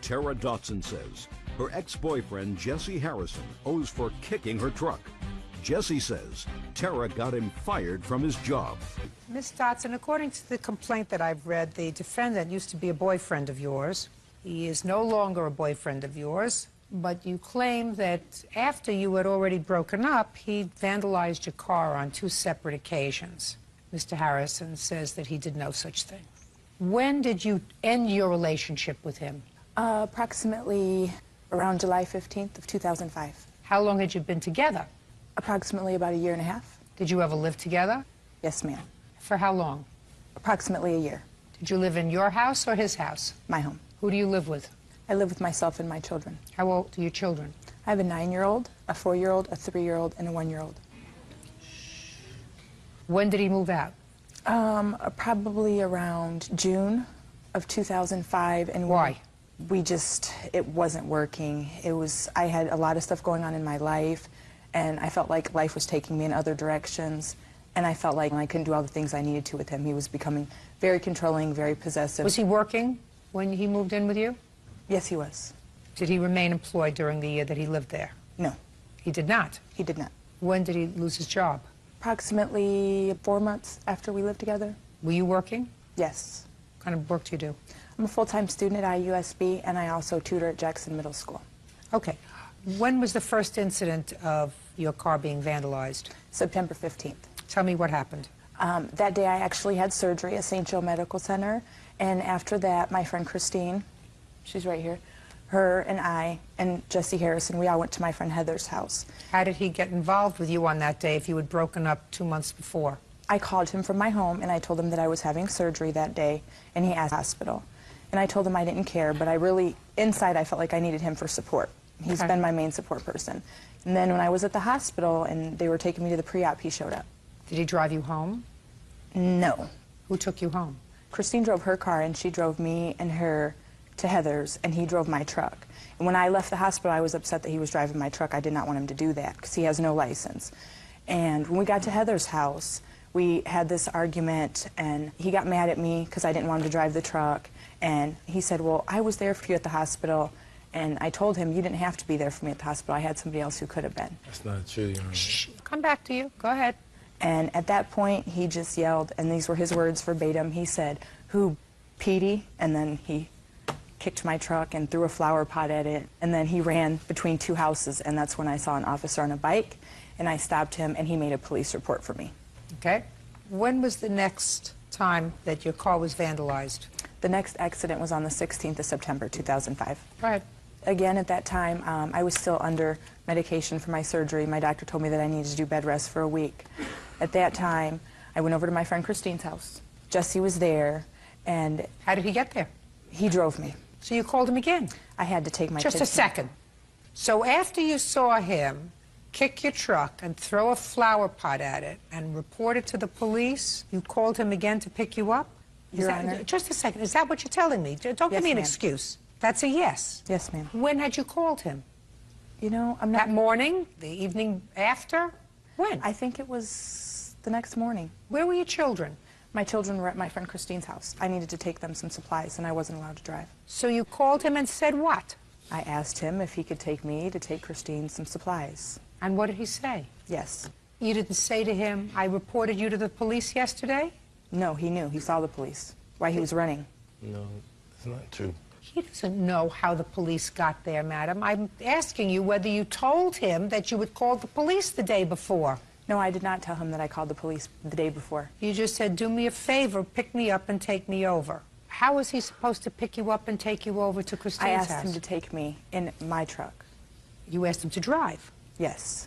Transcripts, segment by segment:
Tara Dotson says her ex-boyfriend, Jesse Harrison, owes for kicking her truck. Jesse says Tara got him fired from his job. Ms. Dotson, according to the complaint that I've read, the defendant used to be a boyfriend of yours. He is no longer a boyfriend of yours, but you claim that after you had already broken up, he vandalized your car on 2 separate occasions. Mr. Harrison says that he did no such thing. When did you end your relationship with him? Approximately around July 15th of 2005. How long had you been together? Approximately about a year and a half. Did you ever live together? Yes, ma'am. For how long? Approximately a year. Did you live in your house or his house? My home. Who do you live with? I live with myself and my children. How old are your children? I have a 9-year-old, a 4-year-old, a 3-year-old, and a 1-year-old. When did he move out? Probably around June of 2005. And why? It wasn't working. I had a lot of stuff going on in my life, and I felt like life was taking me in other directions, and I felt like I couldn't do all the things I needed to with him. He was becoming very controlling, very possessive. Was he working when he moved in with you? Yes, he was. Did he remain employed during the year that he lived there? No. He did not? He did not. When did he lose his job? Approximately 4 months after we lived together. Were you working? Yes. What kind of work do you do? I'm a full-time student at IUSB, and I also tutor at Jackson Middle School. Okay. When was the first incident of your car being vandalized? September 15th. Tell me what happened. That day I actually had surgery at St. Joe Medical Center, and after that my friend Christine, she's right here, her and I and Jesse Harrison, we all went to my friend Heather's house. How did he get involved with you on that day if you had broken up 2 months before? I called him from my home and I told him that I was having surgery that day, and he asked the hospital. And I told him I didn't care, but I really, inside I felt like I needed him for support. He's been my main support person. And then when I was at the hospital and they were taking me to the pre-op, he showed up. Did he drive you home? No. Who took you home? Christine drove her car, and she drove me and her to Heather's, and he drove my truck. And when I left the hospital, I was upset that he was driving my truck. I did not want him to do that because he has no license. And when we got to Heather's house, we had this argument, and he got mad at me because I didn't want him to drive the truck. And he said, well, I was there for you at the hospital. And I told him, you didn't have to be there for me at the hospital. I had somebody else who could have been. That's not true, Your Honor. Shh. Come back to you. Go ahead. And at that point, he just yelled, and these were his words verbatim. He said, who, Petey? And then he kicked my truck and threw a flower pot at it. And then he ran between 2 houses, and that's when I saw an officer on a bike, and I stopped him, and he made a police report for me. Okay. When was the next time that your car was vandalized? The next accident was on the 16th of September, 2005. Go ahead. Again, at that time, I was still under medication for my surgery. My doctor told me that I needed to do bed rest for a week. At that time, I went over to my friend Christine's house. Jesse was there, and... How did he get there? He drove me. So you called him again? I had to take my kids. Just a second. So after you saw him kick your truck and throw a flower pot at it and report it to the police, you called him again to pick you up? Your Honor. Just a second. Is that what you're telling me? Don't give me an excuse. That's a yes. Yes, ma'am. When had you called him? You know, I'm not... That morning? The evening after? When? I think it was the next morning. Where were your children? My children were at my friend Christine's house. I needed to take them some supplies, and I wasn't allowed to drive. So you called him and said what? I asked him if he could take me to take Christine some supplies. And what did he say? Yes. You didn't say to him, I reported you to the police yesterday? No, he knew. He saw the police. Why he was running. No, it's not true. He doesn't know how the police got there, madam. I'm asking you whether you told him that you had called the police the day before. No, I did not tell him that I called the police the day before. You just said, do me a favor, pick me up and take me over. How was he supposed to pick you up and take you over to Christine's house? I asked him to take me in my truck. You asked him to drive? Yes.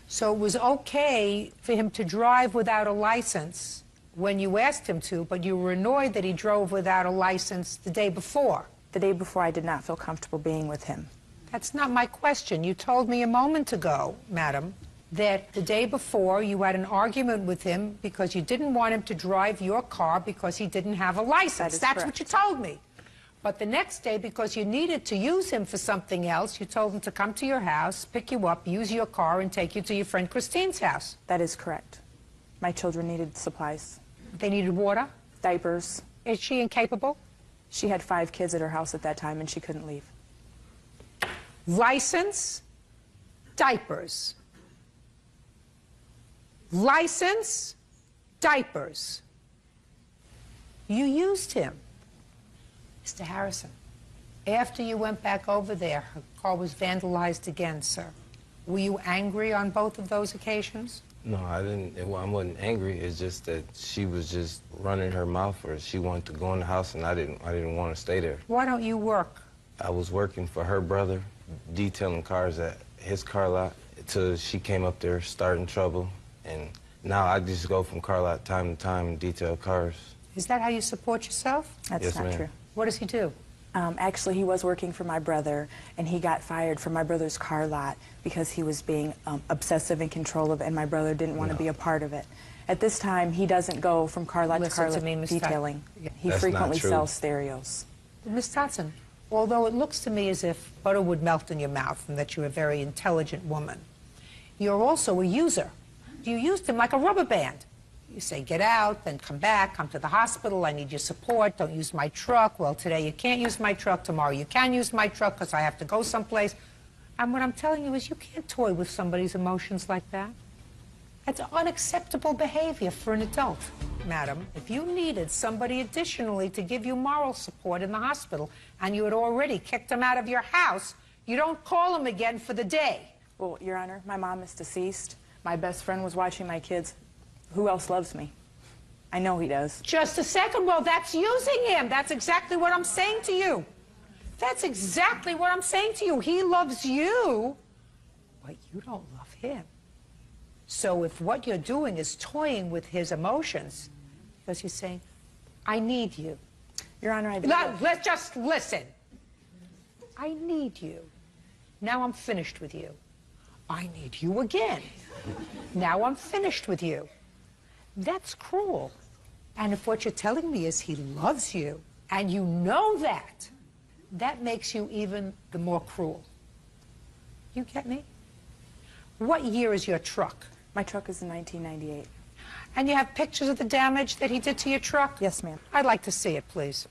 So it was okay for him to drive without a license when you asked him to, but you were annoyed that he drove without a license the day before. The day before, I did not feel comfortable being with him. That's not my question. You told me a moment ago, madam, that the day before you had an argument with him because you didn't want him to drive your car because he didn't have a license. That's what you told me. But the next day, because you needed to use him for something else, you told him to come to your house, pick you up, use your car, and take you to your friend Christine's house. That is correct. My children needed supplies. They needed water? Diapers. Is she incapable? She had 5 kids at her house at that time, and she couldn't leave. License, diapers. License, diapers. You used him. Mr. Harrison, after you went back over there, her car was vandalized again, sir. Were you angry on both of those occasions? No, I didn't. I wasn't angry. It's just that she was just running her mouth, or she wanted to go in the house, and I didn't want to stay there. Why don't you work? I was working for her brother, detailing cars at his car lot, until she came up there, starting trouble, and now I just go from car lot time to time and detail cars. Is that how you support yourself? That's Yes, not ma'am. true. What does he do? Actually, he was working for my brother, and he got fired from my brother's car lot because he was being obsessive and controlloving, and my brother didn't want to be a part of it. At this time, he doesn't go from car lot to car Listen lot to me, Miss detailing. He That's frequently not true. sells stereos. Miss Dotson, although it looks to me as if butter would melt in your mouth and that you're a very intelligent woman, you're also a user. You used him like a rubber band. You say, get out, then come back, come to the hospital, I need your support, don't use my truck. Well, today you can't use my truck, tomorrow you can use my truck because I have to go someplace. And what I'm telling you is you can't toy with somebody's emotions like that. That's unacceptable behavior for an adult, madam. If you needed somebody additionally to give you moral support in the hospital and you had already kicked him out of your house, you don't call him again for the day. Well, Your Honor, my mom is deceased. My best friend was watching my kids. Who else loves me? I know he does. Just a second. Well, that's using him. That's exactly what I'm saying to you. That's exactly what I'm saying to you. He loves you, but you don't love him. So if what you're doing is toying with his emotions, because you're saying, I need you. Your Honor, I do. Let's just listen. I need you. Now I'm finished with you. I need you again. Now I'm finished with you. That's cruel. And if what you're telling me is he loves you, and you know that, that makes you even the more cruel. You get me? What year is your truck? My truck is in 1998. And you have pictures of the damage that he did to your truck? Yes, ma'am. I'd like to see it, please.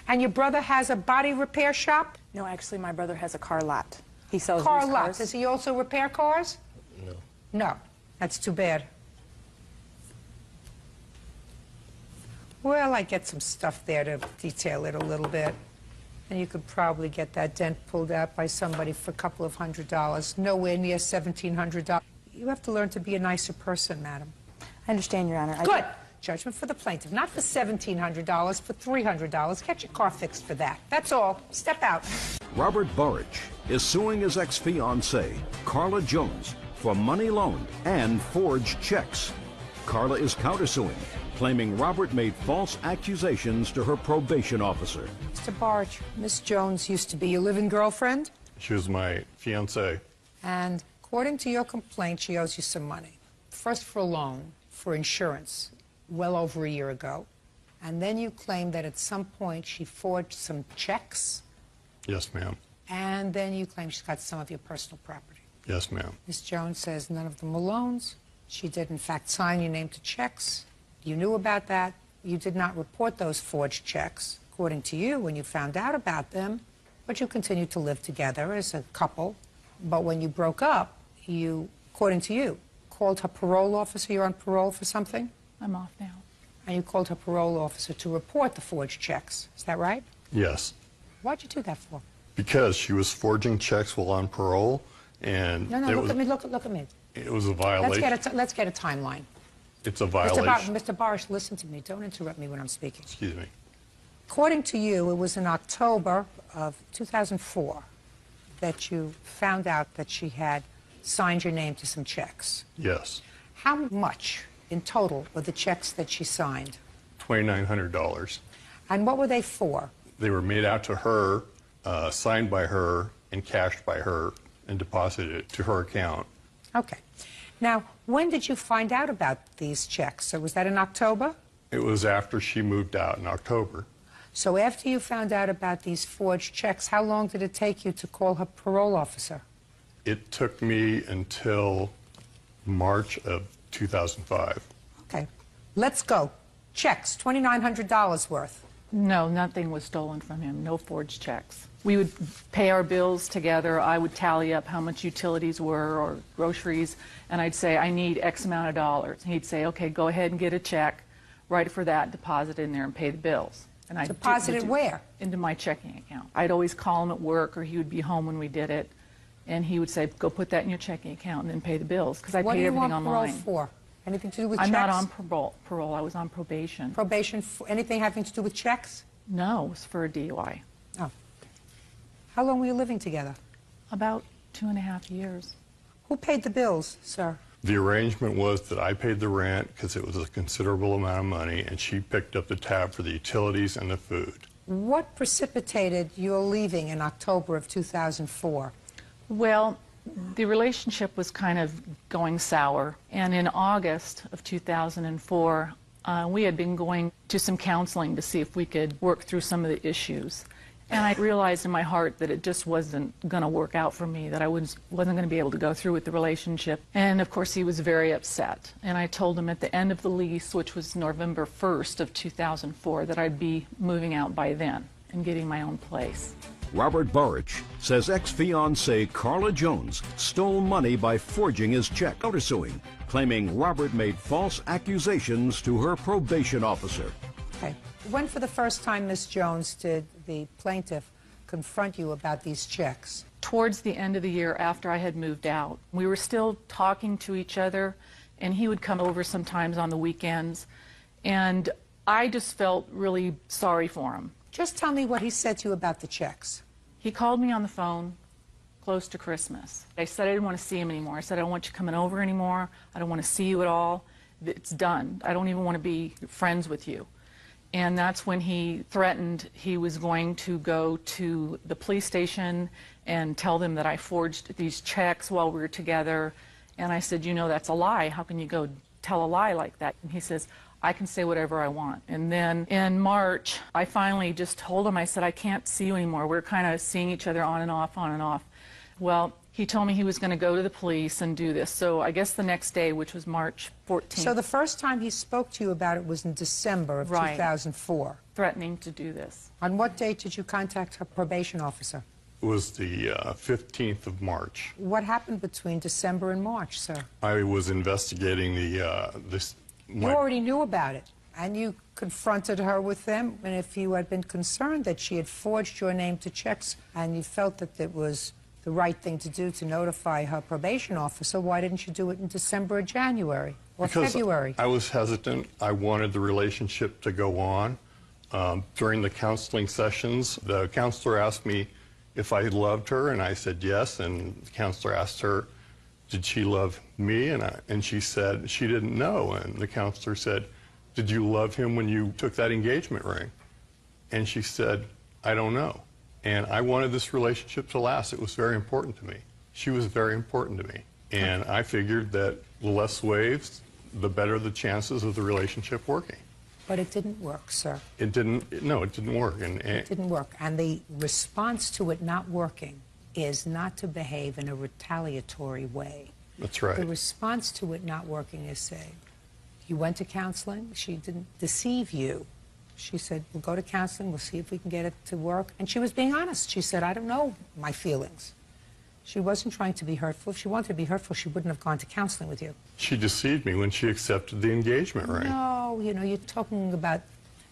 And your brother has a body repair shop? No, actually, my brother has a car lot. He sells Car used lot. cars. Does he also repair cars? No. No. That's too bad. Well, I get some stuff there to detail it a little bit. And you could probably get that dent pulled out by somebody for a couple of $100. Nowhere near $1,700. You have to learn to be a nicer person, madam. I understand, Your Honor. Good. Judgment for the plaintiff. Not for $1,700, for $300. Get your car fixed for that. That's all. Step out. Robert Burridge is suing his ex-fiancée, Carla Jones, for money loaned and forged checks. Carla is countersuing, claiming Robert made false accusations to her probation officer. Mr. Barge, Miss Jones used to be your living girlfriend, She was my fiancée. and according to your complaint, she owes you some money. First for a loan, for insurance, well over a year ago. And then you claim that at some point she forged some checks, Yes, ma'am. and then you claim she's got some of your personal property. Yes, ma'am. Ms. Jones says none of them were loans. She did, in fact, sign your name to checks. You knew about that. You did not report those forged checks, according to you, when you found out about them. But you continued to live together as a couple. But when you broke up, you, according to you, called her parole officer. You're on parole for something? I'm off now. And you called her parole officer to report the forged checks. Is that right? Yes. Why'd you do that for? Because she was forging checks while on parole, and No, it look was, at me, look at me. it was a violation. Let's get a timeline. It's a violation. Mr. Barish, listen to me. Don't interrupt me when I'm speaking. Excuse me. According to you, it was in October of 2004 that you found out that she had signed your name to some checks. Yes. How much in total were the checks that she signed? $2,900. And what were they for? They were made out to her, signed by her, and cashed by her, and deposited to her account. Okay. Now, when did you find out about these checks? So was that in October? It was after she moved out in October. So after you found out about these forged checks, how long did it take you to call her parole officer? It took me until March of 2005. Okay. Let's go. Checks, $2,900 worth. No, nothing was stolen from him, no forged checks. We would pay our bills together. I would tally up how much utilities were or groceries, and I'd say, I need X amount of dollars. And he'd say, okay, go ahead and get a check, write it for that, deposit it in there, and pay the bills. And I'd Deposit it where? Into my checking account. I'd always call him at work, or he would be home when we did it, and he would say, go put that in your checking account and then pay the bills, because I paid everything online. What do you want parole for? Anything to do with checks? I'm not on parole. I was on probation. Probation, anything having to do with checks? No, it was for a DUI. Oh. How long were you living together? About 2.5 years. Who paid the bills, sir? The arrangement was that I paid the rent because it was a considerable amount of money, and she picked up the tab for the utilities and the food. What precipitated your leaving in October of 2004? Well, the relationship was kind of going sour, and in August of 2004, we had been going to some counseling to see if we could work through some of the issues. And I realized in my heart that it just wasn't going to work out for me, that I wasn't going to be able to go through with the relationship. And of course, he was very upset. And I told him at the end of the lease, which was November 1st of 2004, that I'd be moving out by then and getting my own place. Robert Burrich says ex-fiancée Carla Jones stole money by forging his check, countersuing, claiming Robert made false accusations to her probation officer. Okay. When for the first time, Ms. Jones, did the plaintiff confront you about these checks? Towards the end of the year after I had moved out, we were still talking to each other, and he would come over sometimes on the weekends, and I just felt really sorry for him. Just tell me what he said to you about the checks. He called me on the phone close to Christmas. I said I didn't want to see him anymore. I said, I don't want you coming over anymore. I don't want to see you at all. It's done. I don't even want to be friends with you. And that's when he threatened he was going to go to the police station and tell them that I forged these checks while we were together. And I said, you know, that's a lie. How can you go tell a lie like that? And he says, I can say whatever I want. And then in March, I finally just told him, I said, I can't see you anymore. We're kind of seeing each other on and off, on and off. Well, he told me he was going to go to the police and do this. So I guess the next day, which was March 14th. So the first time he spoke to you about it was in December of 2004. Threatening to do this. On what date did you contact her probation officer? It was the 15th of March. What happened between December and March, sir? I was investigating You already knew about it, and you confronted her with them, and if you had been concerned that she had forged your name to checks and you felt that it was the right thing to do to notify her probation officer, why didn't you do it in December or January or February? I was hesitant. I wanted the relationship to go on. During the counseling sessions, the counselor asked me if I loved her, and I said yes, and the counselor asked her, did she love me? And she said she didn't know. And the counselor said, did you love him when you took that engagement ring? And she said, I don't know. And I wanted this relationship to last. It was very important to me. She was very important to me. And I figured that the less waves, the better the chances of the relationship working. But it didn't work, sir. It didn't, no, it didn't work. It didn't work. And the response to it not working is not to behave in a retaliatory way. That's right. The response to it not working is say, you went to counseling, she didn't deceive you. She said, we'll go to counseling, we'll see if we can get it to work. And she was being honest. She said, I don't know my feelings. She wasn't trying to be hurtful. If she wanted to be hurtful, she wouldn't have gone to counseling with you. She deceived me when she accepted the engagement ring. No, you know, you're talking about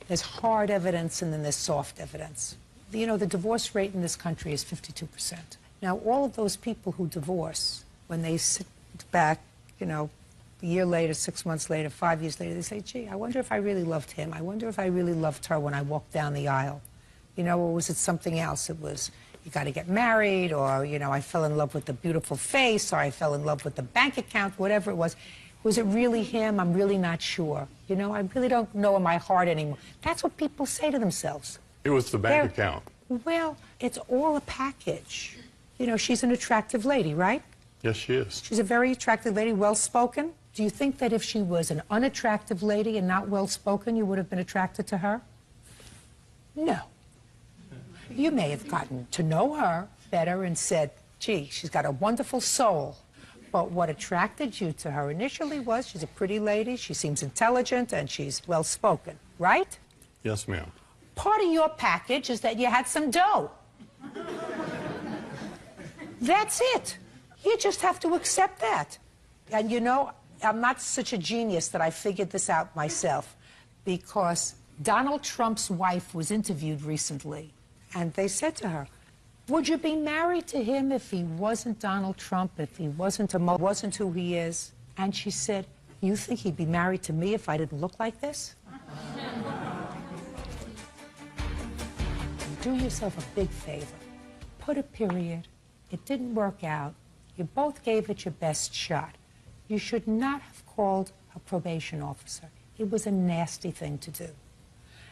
there's hard evidence and then there's soft evidence. You know, the divorce rate in this country is 52%. Now, all of those people who divorce, when they sit back, you know, a year later, 6 months later, 5 years later, they say, gee, I wonder if I really loved him. I wonder if I really loved her when I walked down the aisle. You know, or was it something else? It was, you got to get married, or, you know, I fell in love with the beautiful face, or I fell in love with the bank account, whatever it was. Was it really him? I'm really not sure. You know, I really don't know in my heart anymore. That's what people say to themselves. It was the bank account. Well, it's all a package. You know, she's an attractive lady, right? Yes, she is. She's a very attractive lady, well-spoken. Do you think that if she was an unattractive lady and not well-spoken, you would have been attracted to her? No. You may have gotten to know her better and said, gee, she's got a wonderful soul. But what attracted you to her initially was she's a pretty lady, she seems intelligent, and she's well-spoken, right? Yes, ma'am. Part of your package is that you had some dough. That's it. You just have to accept that. And you know, I'm not such a genius that I figured this out myself, because Donald Trump's wife was interviewed recently, and they said to her, would you be married to him if he wasn't Donald Trump, if he wasn't who he is? And she said, you think he'd be married to me if I didn't look like this? Do yourself a big favor. Put a period. It didn't work out. You both gave it your best shot. You should not have called a probation officer. It was a nasty thing to do.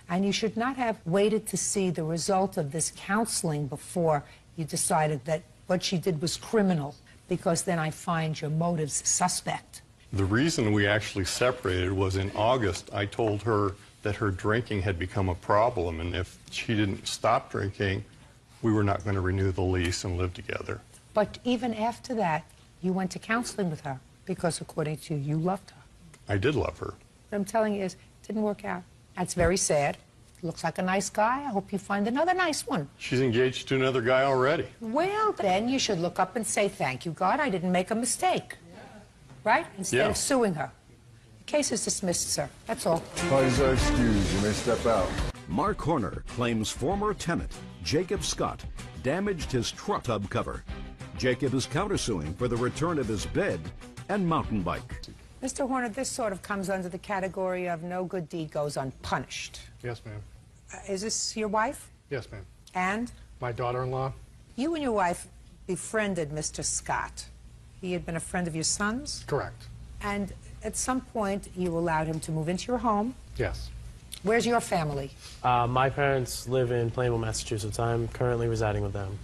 And you should not have waited to see the result of this counseling before you decided that what she did was criminal, because then I find your motives suspect. The reason we actually separated was in August. I told her that her drinking had become a problem, and if she didn't stop drinking, we were not going to renew the lease and live together. But even after that, you went to counseling with her, because according to you, you loved her. I did love her. What I'm telling you is, it didn't work out. That's very sad. Looks like a nice guy. I hope you find another nice one. She's engaged to another guy already. Well, then you should look up and say, thank you, God, I didn't make a mistake. Right? Instead of suing her. The case is dismissed, sir. That's all. Parties are excused. You may step out. Mark Horner claims former tenant Jacob Scott damaged his truck tub cover. Jacob is countersuing for the return of his bed and mountain bike. Mr. Horner, this sort of comes under the category of no good deed goes unpunished. Yes, ma'am. Is this your wife? Yes, ma'am. And? My daughter-in-law? You and your wife befriended Mr. Scott. He had been a friend of your son's? Correct. And at some point, you allowed him to move into your home? Yes. Where's your family? My parents live in Plainville, Massachusetts. I'm currently residing with them.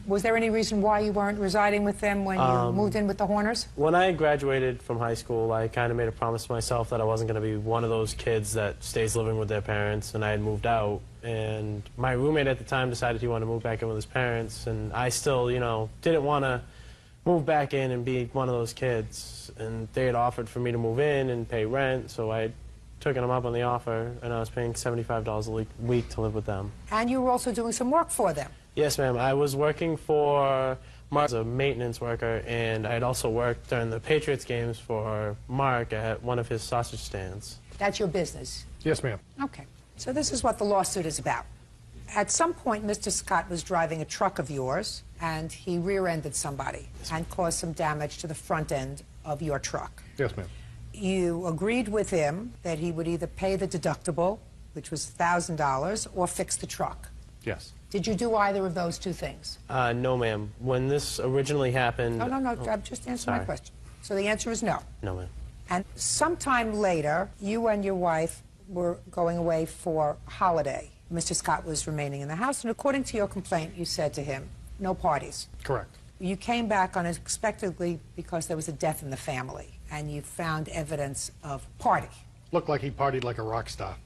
Was there any reason why you weren't residing with them when you moved in with the Horners? When I graduated from high school, I kind of made a promise to myself that I wasn't going to be one of those kids that stays living with their parents, and I had moved out. And my roommate at the time decided he wanted to move back in with his parents, and I still, you know, didn't want to move back in and be one of those kids. And they had offered for me to move in and pay rent, so I had taken them up on the offer, and I was paying $75 a week to live with them. And you were also doing some work for them? Yes, ma'am. I was working for Mark as a maintenance worker, and I had also worked during the Patriots games for Mark at one of his sausage stands. That's your business? Yes, ma'am. Okay. So this is what the lawsuit is about. At some point, Mr. Scott was driving a truck of yours, and he rear-ended somebody and caused some damage to the front end of your truck. Yes, ma'am. You agreed with him that he would either pay the deductible, which was $1,000, or fix the truck. Yes. Did you do either of those two things? No, ma'am. When this originally happened... No, I'm just answering my question. So the answer is no. No, ma'am. And sometime later, you and your wife were going away for a holiday. Mr. Scott was remaining in the house, and according to your complaint, you said to him, no parties. Correct. You came back unexpectedly because there was a death in the family, and you found evidence of party. Looked like he partied like a rock star.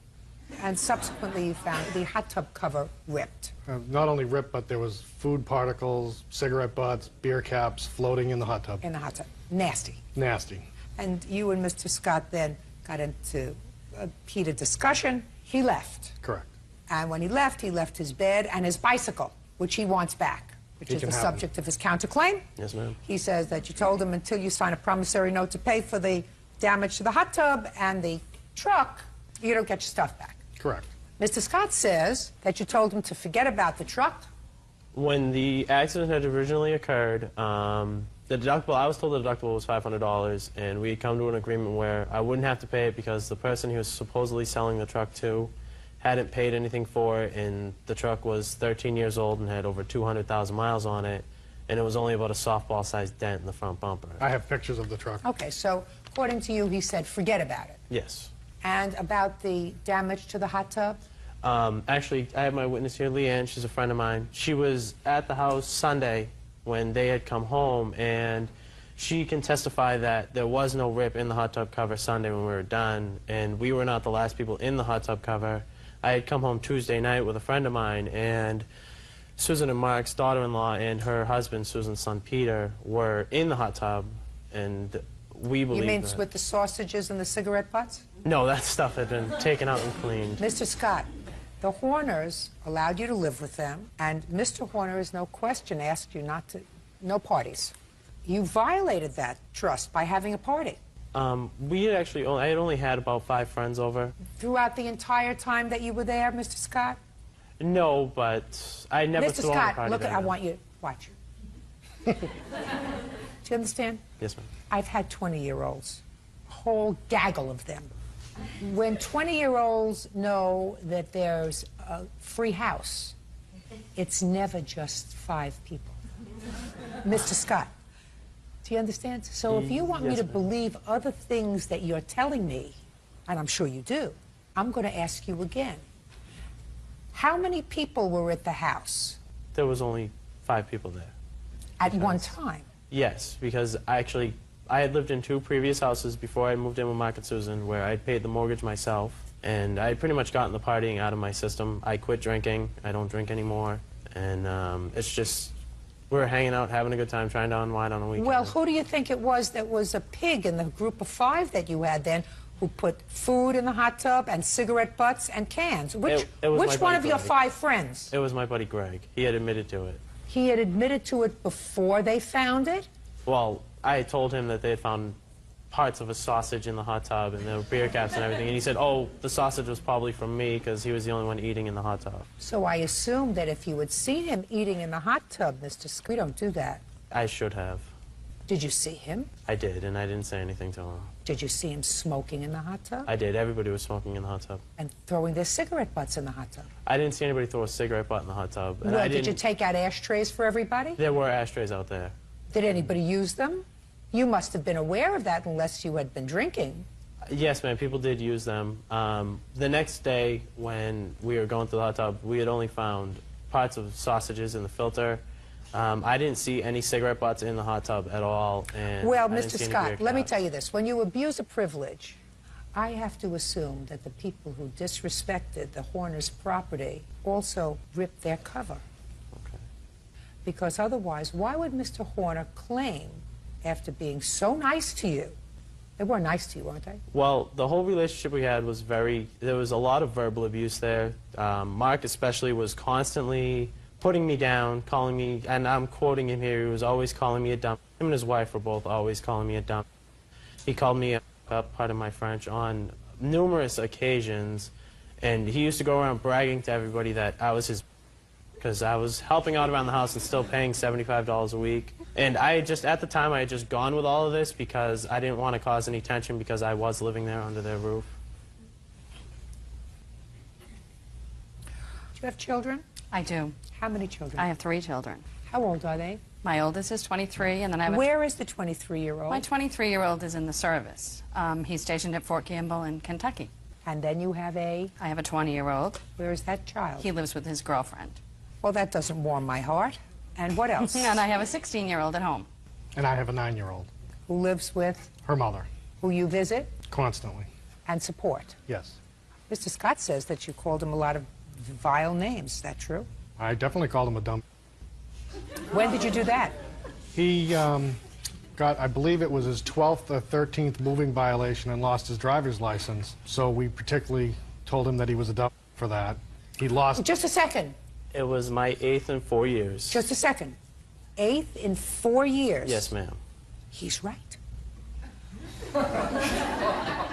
And subsequently, you found the hot tub cover ripped. Not only ripped, but there was food particles, cigarette butts, beer caps floating in the hot tub. In the hot tub. Nasty. Nasty. And you and Mr. Scott then got into a heated discussion. He left. Correct. And when he left his bed and his bicycle, which he wants back, which is the subject of his counterclaim. Yes, ma'am. He says that you told him until you sign a promissory note to pay for the damage to the hot tub and the truck, you don't get your stuff back. Correct. Mr. Scott says that you told him to forget about the truck. When the accident had originally occurred, the deductible, I was told the deductible was $500, and we had come to an agreement where I wouldn't have to pay it because the person he was supposedly selling the truck to hadn't paid anything for it, and the truck was 13 years old and had over 200,000 miles on it, and it was only about a softball-sized dent in the front bumper. I have pictures of the truck. Okay, so according to you, he said forget about it. Yes. And about the damage to the hot tub? Actually, I have my witness here, Leanne. She's a friend of mine. She was at the house Sunday when they had come home, and she can testify that there was no rip in the hot tub cover Sunday when we were done, and we were not the last people in the hot tub cover. I had come home Tuesday night with a friend of mine, and Susan and Mark's daughter-in-law and her husband, Susan's son Peter, were in the hot tub, and we believe You mean that... with the sausages and the cigarette butts? No, that stuff had been taken out and cleaned. Mr. Scott, The Horners allowed you to live with them, and Mr. Horner, is no question, asked you not to, no parties. You violated that trust by having a party. We had actually, I had only had about 5 friends over. Throughout the entire time that you were there, Mr. Scott? No, but I never Mr. threw on a Scott, party look, there, I no. want you to watch. Do you understand? Yes, ma'am. I've had 20-year-olds, a whole gaggle of them. When 20-year-olds know that there's a free house, it's never just 5 people. Mr. Scott, do you understand? So if you want me Yes, to ma'am. believe other things that you're telling me, and I'm sure you do, I'm going to ask you again. How many people were at the house There was only 5 people there. at one time? Yes, because I had lived in 2 previous houses before I moved in with Mark and Susan, where I'd paid the mortgage myself, and I had pretty much gotten the partying out of my system. I quit drinking. I don't drink anymore, and it's just, we were hanging out, having a good time, trying to unwind on a weekend. Well, who do you think it was that was a pig in the group of 5 that you had then, who put food in the hot tub and cigarette butts and cans? Which It was my one buddy of your Greg. 5 friends? It was my buddy Greg. He had admitted to it. He had admitted to it before they found it? Well, I had told him that they had found parts of a sausage in the hot tub, and there were beer caps and everything, and he said, oh, the sausage was probably from me, because he was the only one eating in the hot tub. So I assume that if you had seen him eating in the hot tub, Mr. Sc- we don't do that. I should have. Did you see him? I did, and I didn't say anything to him. Did you see him smoking in the hot tub? I did. Everybody was smoking in the hot tub. And throwing their cigarette butts in the hot tub? I didn't see anybody throw a cigarette butt in the hot tub. And Well, I did you didn't, take out ashtrays for everybody? There were ashtrays out there. Did anybody use them? You must have been aware of that unless you had been drinking. Yes, ma'am, people did use them. The next day, when we were going through the hot tub, we had only found parts of sausages in the filter. I didn't see any cigarette butts in the hot tub at all. And Well, I didn't Mr. see any Scott, beer let me caps. tell you this. When you abuse a privilege, I have to assume that the people who disrespected the Horner's property also ripped their cover. Okay. Because otherwise, why would Mr. Horner claim, after being so nice to you, they were nice to you, weren't they? Well, the whole relationship we had was there was a lot of verbal abuse there. Mark especially was constantly putting me down, calling me, and I'm quoting him here, he was always calling me a dump. Him and his wife were both always calling me a dump. He called me pardon my French, on numerous occasions, and he used to go around bragging to everybody that I was his, because I was helping out around the house and still paying $75 a week. And I had just, at the time, I had just gone with all of this because I didn't want to cause any tension because I was living there under their roof. Do you have children? I do. How many children? I have 3 children. How old are they? My oldest is 23, and then I have Where is the 23-year-old? my 23-year-old is in the service. He's stationed at Fort Campbell in Kentucky. And then you have I have a 20-year-old. Where is that child? He lives with his girlfriend. Well, that doesn't warm my heart. And what else? And I have a 16-year-old at home. And I have a 9-year-old. Who lives with? Her mother. Who you visit Constantly. and support. Yes. Mr. Scott says that you called him a lot of vile names. Is that true? I definitely called him a dump. When did you do that? He got, I believe it was his 12th or 13th moving violation and lost his driver's license. So we particularly told him that he was a dump for that. He lost. Just a second. It was my 8th in 4 years. Just a second. 8th in 4 years. Yes, ma'am. He's right.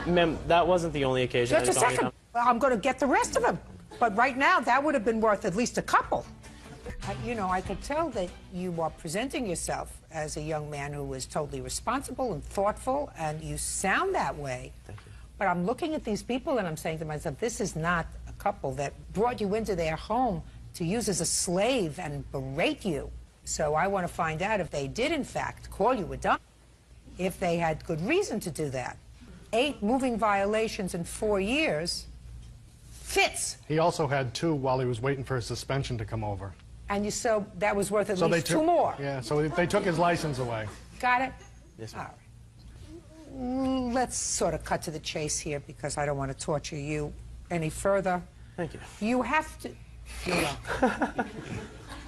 Ma'am, that wasn't the only occasion. Just a I told you second. Well, I'm going to get the rest of them. But right now, that would have been worth at least a couple. You know, I could tell that you are presenting yourself as a young man who is totally responsible and thoughtful, and you sound that way. Thank you. But I'm looking at these people and I'm saying to myself, this is not a couple that brought you into their home to use as a slave and berate you. So I want to find out if they did, in fact, call you a dump, if they had good reason to do that. 8 moving violations in 4 years fits. He also had 2 while he was waiting for his suspension to come over. And so that was worth at So least they 2 took, more. Yeah, so they took his license away. Got it? Yes, All ma'am. right. Let's sort of cut to the chase here because I don't want to torture you any further. Thank you. You have to... You're welcome.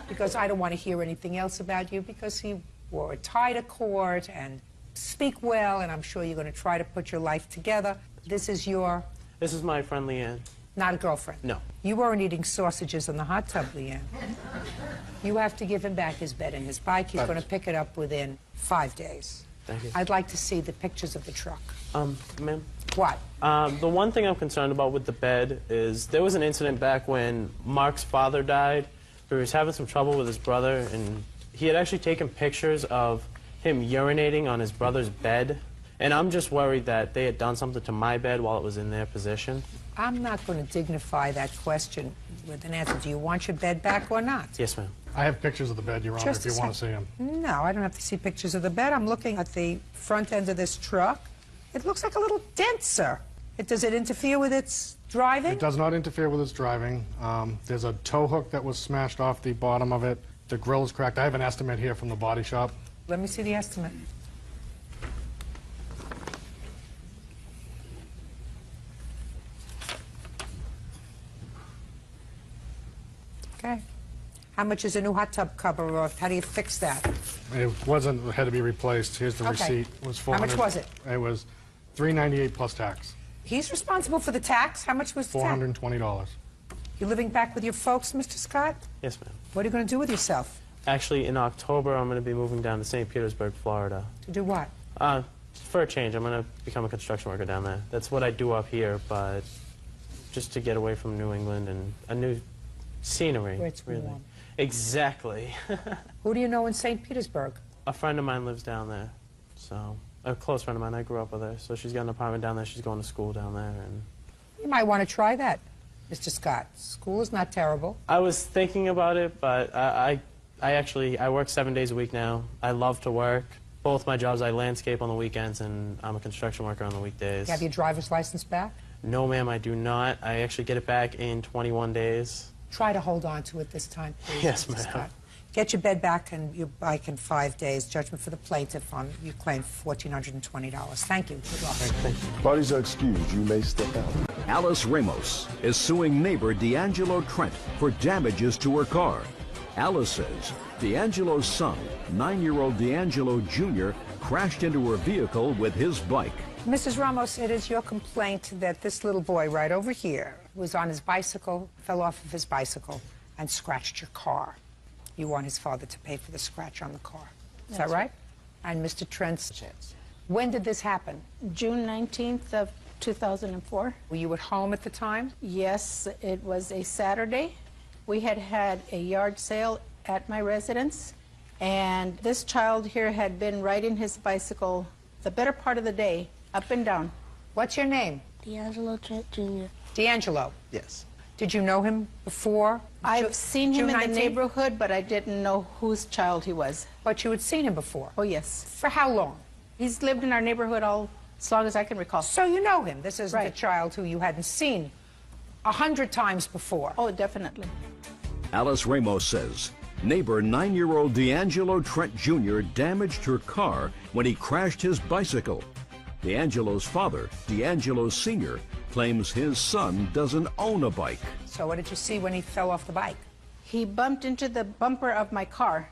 Because I don't want to hear anything else about you because you wore a tie to court and speak well, and I'm sure you're going to try to put your life together. This is your... This is my friend Leanne. Not a girlfriend? No. You weren't eating sausages in the hot tub, Leanne. You have to give him back his bed and his bike. He's going to pick it up within 5 days. Thank you. I'd like to see the pictures of the truck. Ma'am? What? The one thing I'm concerned about with the bed is there was an incident back when Mark's father died. He was having some trouble with his brother, and he had actually taken pictures of him urinating on his brother's bed. And I'm just worried that they had done something to my bed while it was in their position. I'm not going to dignify that question with an answer. Do you want your bed back or not? Yes, ma'am. I have pictures of the bed, Your Honor, if you want to see them. No, I don't have to see pictures of the bed. I'm looking at the front end of this truck. It looks like a little dent, sir. Does it interfere with its driving? It does not interfere with its driving. There's a tow hook that was smashed off the bottom of it. The grill is cracked. I have an estimate here from the body shop. Let me see the estimate. Okay. How much is a new hot tub cover, or how do you fix that? It wasn't, it had to be replaced. Here's the Okay. receipt. It was How much was it? It was $398 plus tax. He's responsible for the tax. How much was the tax? $420. You living back with your folks, Mr. Scott? Yes, ma'am. What are you going to do with yourself? Actually, in October, I'm going to be moving down to St. Petersburg, Florida. To do what? For a change, I'm going to become a construction worker down there. That's what I do up here, but just to get away from New England and a new scenery. Where it's really. warm. Exactly. Who do you know in St. Petersburg? A friend of mine lives down there, so a close friend of mine. I grew up with her, so she's got an apartment down there. She's going to school down there, and You might want to try that, Mr. Scott. School is not terrible. I was thinking about it, but I work 7 days a week now. I love to work. Both my jobs, I landscape on the weekends, and I'm a construction worker on the weekdays. You have your driver's license back? No, ma'am, I do not. I actually get it back in 21 days. Try to hold on to it this time, please. Yes, Mr. ma'am. Scott. Get your bed back and your bike in 5 days. Judgment for the plaintiff on you claim $1,420. Thank you. Good luck. Parties are excused. You may step out. Alice Ramos is suing neighbor D'Angelo Trent for damages to her car. Alice says D'Angelo's son, 9-year-old D'Angelo Jr., crashed into her vehicle with his bike. Mrs. Ramos, it is your complaint that this little boy right over here was on his bicycle, fell off of his bicycle, and scratched your car. You want his father to pay for the scratch on the car. Is that right? And Mr. Trent's. When did this happen? June 19th of 2004. Were you at home at the time? Yes, it was a Saturday. We had had a yard sale at my residence, and this child here had been riding his bicycle the better part of the day, up and down. What's your name? D'Angelo Trent Jr. D'Angelo. Yes. Did you know him before? I've seen him June in 19th? the neighborhood, but I didn't know whose child he was. But you had seen him before? Oh, yes. For how long? He's lived in our neighborhood as long as I can recall. So you know him. This isn't Right. a child who you hadn't seen 100 times before. Oh, definitely. Alice Ramos says neighbor 9-year-old D'Angelo Trent Jr. damaged her car when he crashed his bicycle. D'Angelo's father, D'Angelo Sr., claims his son doesn't own a bike. So what did you see when he fell off the bike? He bumped into the bumper of my car,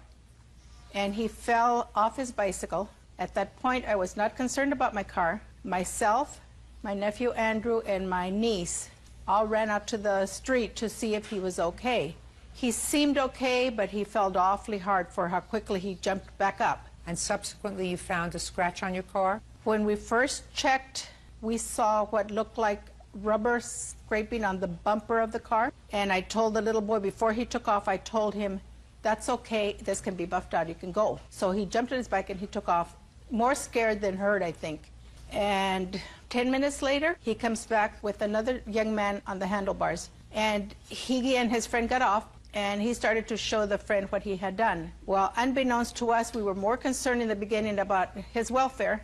and he fell off his bicycle. At that point, I was not concerned about my car. Myself, my nephew Andrew, and my niece all ran out to the street to see if he was okay. He seemed okay, but he fell awfully hard for how quickly he jumped back up. And subsequently you found a scratch on your car? When we first checked, we saw what looked like rubber scraping on the bumper of the car. And I told the little boy, before he took off, I told him, that's okay, this can be buffed out, you can go. So he jumped on his bike and he took off, more scared than hurt, I think. And 10 minutes later, he comes back with another young man on the handlebars. And he and his friend got off, and he started to show the friend what he had done. Well, unbeknownst to us, we were more concerned in the beginning about his welfare.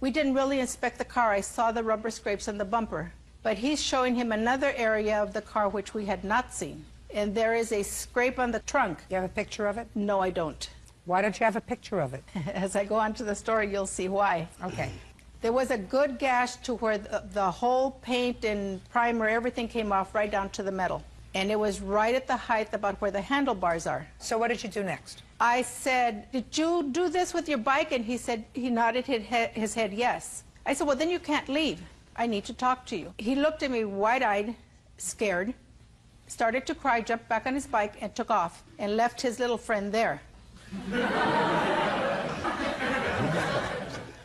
We didn't really inspect the car. I saw the rubber scrapes on the bumper. But he's showing him another area of the car which we had not seen. And there is a scrape on the trunk. You have a picture of it? No, I don't. Why don't you have a picture of it? As I go on to the story, you'll see why. Okay. There was a good gash to where the whole paint and primer, everything came off right down to the metal. And it was right at the height about where the handlebars are. So what did you do next? I said, did you do this with your bike? And he said, he nodded his head yes. I said, well, then you can't leave. I need to talk to you. He looked at me wide-eyed, scared, started to cry, jumped back on his bike, and took off, and left his little friend there.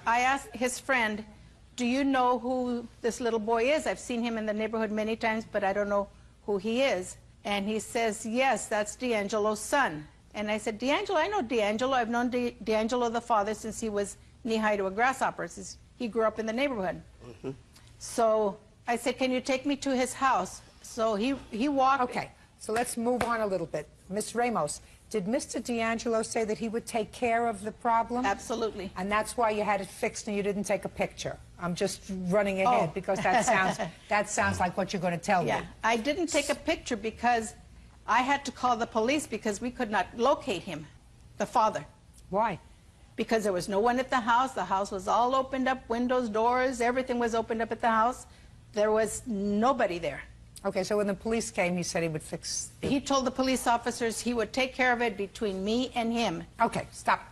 I asked his friend, do you know who this little boy is? I've seen him in the neighborhood many times, but I don't know who he is. And he says, yes, that's D'Angelo's son. And I said, D'Angelo, I know D'Angelo. I've known D'Angelo, the father, since he was knee-high to a grasshopper, since he grew up in the neighborhood. Mm-hmm. So I said, can you take me to his house? So he walked. Okay, so let's move on a little bit. Ms. Ramos, did Mr. D'Angelo say that he would take care of the problem? Absolutely. And that's why you had it fixed and you didn't take a picture? I'm just running ahead because that sounds like what you're going to tell me. Yeah, I didn't take a picture because I had to call the police because we could not locate him, the father. Why? Because there was no one at the house. The house was all opened up, windows, doors, everything was opened up at the house. There was nobody there. Okay, so when the police came, he said he would fix... He told the police officers he would take care of it between me and him. Okay, stop.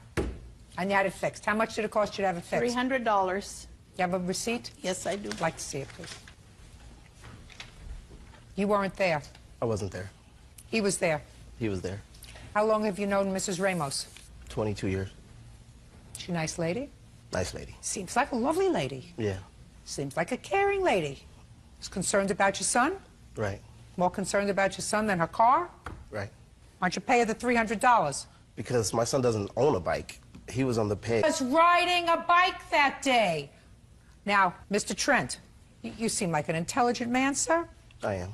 And you had it fixed. How much did it cost you to have it fixed? $300. You have a receipt? Yes, I do. I'd like to see it, please. You weren't there. I wasn't there. He was there. He was there. How long have you known Mrs. Ramos? 22 years. She a nice lady? Nice lady. Seems like a lovely lady. Yeah. Seems like a caring lady. Is concerned about your son? Right. More concerned about your son than her car? Right. Why don't you pay her the $300? Because my son doesn't own a bike. He was on the peg. He was riding a bike that day. Now, Mr. Trent, you seem like an intelligent man, sir. I am.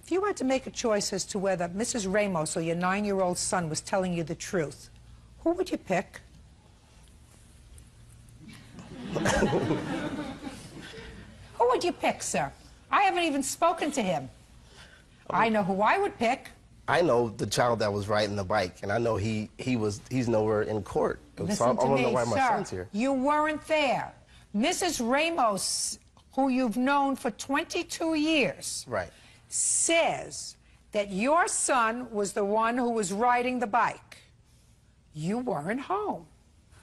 If you had to make a choice as to whether Mrs. Ramos or your 9-year-old son was telling you the truth, who would you pick? Who would you pick, sir? I haven't even spoken to him. I know who I would pick. I know the child that was riding the bike, and I know he's nowhere in court. Listen to me, why my sir. son's here. You weren't there. Mrs. Ramos, who you've known for 22 years, Right. says that your son was the one who was riding the bike. You weren't home.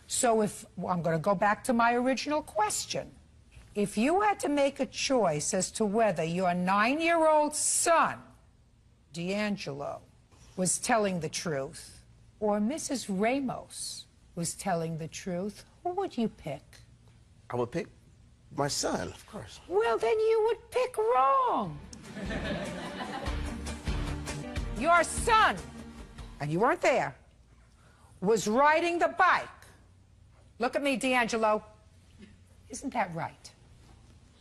So I'm going to go back to my original question. If you had to make a choice as to whether your 9-year-old son, D'Angelo, was telling the truth or Mrs. Ramos was telling the truth, who would you pick? I would pick my son, of course. Well, then you would pick wrong. Your son, and you weren't there, was riding the bike. Look at me, D'Angelo. Isn't that right?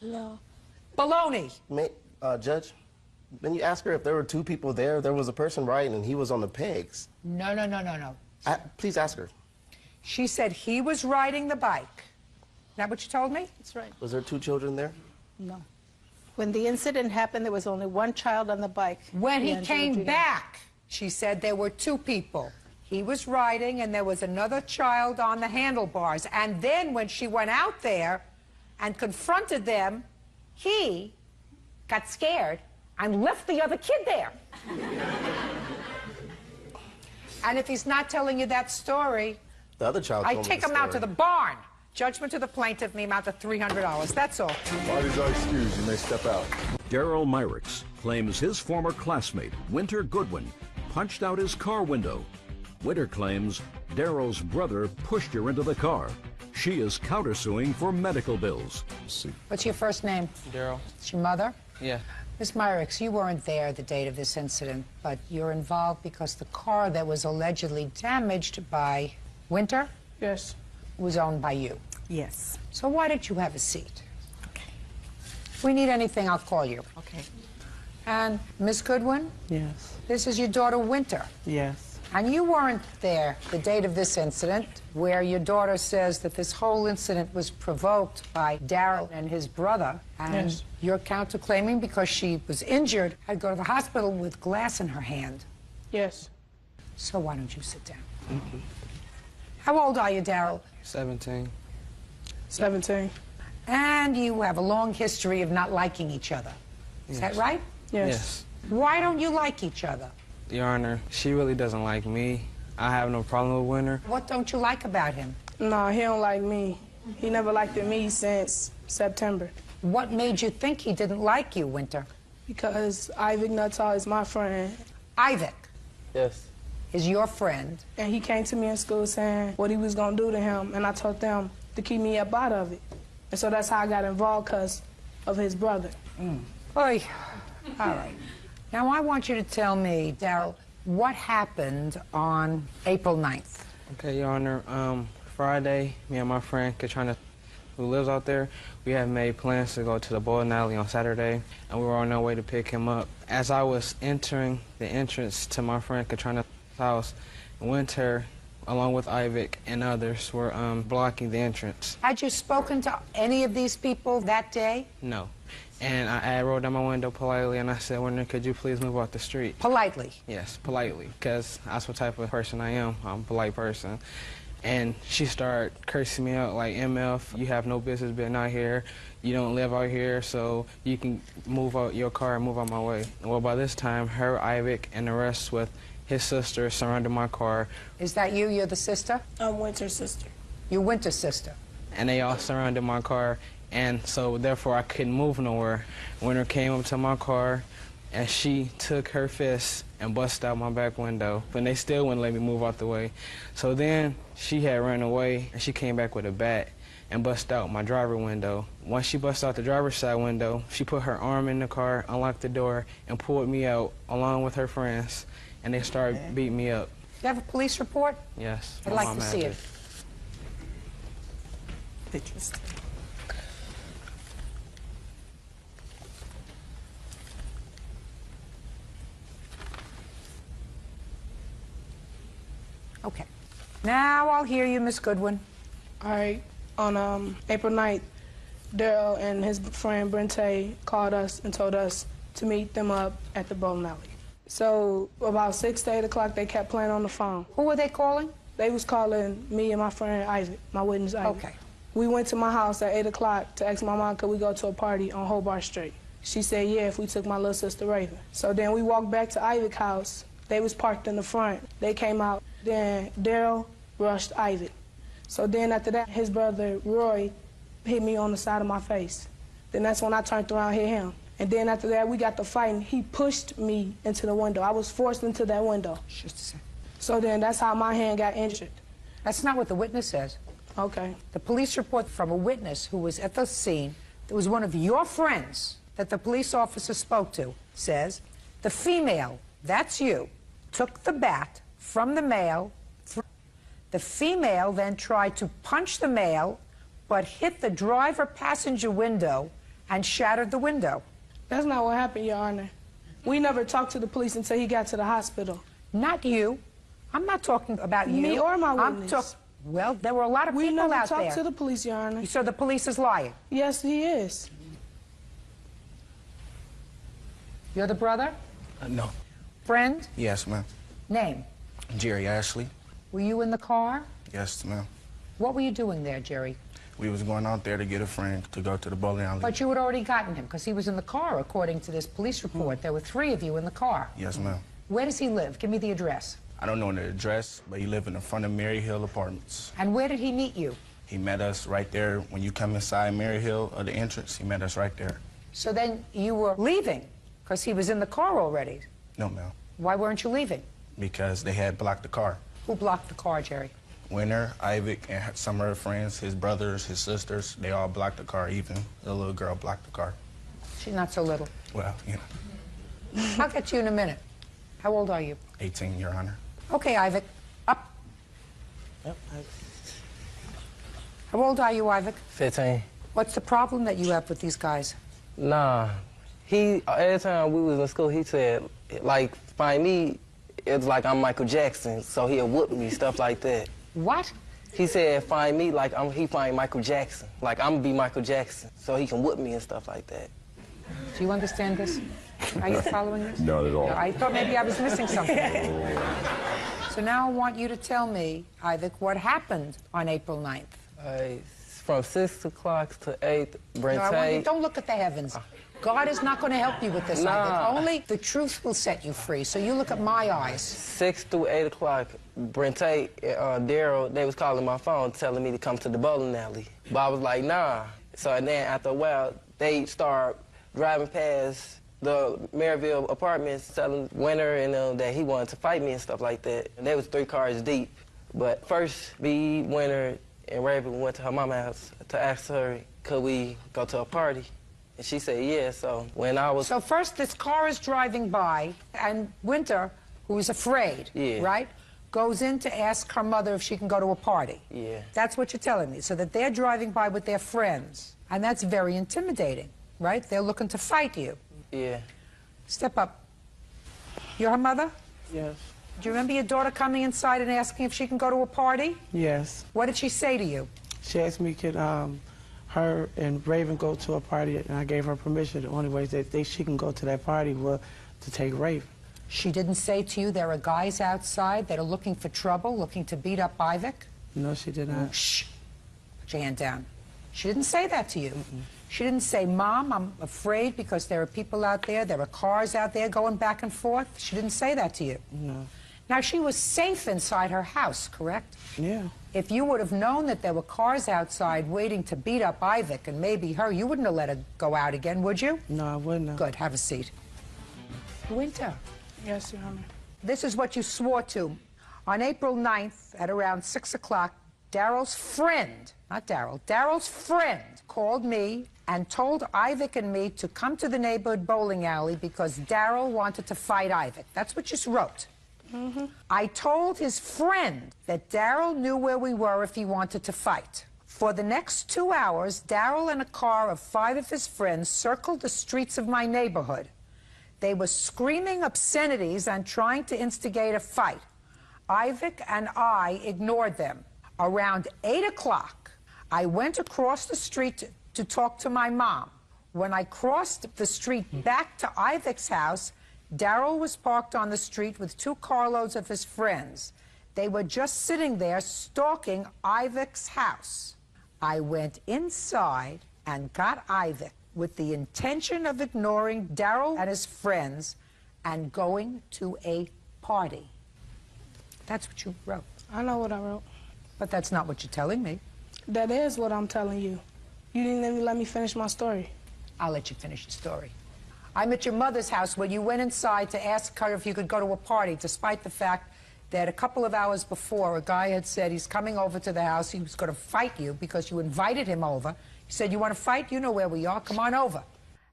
No. Baloney. Judge, when you ask her if there were 2 people there, there was a person riding and he was on the pegs. No. Please ask her. She said he was riding the bike. Is that what you told me? That's right. Was there 2 children there? No. When the incident happened, there was only one child on the bike. When he D'Angelo came Jr. back, she said there were 2 people. He was riding and there was another child on the handlebars. And then when she went out there and confronted them, he got scared and left the other kid there. And if he's not telling you that story, The other child I told me take the him out to story. the barn. Judgment to the plaintiff in the amount of $300. That's all. Parties are excused. You may step out. Daryl Myricks claims his former classmate, Winter Goodwin, punched out his car window. Winter claims Daryl's brother pushed her into the car. She is countersuing for medical bills. What's your first name? Daryl. It's your mother? Yeah. Miss Myricks, you weren't there the date of this incident, but you're involved because the car that was allegedly damaged by Winter Yes. was owned by you. Yes. So why don't you have a seat? Okay. If we need anything, I'll call you. Okay. And Miss Goodwin, Yes. this is your daughter Winter. Yes. And you weren't there the date of this incident, where your daughter says that this whole incident was provoked by Daryl and his brother. And Yes. you're counterclaiming because she was injured, had to go to the hospital with glass in her hand. Yes. So why don't you sit down? How old are you, Daryl? 17. 17. And you have a long history of not liking each other. Is that right? Yes. Why don't you like each other? Your Honor, she really doesn't like me. I have no problem with Winter. What don't you like about him? No, he don't like me. He never liked me since September. What made you think he didn't like you, Winter? Because Ivic Nuttall is my friend. Ivic Yes. is your friend. And he came to me in school saying what he was going to do to him, and I told them to keep me up out of it. And so that's how I got involved, because of his brother. Oy. All right. Now, I want you to tell me, Daryl, what happened on April 9th? Okay, Your Honor. Friday, me and my friend Katrina, who lives out there, we had made plans to go to the bowling alley on Saturday, and we were on our way to pick him up. As I was entering the entrance to my friend Katrina's house, Winter, along with Ivic and others, were blocking the entrance. Had you spoken to any of these people that day? No. And I rolled down my window politely, and I said, Winter, could you please move off the street? Politely? Yes, politely, because that's what type of person I am. I'm a polite person. And she started cursing me out like, MF, you have no business being out here. You don't live out here, so you can move out your car and move out my way. Well, by this time, her, Ivic, and the rest with his sister surrounded my car. Is that you? You're the sister? I'm Winter's sister. You're Winter's sister. And they all surrounded my car, and so therefore I couldn't move nowhere. Winter came up to my car, and she took her fist and busted out my back window, but they still wouldn't let me move out the way. So then she had run away, and she came back with a bat and busted out my driver window. Once she busted out the driver's side window, she put her arm in the car, unlocked the door, and pulled me out along with her friends, and they started beating me up. You have a police report? Yes. I'd like to see it. Pictures. Okay. Now I'll hear you, Miss Goodwin. All right. On April 9th, Daryl and his friend Brente called us and told us to meet them up at the bowling alley. So about 6 to 8 o'clock, they kept playing on the phone. Who were they calling? They was calling me and my friend Isaac, my witness Isaac. Okay. We went to my house at 8 o'clock to ask my mom could we go to a party on Hobart Street. She said yeah if we took my little sister Raven. So then we walked back to Ivic's house. They was parked in the front. They came out. Then Daryl rushed Ivic. So then after that, his brother Roy hit me on the side of my face. Then that's when I turned around and hit him. And then after that, we got to fighting. He pushed me into the window. I was forced into that window. Just a second. So then that's how my hand got injured. That's not what the witness says. Okay. The police report from a witness who was at the scene, that was one of your friends that the police officer spoke to, says the female, that's you, took the bat from the male. The female then tried to punch the male, but hit the driver passenger window and shattered the window. That's not what happened, Your Honor. We never talked to the police until he got to the hospital. Not you. I'm not talking about you. Me or my witness. Well, there were a lot of we people never out talked there. to the police, Your Honor. So the police is lying? Yes, he is. You're the brother? No. Friend? Yes, ma'am. Name? Jerry Ashley. Were you in the car? Yes, ma'am. What were you doing there, Jerry? We was going out there to get a friend to go to the bowling alley. But you had already gotten him, because he was in the car, according to this police report. There were 3 of you in the car. Yes, ma'am. Where does he live? Give me the address. I don't know the address, but he lived in the front of Mary Hill Apartments. And where did he meet you? He met us right there. When you come inside Mary Hill, or the entrance, he met us right there. So then you were leaving, because he was in the car already. No, ma'am. Why weren't you leaving? Because they had blocked the car. Who blocked the car, Jerry? Winter, Ivic, and some of her friends, his brothers, his sisters, they all blocked the car. Even the little girl blocked the car. She's not so little. Well, you know. I'll get you in a minute. How old are you? 18, Your Honor. Okay, Ivic. Up. Yep. How old are you, Ivic? 15. What's the problem that you have with these guys? Nah. Every time we was in school, he said, like, find me, it's like I'm Michael Jackson, so he'll whoop me, stuff like that. What? He said, find me like he find Michael Jackson. Like, I'm gonna be Michael Jackson, so he can whoop me and stuff like that. Do you understand this? Are you following this? Not at all. No, I thought maybe I was missing something. So now I want you to tell me, Ivic, what happened on April 9th. From 6 o'clock to 8, Brent. No, I want you, don't look at the heavens. God is not going to help you with this, Nah. Ivic. Only the truth will set you free. So you look at my eyes. 6 through 8 o'clock, Brente and Daryl, they was calling my phone telling me to come to the bowling alley. But I was like, nah. So then after a while, they start driving past The Maryville Apartments telling Winter and that he wanted to fight me and stuff like that. And they was 3 cars deep. But first, B, Winter, and Raven went to her mama's house to ask her, could we go to a party? And she said yes. So when I was... So first this car is driving by, and Winter, who is afraid, right, goes in to ask her mother if she can go to a party. Yeah. That's what you're telling me. So that they're driving by with their friends. And that's very intimidating, right? They're looking to fight you. Yeah. Step up. You're her mother? Yes. Do you remember your daughter coming inside and asking if she can go to a party? Yes. What did she say to you? She asked me could her and Raven go to a party, and I gave her permission. The only way that she can go to that party was to take Raven. She didn't say to you there are guys outside that are looking for trouble, looking to beat up Ivik? No, she did not. Shh. Put your hand down. She didn't say that to you. She didn't say, Mom, I'm afraid because there are people out there are cars out there going back and forth. She didn't say that to you. No. Now, she was safe inside her house, correct? Yeah. If you would have known that there were cars outside waiting to beat up Ivik and maybe her, you wouldn't have let her go out again, would you? No, I wouldn't have. Good. Have a seat. Winter. Yes, Your Honor. This is what you swore to. On April 9th at around 6 o'clock, Daryl's friend, not Daryl, Daryl's friend called me and told Ivik and me to come to the neighborhood bowling alley because Daryl wanted to fight Ivik. That's what you wrote. I told his friend that Daryl knew where we were if he wanted to fight. For the next 2 hours, Daryl and a car of 5 of his friends circled the streets of my neighborhood. They were screaming obscenities and trying to instigate a fight. Ivik and I ignored them. Around 8 o'clock, I went across the street to talk to my mom. When I crossed the street back to Ivik's house, Daryl was parked on the street with 2 carloads of his friends. They were just sitting there stalking Ivik's house. I went inside and got Ivik with the intention of ignoring Daryl and his friends and going to a party. That's what you wrote. I know what I wrote. But that's not what you're telling me. That is what I'm telling you. You didn't even let me finish my story. I'll let you finish your story. I'm at your mother's house where you went inside to ask her if you could go to a party, despite the fact that a couple of hours before, a guy had said he's coming over to the house. He was going to fight you because you invited him over. He said, you want to fight? You know where we are. Come on over.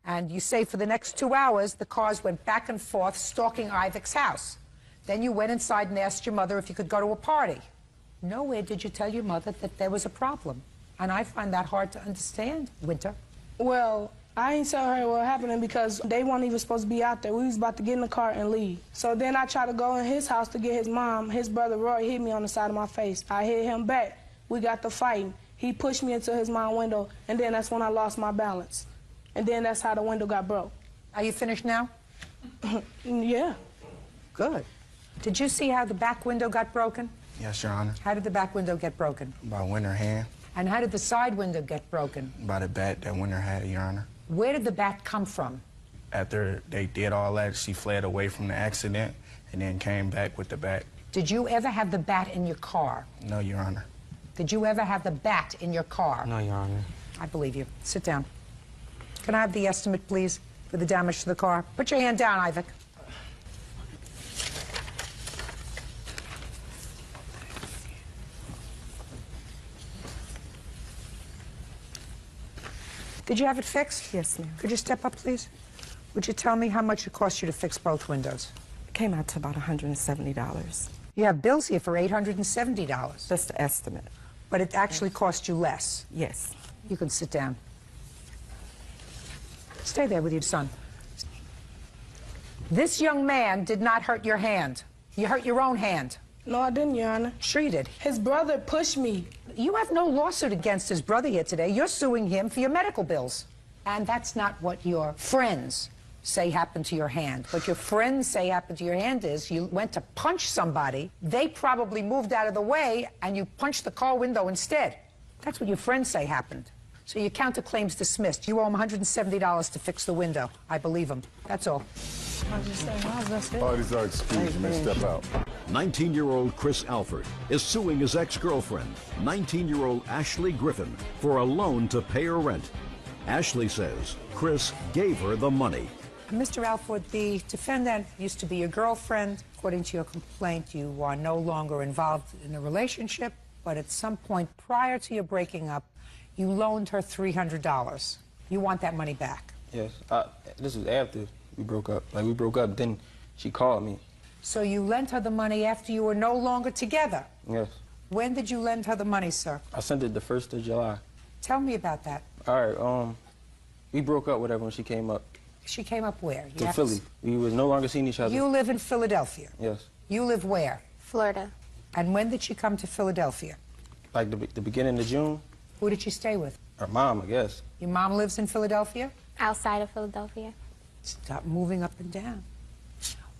And you say for the next 2 hours, the cars went back and forth stalking Ivik's house. Then you went inside and asked your mother if you could go to a party. Nowhere did you tell your mother that there was a problem. And I find that hard to understand, Winter. Well, I ain't tell her what happened because they weren't even supposed to be out there. We was about to get in the car and leave. So then I tried to go in his house to get his mom. His brother Roy hit me on the side of my face. I hit him back. We got to fighting. He pushed me into his mom's window, and then that's when I lost my balance. And then that's how the window got broke. Are you finished now? Yeah. Good. Did you see how the back window got broken? Yes, Your Honor. How did the back window get broken? By Winter hand. And how did the side window get broken? By the bat that Winter had, Your Honor. Where did the bat come from? After they did all that, she fled away from the accident and then came back with the bat. Did you ever have the bat in your car? No, Your Honor. Did you ever have the bat in your car? No, Your Honor. I believe you. Sit down. Can I have the estimate, please, for the damage to the car? Put your hand down, Ivik. Did you have it fixed? Yes, ma'am. Could you step up, please? Would you tell me how much it cost you to fix both windows? It came out to about $170. You have bills here for $870. That's the estimate. But it actually cost you less. Yes. You can sit down. Stay there with your son. This young man did not hurt your hand. You hurt your own hand. No, I didn't, Your Honor. Sure you did. His brother pushed me. You have no lawsuit against his brother here today. You're suing him for your medical bills. And that's not what your friends say happened to your hand. What your friends say happened to your hand is you went to punch somebody, they probably moved out of the way, and you punched the car window instead. That's what your friends say happened. So your counterclaim's dismissed. You owe him $170 to fix the window. I believe him. That's all. Parties are excused. You may step out. 19-year-old Chris Alford is suing his ex-girlfriend, 19-year-old Ashley Griffin, for a loan to pay her rent. Ashley says Chris gave her the money. Mr. Alford, the defendant used to be your girlfriend. According to your complaint, you are no longer involved in a relationship, but at some point prior to your breaking up, you loaned her $300. You want that money back. Yes. This was after we broke up. Like, we broke up, then she called me. So you lent her the money after you were no longer together? Yes. When did you lend her the money, sir? I sent it the 1st of July. Tell me about that. All right, we broke up, whatever, when she came up. She came up where? To Philly. We was no longer seeing each other. You live in Philadelphia? Yes. You live where? Florida. And when did she come to Philadelphia? Like the beginning of June. Who did she stay with? Her mom, I guess. Your mom lives in Philadelphia? Outside of Philadelphia. Stop moving up and down.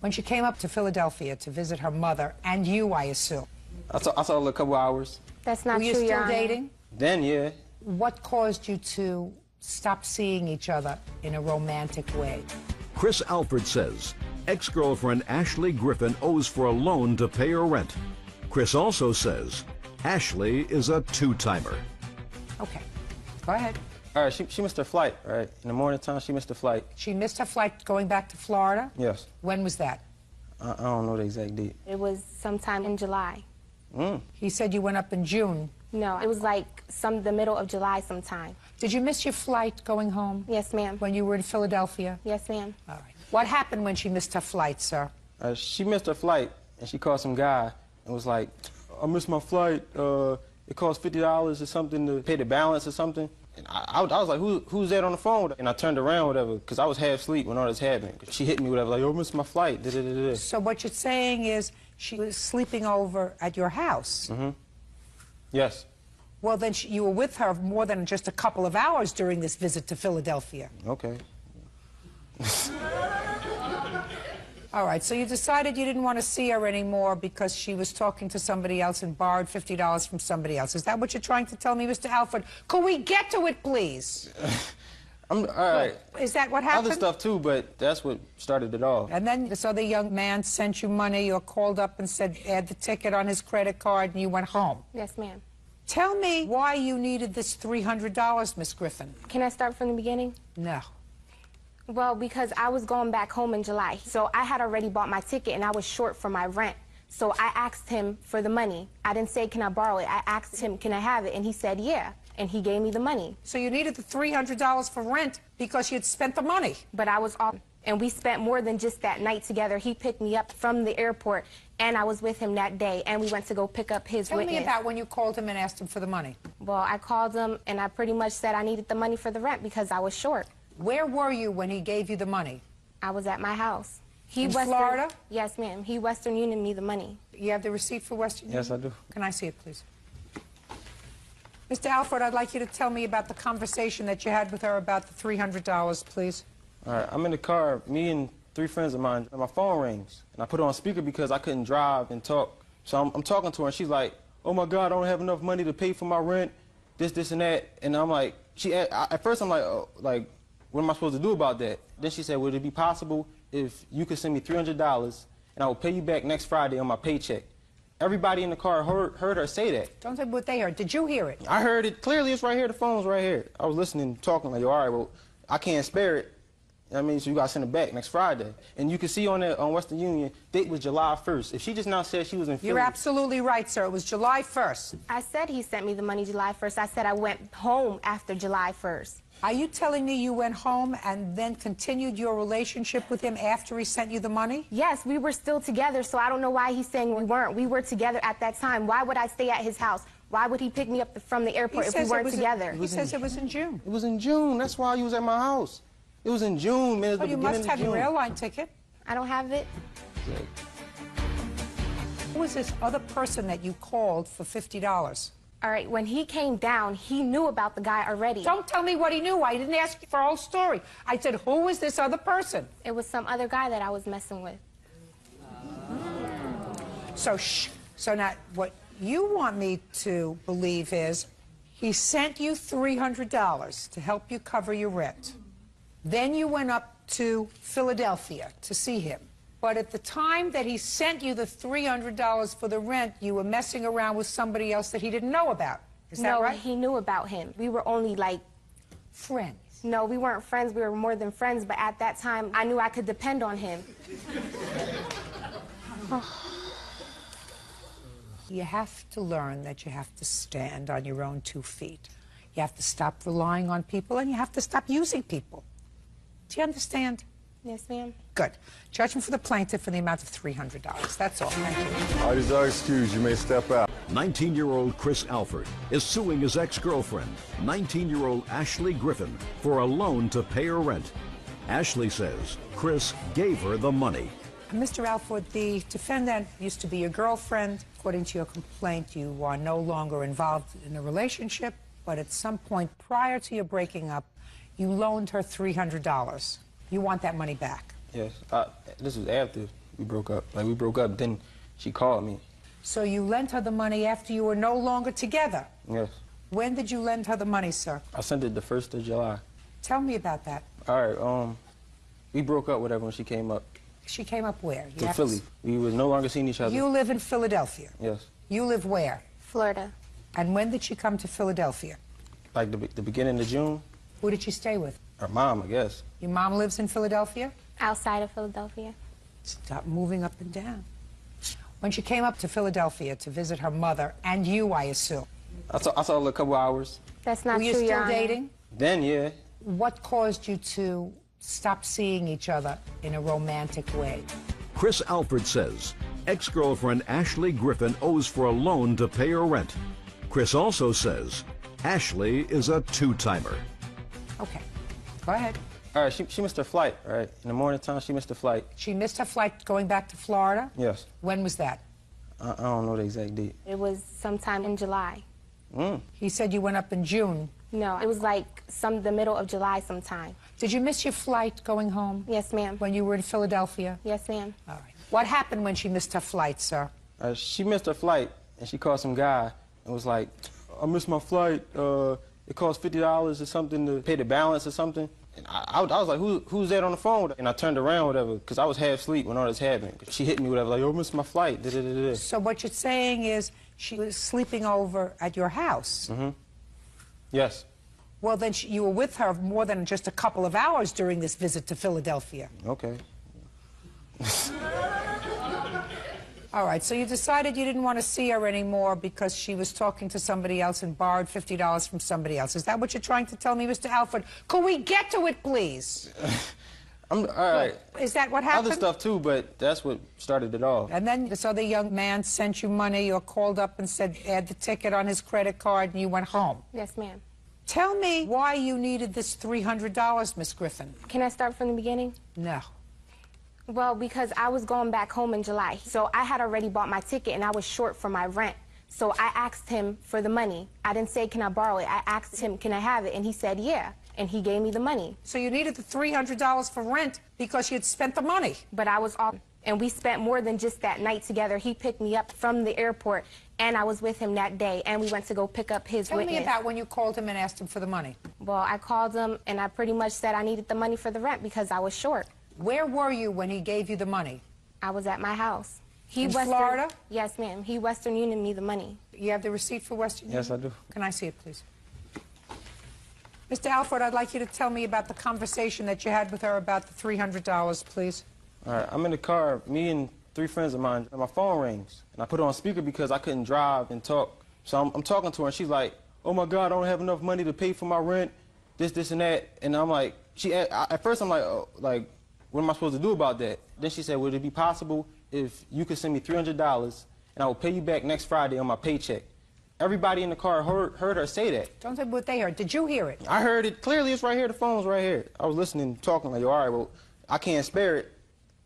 When she came up to Philadelphia to visit her mother, and you, I assume. I saw her a couple hours. That's not Were true, you still Your Honor. dating? Then, yeah. What caused you to stop seeing each other in a romantic way? Chris Alford says ex-girlfriend Ashley Griffin owes for a loan to pay her rent. Chris also says Ashley is a two-timer. Okay, go ahead. All right, she missed her flight, right? In the morning time, she missed her flight. She missed her flight going back to Florida? Yes. When was that? I don't know the exact date. It was sometime in July. He said you went up in June. No, it was like the middle of July sometime. Did you miss your flight going home? Yes, ma'am. When you were in Philadelphia? Yes, ma'am. All right. What happened when she missed her flight, sir? She missed her flight, and she called some guy and was like, I missed my flight. It cost $50 or something to pay the balance or something. And I was like, who's that on the phone? And I turned around, whatever, because I was half asleep when all this happened. She hit me, whatever, like, oh, I missed my flight. Da-da-da-da. So what you're saying is she was sleeping over at your house? Mm-hmm. Yes. Well, then you were with her more than just a couple of hours during this visit to Philadelphia. Okay. All right, so you decided you didn't want to see her anymore because she was talking to somebody else and borrowed $50 from somebody else. Is that what you're trying to tell me, Mr. Alford? Could we get to it, please? All right. Is that what happened? Other stuff, too, but that's what started it all. And then this other young man sent you money or called up and said, add the ticket on his credit card, and you went home. Yes, ma'am. Tell me why you needed this $300, Miss Griffin. Can I start from the beginning? No. Well, because I was going back home in July. So I had already bought my ticket, and I was short for my rent. So I asked him for the money. I didn't say, can I borrow it? I asked him, can I have it? And he said, yeah. And he gave me the money. So you needed the $300 for rent because you had spent the money. But I was off, and we spent more than just that night together. He picked me up from the airport, and I was with him that day, and we went to go pick up his witness. Tell me about when you called him and asked him for the money. Well, I called him, and I pretty much said I needed the money for the rent because I was short. Where were you when he gave you the money? I was at my house. In Florida? Yes, ma'am. He Western Union me the money. You have the receipt for Western Union? Yes, I do. Can I see it, please? Mr. Alford, I'd like you to tell me about the conversation that you had with her about the $300, please. All right, I'm in the car, me and 3 friends of mine, and my phone rings. And I put it on speaker because I couldn't drive and talk. So I'm talking to her, and she's like, oh, my God, I don't have enough money to pay for my rent, this, and that. And I'm like, at first I'm like, oh, like, what am I supposed to do about that? Then she said, would it be possible if you could send me $300 and I will pay you back next Friday on my paycheck? Everybody in the car heard her say that. Don't say what they heard. Did you hear it? I heard it clearly. It's right here. The phone's right here. I was listening, talking like, all right, well, I can't spare it. I mean, so you got to send it back next Friday. And you can see on that on Western Union, date was July 1st. If she just now said she was in Philly. You're absolutely right, sir. It was July 1st. I said he sent me the money July 1st. I said I went home after July 1st. Are you telling me you went home and then continued your relationship with him after he sent you the money? Yes, we were still together, so I don't know why he's saying we weren't. We were together at that time. Why would I stay at his house? Why would he pick me up from the airport if we weren't together? He says it was in June. It was in June. That's why you was at my house. It was in June, man. Oh, you must have your airline ticket. I don't have it. Who was this other person that you called for $50? All right, when he came down, he knew about the guy already. Don't tell me what he knew. I didn't ask you for a whole story. I said, who was this other person? It was some other guy that I was messing with. So now what you want me to believe is he sent you $300 to help you cover your rent. Then you went up to Philadelphia to see him. But at the time that he sent you the $300 for the rent, you were messing around with somebody else that he didn't know about. Is that right? No, he knew about him. We were only like friends. No, we weren't friends. We were more than friends, but at that time, I knew I could depend on him. You have to learn that you have to stand on your own 2 feet. You have to stop relying on people, and you have to stop using people. Do you understand? Yes, ma'am. Good. Judgment for the plaintiff in the amount of $300. That's all. Thank you. Parties are excused. You may step out. 19-year-old Chris Alford is suing his ex-girlfriend, 19-year-old Ashley Griffin, for a loan to pay her rent. Ashley says Chris gave her the money. Mr. Alford, the defendant used to be your girlfriend. According to your complaint, you are no longer involved in a relationship, but at some point prior to your breaking up, you loaned her $300. You want that money back? Yes. This was after we broke up. Like, we broke up, then she called me. So you lent her the money after you were no longer together? Yes. When did you lend her the money, sir? I sent it the 1st of July. Tell me about that. All right, we broke up, whatever, when she came up. She came up where? To Philly. We was no longer seeing each other. You live in Philadelphia? Yes. You live where? Florida. And when did she come to Philadelphia? Like the beginning of June. Who did she stay with? Her mom, I guess. Your mom lives in Philadelphia? Outside of Philadelphia. Stop moving up and down. When she came up to Philadelphia to visit her mother, and you, I assume. I saw her a couple hours. That's not true, Were you still dating? Then, yeah. What caused you to stop seeing each other in a romantic way? Chris Alford says ex-girlfriend Ashley Griffin owes for a loan to pay her rent. Chris also says Ashley is a two-timer. Okay, go ahead. All right, she missed her flight, right? In the morning time, she missed her flight. She missed her flight going back to Florida? Yes. When was that? I don't know the exact date. It was sometime in July. He said you went up in June. No, it was like the middle of July sometime. Did you miss your flight going home? Yes, ma'am. When you were in Philadelphia? Yes, ma'am. All right. What happened when she missed her flight, sir? She missed her flight, and she called some guy and was like, I missed my flight. It cost $50 or something to pay the balance or something. And I was like, who's that on the phone? And I turned around, whatever, because I was half asleep when all this happened. She hit me, whatever, like, oh, I missed my flight. Da-da-da-da. So what you're saying is she was sleeping over at your house? Mm-hmm. Yes. Well, then you were with her more than just a couple of hours during this visit to Philadelphia. Okay. All right, so you decided you didn't want to see her anymore because she was talking to somebody else and borrowed $50 from somebody else. Is that what you're trying to tell me, Mr. Alford? Could we get to it, please? All right. Is that what happened? Other stuff, too, but that's what started it all. And then this other young man sent you money or called up and said, add the ticket on his credit card, and you went home. Yes, ma'am. Tell me why you needed this $300, Miss Griffin. Can I start from the beginning? No. Well, because I was going back home in July. So I had already bought my ticket, and I was short for my rent. So I asked him for the money. I didn't say, can I borrow it? I asked him, can I have it? And he said, yeah. And he gave me the money. So you needed the $300 for rent because you had spent the money. But I was off, and we spent more than just that night together. He picked me up from the airport, and I was with him that day, and we went to go pick up his witness. Tell me about when you called him and asked him for the money. Well, I called him, and I pretty much said I needed the money for the rent because I was short. Where were you when he gave you the money? I was at my house. In Florida? Yes, ma'am. He Western Union me the money. You have the receipt for Western Union? Yes, I do. Can I see it, please? Mr. Alford, I'd like you to tell me about the conversation that you had with her about the $300, please. All right, I'm in the car, me and 3 friends of mine, and my phone rings. And I put it on speaker because I couldn't drive and talk. So I'm talking to her, and she's like, oh, my God, I don't have enough money to pay for my rent, this, and that. And I'm like, at first I'm like, oh, like, what am I supposed to do about that? Then she said, would it be possible if you could send me $300 and I will pay you back next Friday on my paycheck? Everybody in the car heard her say that. Don't say what they heard. Did you hear it? I heard it clearly. It's right here. The phone's right here. I was listening, talking like, all right, well, I can't spare it.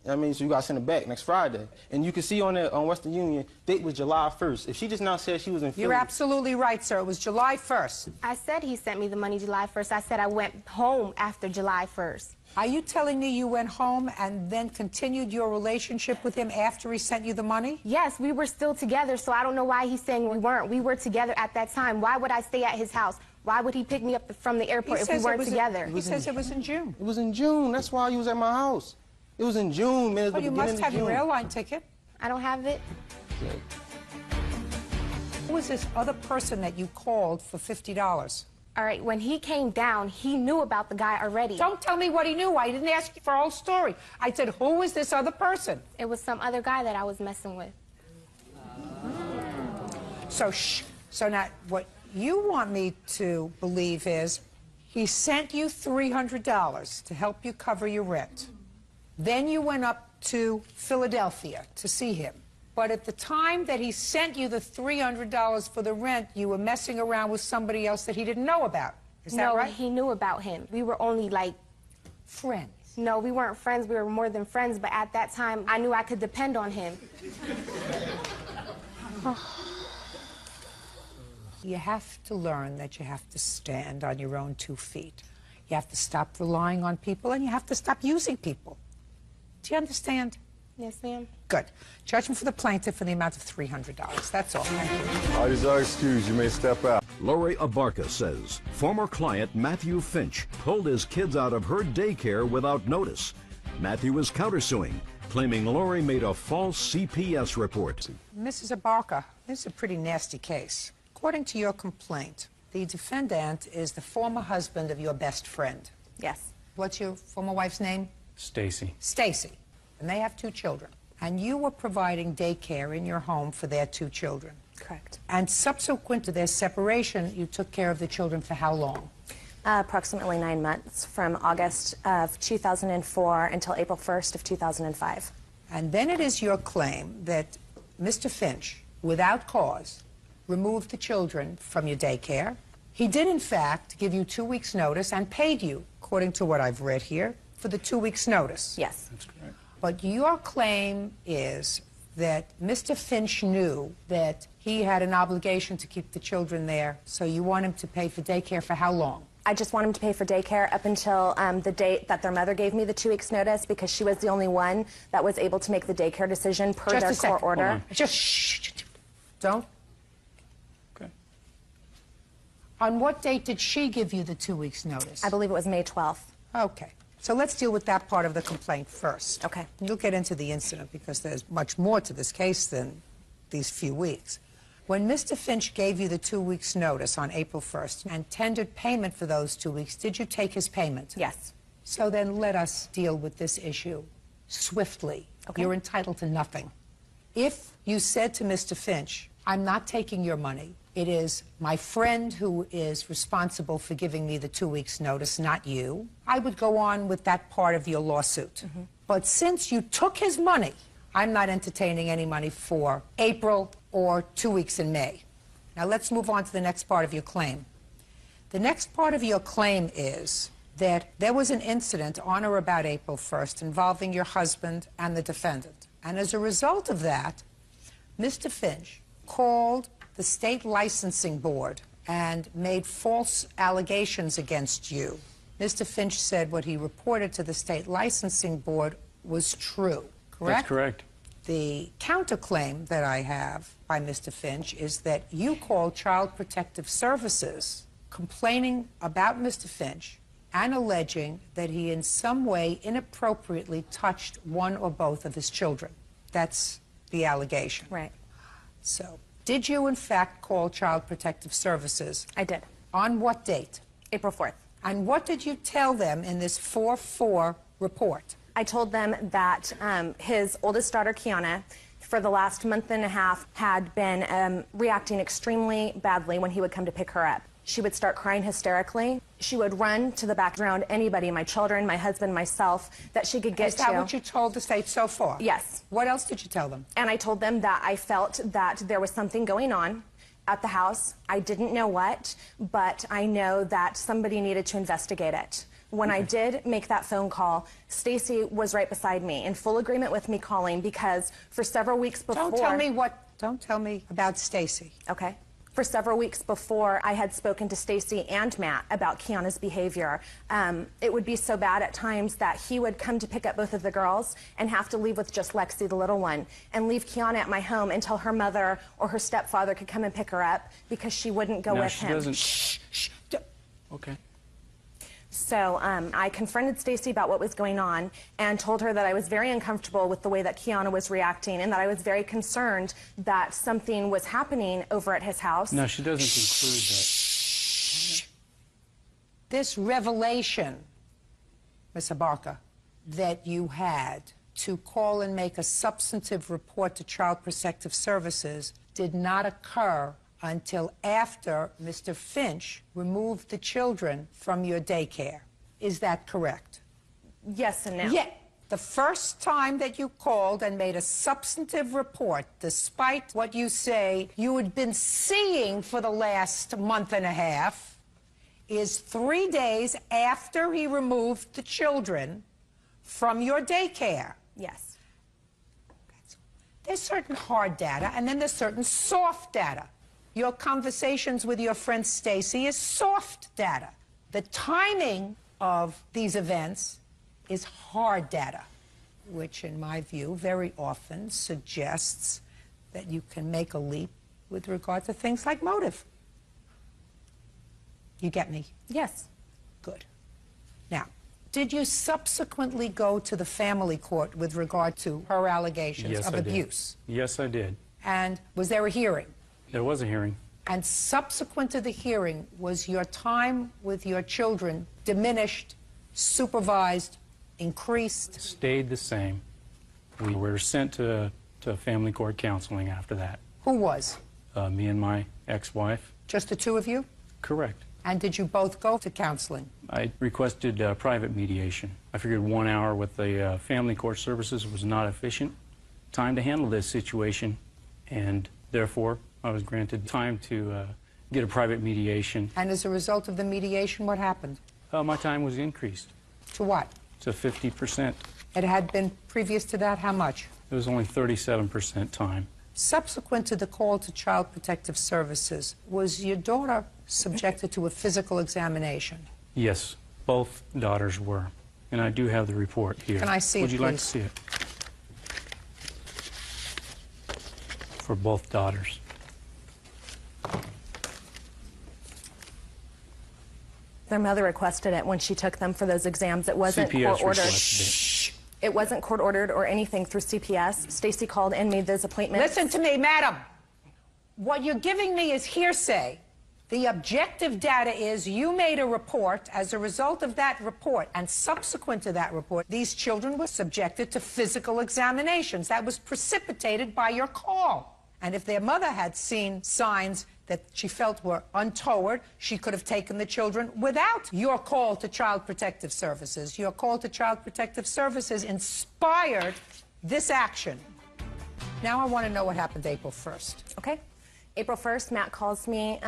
I mean, so you got to send it back next Friday. And you can see on Western Union, date was July 1st. If she just now said she was in Philly. You're absolutely right, sir. It was July 1st. I said he sent me the money July 1st. I said I went home after July 1st. Are you telling me you went home and then continued your relationship with him after he sent you the money? Yes, we were still together, so I don't know why he's saying we weren't. We were together at that time. Why would I stay at his house? Why would he pick me up from the airport if we weren't together? He says it was in June. It was in June. That's why you was at my house. It was in June, man. Well, you must have your airline ticket. I don't have it. Who was this other person that you called for $50? All right, when he came down, he knew about the guy already. Don't tell me what he knew. I didn't ask you for a whole story. I said, who is this other person? It was some other guy that I was messing with. So now what you want me to believe is he sent you $300 to help you cover your rent. Then you went up to Philadelphia to see him. But at the time that he sent you the $300 for the rent, you were messing around with somebody else that he didn't know about. Is that right? No, he knew about him. We were only like friends. No, we weren't friends. We were more than friends. But at that time, I knew I could depend on him. You have to learn that you have to stand on your own 2 feet. You have to stop relying on people, and you have to stop using people. Do you understand? Yes, ma'am. Good. Judgment for the plaintiff for the amount of $300. That's all. Parties are excused. You may step out. Lori Abarca says former client Matthew Finch pulled his kids out of her daycare without notice. Matthew is countersuing, claiming Lori made a false CPS report. Mrs. Abarca, this is a pretty nasty case. According to your complaint, the defendant is the former husband of your best friend. Yes. What's your former wife's name? Stacy. Stacy. And they have 2 children. And you were providing daycare in your home for their 2 children. Correct. And subsequent to their separation, you took care of the children for how long? Approximately 9 months, from August of 2004 until April 1st of 2005. And then it is your claim that Mr. Finch, without cause, removed the children from your daycare. He did, in fact, give you 2 weeks' notice and paid you, according to what I've read here, for the 2 weeks' notice. Yes. That's correct. But your claim is that Mr. Finch knew that he had an obligation to keep the children there, so you want him to pay for daycare for how long? I just want him to pay for daycare up until the date that their mother gave me the 2 weeks' notice, because she was the only one that was able to make the daycare decision per their court order. Just shh. Don't. Okay. On what date did she give you the 2 weeks' notice? I believe it was May 12th. Okay. So let's deal with that part of the complaint first. Okay. You'll get into the incident because there's much more to this case than these few weeks. When Mr. Finch gave you the 2 weeks' notice on April 1st and tendered payment for those 2 weeks, did you take his payment? Yes. So then let us deal with this issue swiftly. Okay. You're entitled to nothing. If you said to Mr. Finch, I'm not taking your money, it is my friend who is responsible for giving me the 2 weeks' notice, not you, I would go on with that part of your lawsuit. Mm-hmm. But since you took his money, I'm not entertaining any money for April or 2 weeks in May. Now let's move on to the next part of your claim. The next part of your claim is that there was an incident on or about April 1st involving your husband and the defendant. And as a result of that, Mr. Finch called the state licensing board and made false allegations against you. Mr. Finch said what he reported to the state licensing board was true, correct? That's correct. The counterclaim that I have by Mr. Finch is that you called Child Protective Services complaining about Mr. Finch and alleging that he in some way inappropriately touched one or both of his children. That's the allegation. Right. So, did you in fact call Child Protective Services? I did. On what date? April 4th. And what did you tell them in this 4-4 report? I told them that his oldest daughter, Kiana, for the last month and a half had been reacting extremely badly when he would come to pick her up. She would start crying hysterically. She would run to the background, anybody, my children, my husband, myself, that she could get to. Is that what you told the state so far? Yes. What else did you tell them? And I told them that I felt that there was something going on at the house. I didn't know what, but I know that somebody needed to investigate it. When I did make that phone call, Stacy was right beside me, in full agreement with me calling, because for several weeks before... Don't tell me about Stacy. Okay. For several weeks before, I had spoken to Stacy and Matt about Kiana's behavior. It would be so bad at times that he would come to pick up both of the girls and have to leave with just Lexi, the little one, and leave Kiana at my home until her mother or her stepfather could come and pick her up because she wouldn't go with him. Doesn't. Shh. Okay. So I confronted Stacy about what was going on and told her that I was very uncomfortable with the way that Kiana was reacting and that I was very concerned that something was happening over at his house. No, she doesn't include that. This revelation, Ms. Abarca, that you had to call and make a substantive report to Child Protective Services did not occur until after Mr. Finch removed the children from your daycare. Is that correct? Yes and no. Yeah. The first time that you called and made a substantive report, despite what you say you had been seeing for the last month and a half, is 3 days after he removed the children from your daycare. Yes. There's certain hard data, and then there's certain soft data. Your conversations with your friend Stacy is soft data. The timing of these events is hard data, which in my view very often suggests that you can make a leap with regard to things like motive. You get me? Yes. Good. Now, did you subsequently go to the family court with regard to her allegations of abuse? Yes, I did. And was there a hearing? There was a hearing. And subsequent to the hearing, was your time with your children diminished, supervised, increased? Stayed the same. We were sent to family court counseling after that. Who was? Me and my ex-wife. Just the two of you? Correct. And did you both go to counseling? I requested private mediation. I figured 1 hour with the family court services was not efficient time to handle this situation, and therefore I was granted time to get a private mediation. And as a result of the mediation, what happened? My time was increased. To what? To 50%. It had been previous to that, how much? It was only 37% time. Subsequent to the call to Child Protective Services, was your daughter subjected to a physical examination? Yes, both daughters were. And I do have the report here. Can I see it, Would you like to please? see it? For both daughters. Their mother requested it when she took them for those exams. It wasn't CPS court ordered. requested It wasn't court ordered or anything through CPS. Stacy called and made those appointments. Listen to me, madam. What you're giving me is hearsay. The objective data is you made a report. As a result of that report and subsequent to that report, these children were subjected to physical examinations. That was precipitated by your call. And if their mother had seen signs that she felt were untoward, she could have taken the children without your call to Child Protective Services. Your call to Child Protective Services inspired this action. Now I want to know what happened April 1st. Okay. April 1st, Matt calls me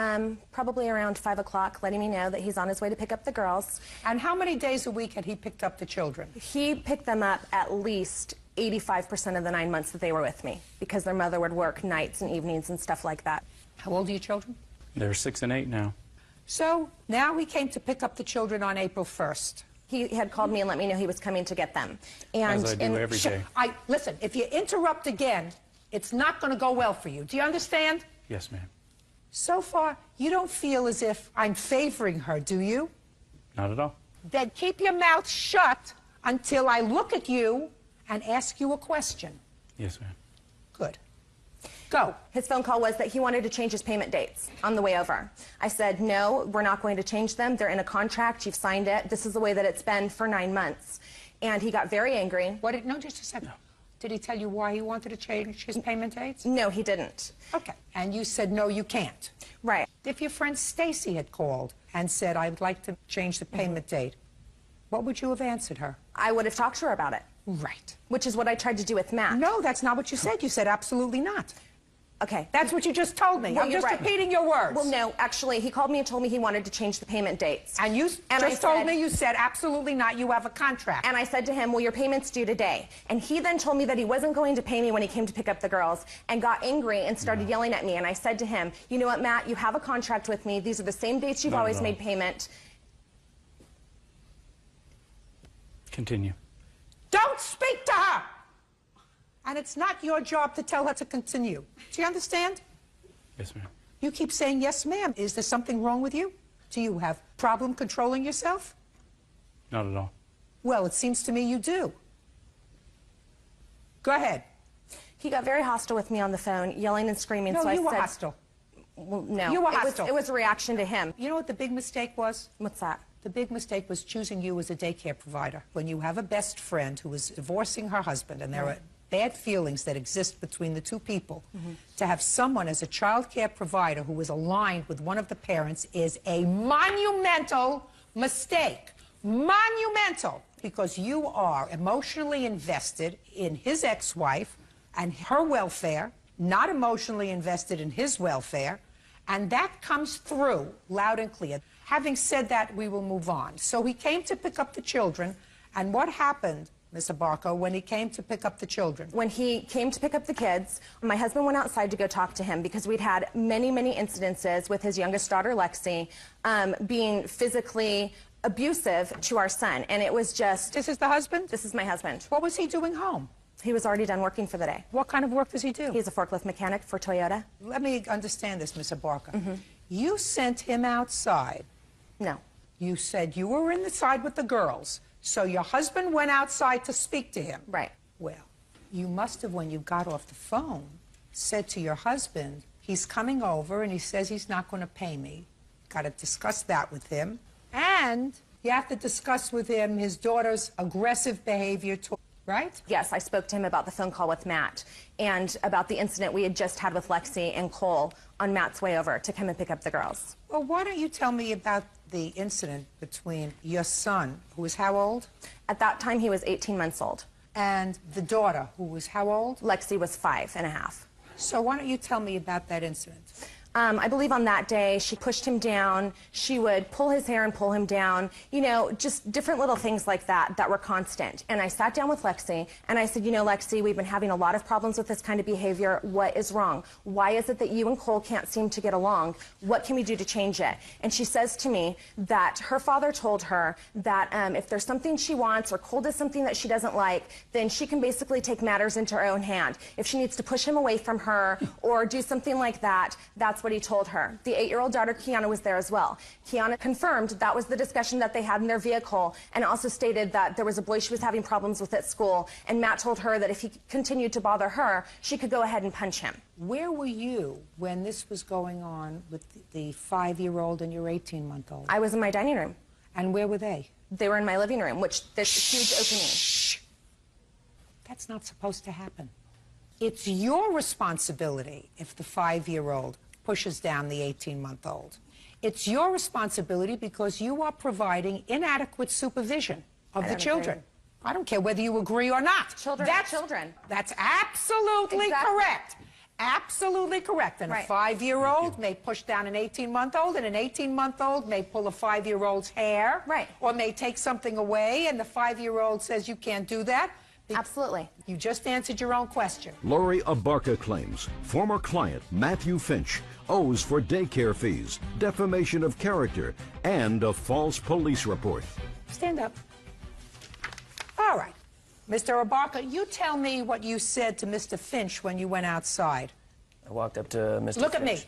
probably around 5 o'clock, letting me know that he's on his way to pick up the girls. And how many days a week had he picked up the children? He picked them up at least 85% of the 9 months that they were with me, because their mother would work nights and evenings and stuff like that. How old are your children? They're 6 and 8 now. So now he came to pick up the children on April 1st. He had called me and let me know he was coming to get them. And As I do every day. Listen, if you interrupt again, it's not going to go well for you. Do you understand? Yes, ma'am. So far, you don't feel as if I'm favoring her, do you? Not at all. Then keep your mouth shut until I look at you and ask you a question. Yes, ma'am. Good. Go. His phone call was that he wanted to change his payment dates on the way over. I said, no, we're not going to change them. They're in a contract. You've signed it. This is the way that it's been for 9 months. And he got very angry. No, just a second. No. Did he tell you why he wanted to change his payment dates? No, he didn't. Okay. And you said, no, you can't. Right. If your friend Stacy had called and said, I would like to change the payment date, what would you have answered her? I would have talked to her about it. Right. Which is what I tried to do with Matt. No, that's not what you said. You said absolutely not. Okay. That's what you just told me. Well, I'm just repeating your words. Well, no, actually, he called me and told me he wanted to change the payment dates. And you just told me you said absolutely not. You have a contract. And I said to him, well, your payment's due today. And he then told me that he wasn't going to pay me when he came to pick up the girls and got angry and started yelling at me. And I said to him, you know what, Matt, you have a contract with me. These are the same dates you've always made payment. Continue. Don't speak to her! And it's not your job to tell her to continue. Do you understand? Yes, ma'am. You keep saying, yes, ma'am. Is there something wrong with you? Do you have problem controlling yourself? Not at all. Well, it seems to me you do. Go ahead. He got very hostile with me on the phone, yelling and screaming. No, so you I were said, hostile. Well, no. You were hostile. It was a reaction to him. You know what the big mistake was? What's that? The big mistake was choosing you as a daycare provider. When you have a best friend who is divorcing her husband, and there are bad feelings that exist between the two people, to have someone as a child care provider who is aligned with one of the parents is a monumental mistake. Monumental. Because you are emotionally invested in his ex-wife and her welfare, not emotionally invested in his welfare, and that comes through loud and clear. Having said that, we will move on. So he came to pick up the children, and what happened, Ms. Abarco, when he came to pick up the children? When he came to pick up the kids, my husband went outside to go talk to him because we'd had many, many incidences with his youngest daughter, Lexi, being physically abusive to our son, and it was just... This is the husband? This is my husband. What was he doing home? He was already done working for the day. What kind of work does he do? He's a forklift mechanic for Toyota. Let me understand this, Ms. Abarca. You sent him outside. No. You said you were inside with the girls, so your husband went outside to speak to him. Right. Well, you must have, when you got off the phone, said to your husband, he's coming over and he says he's not going to pay me. Got to discuss that with him. And you have to discuss with him his daughter's aggressive behavior, right? Yes, I spoke to him about the phone call with Matt and about the incident we had just had with Lexi and Cole on Matt's way over to come and pick up the girls. Well, why don't you tell me about the incident between your son, who was how old? At that time, he was 18 months old. And the daughter, who was how old? Lexi was 5.5. So why don't you tell me about that incident? I believe on that day, she pushed him down. She would pull his hair and pull him down. You know, just different little things like that that were constant. And I sat down with Lexi, and I said, you know, Lexi, we've been having a lot of problems with this kind of behavior. What is wrong? Why is it that you and Cole can't seem to get along? What can we do to change it? And she says to me that her father told her that if there's something she wants or Cole does something that she doesn't like, then she can basically take matters into her own hand. If she needs to push him away from her or do something like that, that's what he told her. The 8-year-old daughter, Kiana, was there as well. Kiana confirmed that was the discussion that they had in their vehicle and also stated that there was a boy she was having problems with at school, and Matt told her that if he continued to bother her, she could go ahead and punch him. Where were you when this was going on with the 5-year-old and your 18-month-old? I was in my dining room. And where were they? They were in my living room, which there's a huge opening. Shh. That's not supposed to happen. It's your responsibility if the 5-year-old pushes down the 18-month-old. It's your responsibility because you are providing inadequate supervision of the children. Agree. I don't care whether you agree or not. Children are children. That's absolutely correct. Absolutely correct. And a 5-year-old may push down an 18-month-old, and an 18-month-old may pull a 5-year-old's hair. Right. Or may take something away, and the 5-year-old says you can't do that. Absolutely. You just answered your own question. Lori Abarca claims former client Matthew Finch owes for daycare fees, defamation of character, and a false police report. Stand up. All right. Mr. Abarca, you tell me what you said to Mr. Finch when you went outside. I walked up to Mr. Look Finch. at me.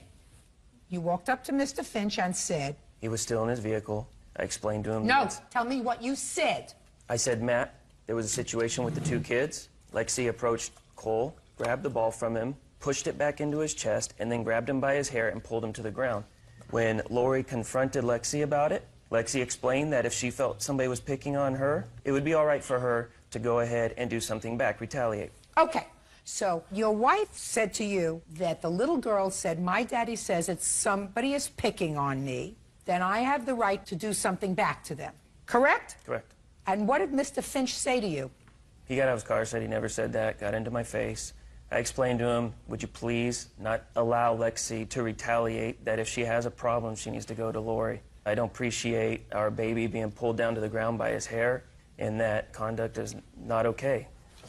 You walked up to Mr. Finch and said... He was still in his vehicle. I explained to him... No, tell me what you said. I said, Matt, there was a situation with the 2 kids. Lexi approached Cole, grabbed the ball from him, pushed it back into his chest, and then grabbed him by his hair and pulled him to the ground. When Lori confronted Lexi about it, Lexi explained that if she felt somebody was picking on her, it would be all right for her to go ahead and do something back, retaliate. Okay, so your wife said to you that the little girl said, my daddy says if somebody is picking on me, then I have the right to do something back to them. Correct? Correct. And what did Mr. Finch say to you? He got out of his car, said he never said that, got into my face. I explained to him, would you please not allow Lexi to retaliate, that if she has a problem, she needs to go to Lori. I don't appreciate our baby being pulled down to the ground by his hair, and that conduct is not okay.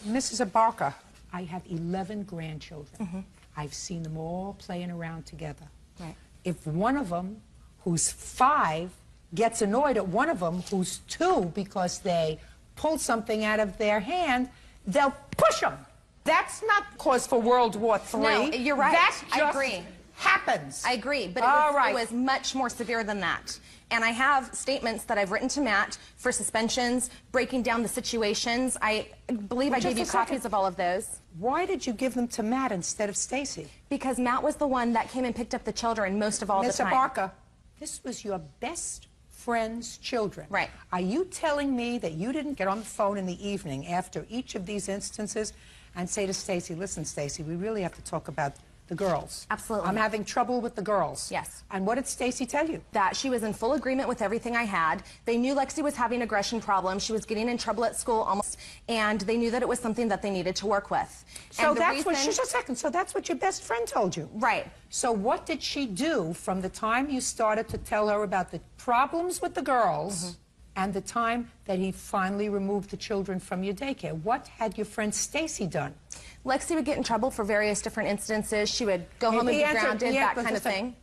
Mrs. Abarca, I have 11 grandchildren. I've seen them all playing around together. Right. If one of them, who's 5, gets annoyed at one of them who's 2 because they pulled something out of their hand, they'll push them. That's not cause for World War III. No, you're right. That's I just, agree. happens. I agree, but All right. it was much more severe than that. And I have statements that I've written to Matt for suspensions, breaking down the situations. I believe I gave you copies of all of those. Why did you give them to Matt instead of Stacy? Because Matt was the one that came and picked up the children most of all the time. Mr. Barker, this was your best friend's children. Right. Are you telling me that you didn't get on the phone in the evening after each of these instances and say to Stacy, listen, Stacy, we really have to talk about the girls. Absolutely. I'm having trouble with the girls. Yes. And what did Stacy tell you? That she was in full agreement with everything I had. They knew Lexi was having aggression problems. She was getting in trouble at school almost, and they knew that it was something that they needed to work with. So and that's what, just a second, so that's what your best friend told you? Right. So what did she do from the time you started to tell her about the problems with the girls and the time that he finally removed the children from your daycare? What had your friend Stacy done? Lexi would get in trouble for various different instances. She would go home and be grounded, that kind of thing.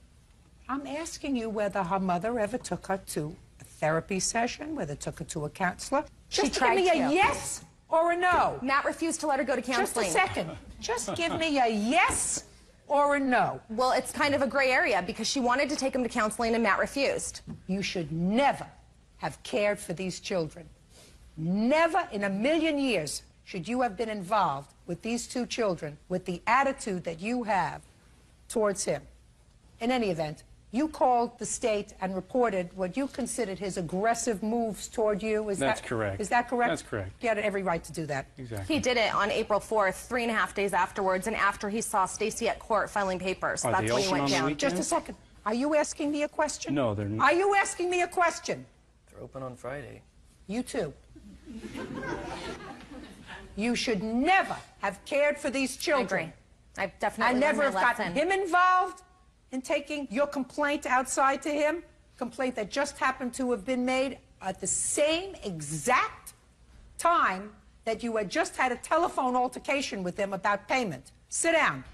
I'm asking you whether her mother ever took her to a therapy session, whether took her to a counselor. She Just tried give me to. a yes or a no. Matt refused to let her go to counseling. Just a second. Just give me a yes or a no. Well, it's kind of a gray area because she wanted to take him to counseling and Matt refused. You should never have cared for these children. Never in a million years should you have been involved with these two children with the attitude that you have towards him. In any event, you called the state and reported what you considered his aggressive moves toward you. That's correct. Is that correct? That's correct. He had every right to do that. Exactly. He did it on April 4th, 3.5 days afterwards, and after he saw Stacy at court filing papers. Are That's they when he open went on the down. weekend? Just a second. Are you asking me a question? No, they're not. Are you asking me a question? They're open on Friday. You too. You should never have cared for these children. I agree. I've definitely And never learned have my gotten lesson. him involved in taking your complaint outside to him, complaint that just happened to have been made at the same exact time that you had just had a telephone altercation with him about payment. Sit down.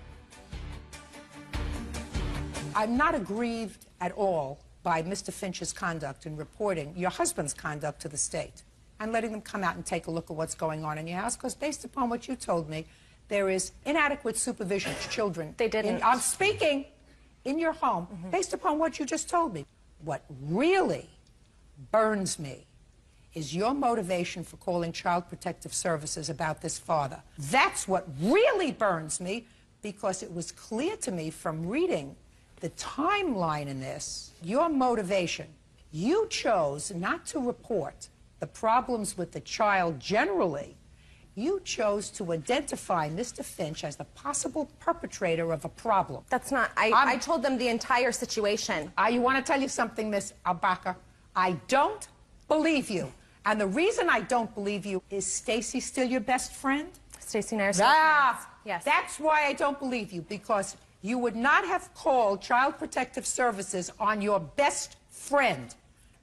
I'm not aggrieved at all by Mr. Finch's conduct in reporting your husband's conduct to the state and letting them come out and take a look at what's going on in your house, because based upon what you told me, there is inadequate supervision of children. They didn't. I'm speaking in your home, based upon what you just told me. What really burns me is your motivation for calling Child Protective Services about this father. That's what really burns me, because it was clear to me from reading the timeline in this, your motivation. You chose not to report the problems with the child generally. You chose to identify Mr. Finch as the possible perpetrator of a problem. That's not, I told them the entire situation. You want to tell you something, Miss Albaka? I don't believe you. And the reason I don't believe you is Stacy still your best friend? Stacy and I are still friends. Yes. That's why I don't believe you, because you would not have called Child Protective Services on your best friend.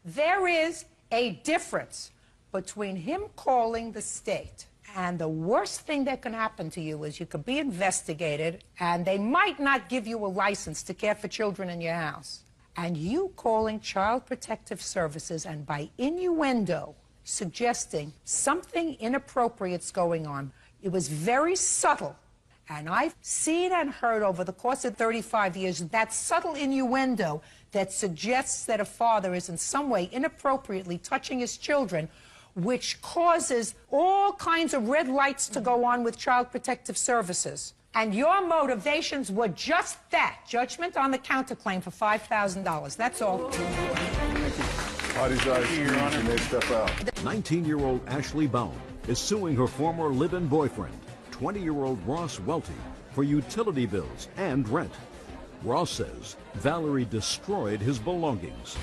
There is a difference between him calling the state, and the worst thing that can happen to you is you could be investigated and they might not give you a license to care for children in your house. And you calling Child Protective Services and by innuendo suggesting something inappropriate's going on. It was very subtle. And I've seen and heard over the course of 35 years that subtle innuendo that suggests that a father is in some way inappropriately touching his children, which causes all kinds of red lights to go on with Child Protective Services. And your motivations were just that, judgment on the counterclaim for $5,000. That's all. Parties are excused and they step out. 19-year-old Ashley Bound is suing her former live-in boyfriend, 20-year-old Ross Welty, for utility bills and rent. Ross says Valerie destroyed his belongings.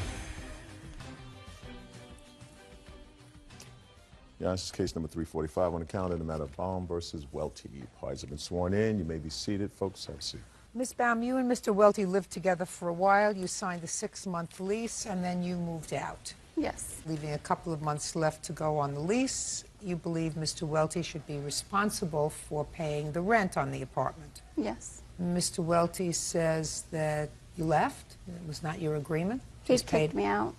Yeah, this is case number 345 on the calendar, the matter of Baum versus Welty. Parties have been sworn in. You may be seated. Folks, have a seat. Ms. Baum, you and Mr. Welty lived together for a while. You signed a 6-month lease, and then you moved out. Yes. Leaving a couple of months left to go on the lease. You believe Mr. Welty should be responsible for paying the rent on the apartment. Yes. Mr. Welty says that you left. It was not your agreement. He kicked me out.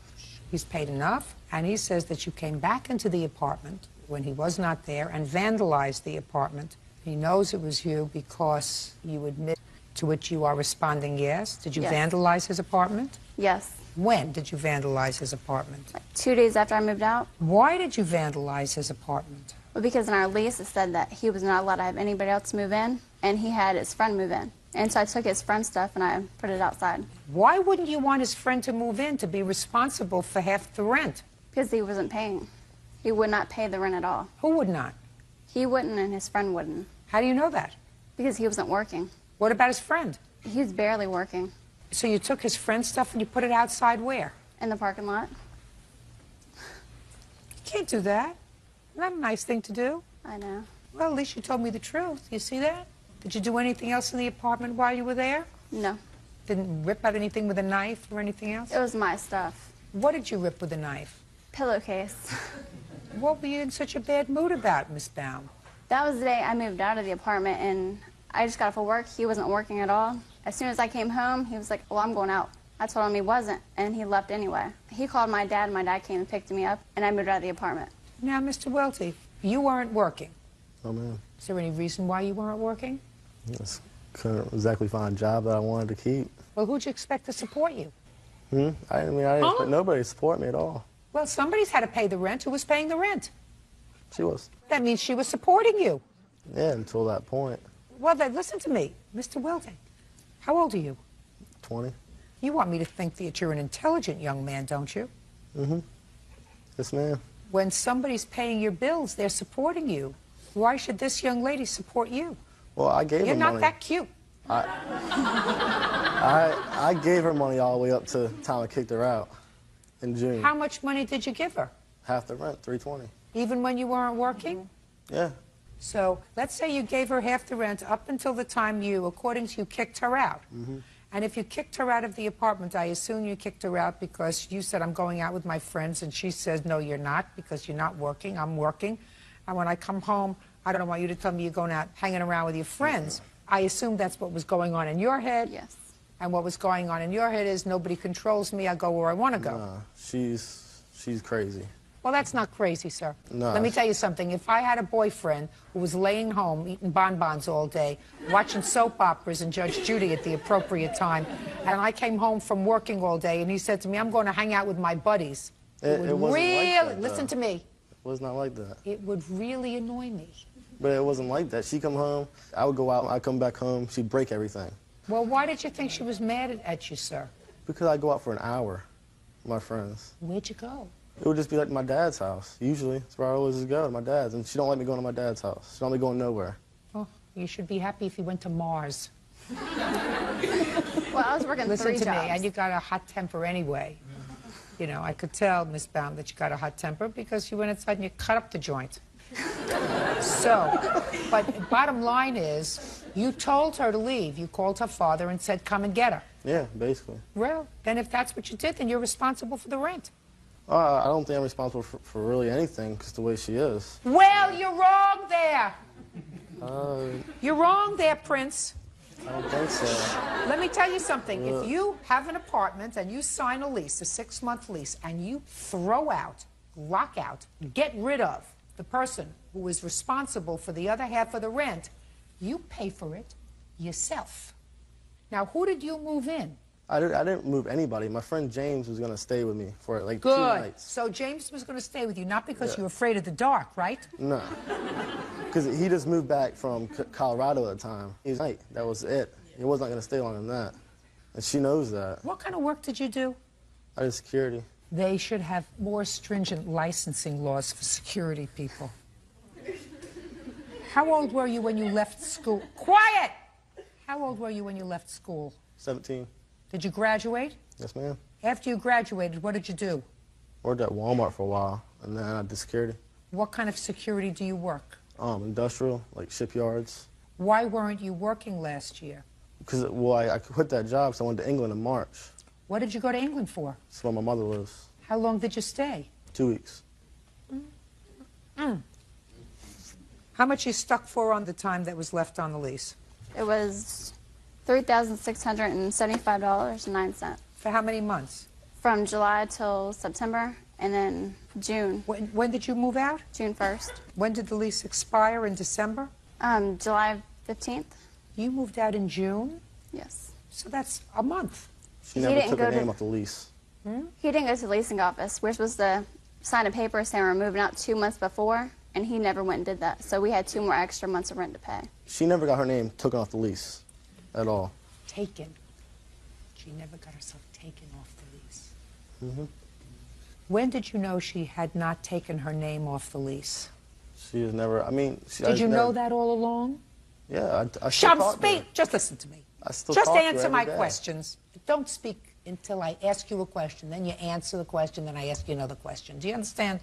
He's paid enough. And he says that you came back into the apartment when he was not there and vandalized the apartment. He knows it was you because you admit To which you are responding yes. Did you Yes. vandalize his apartment? Yes. When did you vandalize his apartment? 2 days after I moved out. Why did you vandalize his apartment? Well, because in our lease it said that he was not allowed to have anybody else move in, and he had his friend move in. And so I took his friend's stuff and I put it outside. Why wouldn't you want his friend to move in to be responsible for half the rent? Because he wasn't paying. He would not pay the rent at all. Who would not? He wouldn't and his friend wouldn't. How do you know that? Because he wasn't working. What about his friend? He's barely working. So you took his friend's stuff and you put it outside where? In the parking lot. You can't do that. Not a nice thing to do. I know. Well, at least you told me the truth. You see that? Did you do anything else in the apartment while you were there? No. Didn't rip out anything with a knife or anything else? It was my stuff. What did you rip with a knife? Pillowcase. What were you in such a bad mood about, Miss Baum? That was the day I moved out of the apartment, and I just got off of work. He wasn't working at all. As soon as I came home, he was like, well, I'm going out. I told him he wasn't, and he left anyway. He called my dad, and my dad came and picked me up, and I moved out of the apartment. Now, Mr. Welty, you weren't working. Oh, man. Is there any reason why you weren't working? Just couldn't exactly find a job that I wanted to keep. Well, who'd you expect to support you? I didn't expect nobody to support me at all. Well, somebody's had to pay the rent. Who was paying the rent? She was. That means she was supporting you. Yeah, until that point. Well, then, listen to me, Mr. Welty. How old are you? 20. You want me to think that you're an intelligent young man, don't you? Mm-hmm. Yes, ma'am. When somebody's paying your bills, they're supporting you. Why should this young lady support you? Well, I gave You're her not money. that cute. I gave her money all the way up to the time I kicked her out in June. How much money did you give her? Half the rent, $320. Even when you weren't working? Yeah. So let's say you gave her half the rent up until the time you, according to you, kicked her out. Mm-hmm. And if you kicked her out of the apartment, I assume you kicked her out because you said, I'm going out with my friends, and she says, no, you're not, because you're not working, I'm working. And when I come home, I don't want you to tell me you're going out hanging around with your friends. I assume that's what was going on in your head. Yes. And what was going on in your head is nobody controls me, I go where I want to go. Nah, she's crazy. Well, that's not crazy, sir. No. Let me tell you something. If I had a boyfriend who was laying home eating bonbons all day, watching soap operas and Judge Judy at the appropriate time, and I came home from working all day and he said to me, I'm going to hang out with my buddies, It wasn't really, like that, listen though. to me, It was not like that. it would really annoy me. But it wasn't like that. She come home, I would go out, I come back home, she'd break everything. Well, why did you think she was mad at you, sir? Because I go out for an hour with my friends. Where'd you go? It would just be like my dad's house. Usually, that's where I always just go, to my dad's. And she don't let me go to my dad's house. She don't let me going nowhere. Oh, you should be happy if you went to Mars. Well, I was working Listen 3 to jobs. me, and you got a hot temper anyway. You know, I could tell, Miss Baum, that you got a hot temper because you went inside and you cut up the joint. So, but bottom line is, you told her to leave. You called her father and said, come and get her. Yeah, basically. Well, then if that's what you did, then you're responsible for the rent. I don't think I'm responsible for really anything, because the way she is. Well, you're wrong there. Uh, You're wrong there, Prince. I don't think so. Let me tell you something. Yeah. If you have an apartment and you sign a lease, a 6-month lease, and you throw out, lock out, get rid of the person who is responsible for the other half of the rent, you pay for it yourself. Now, who did you move in? I didn't move anybody. My friend James was going to stay with me for like 2 Good. nights. So James was going to stay with you, not because Yeah. you were afraid of the dark, right? No. Because he just moved back from Colorado at the time. He's like, that was it. He was not going to stay longer than that. And she knows that. What kind of work did you do? I did security. They should have more stringent licensing laws for security people. How old were you when you left school? Quiet! How old were you when you left school? 17. Did you graduate? Yes, ma'am. After you graduated, what did you do? Worked at Walmart for a while, and then I did security. What kind of security do you work? Industrial, like shipyards. Why weren't you working last year? Because, well, I quit that job, so I went to England in March. What did you go to England for? That's where my mother lives. How long did you stay? 2 weeks. How much you stuck for on the time that was left on the lease? It was $3,675.09. For how many months? From July till September, and then June. When did you move out? June 1st. When did the lease expire, in December? July 15th. You moved out in June? Yes. So that's a month. She never took her name off the lease. He didn't go to the leasing office. We're supposed to sign a paper saying we're moving out 2 months before, and he never went and did that. So we had 2 more extra months of rent to pay. She never got her name taken off the lease at all. Taken. She never got herself taken off the lease. Mm-hmm. When did you know she had not taken her name off the lease? She was never, I mean... Did you know that all along? Yeah, I still talk to her. Speak. Just listen to me. I still Just talk to her answer every my day. questions. Don't speak until I ask you a question. Then you answer the question, then I ask you another question. Do you understand?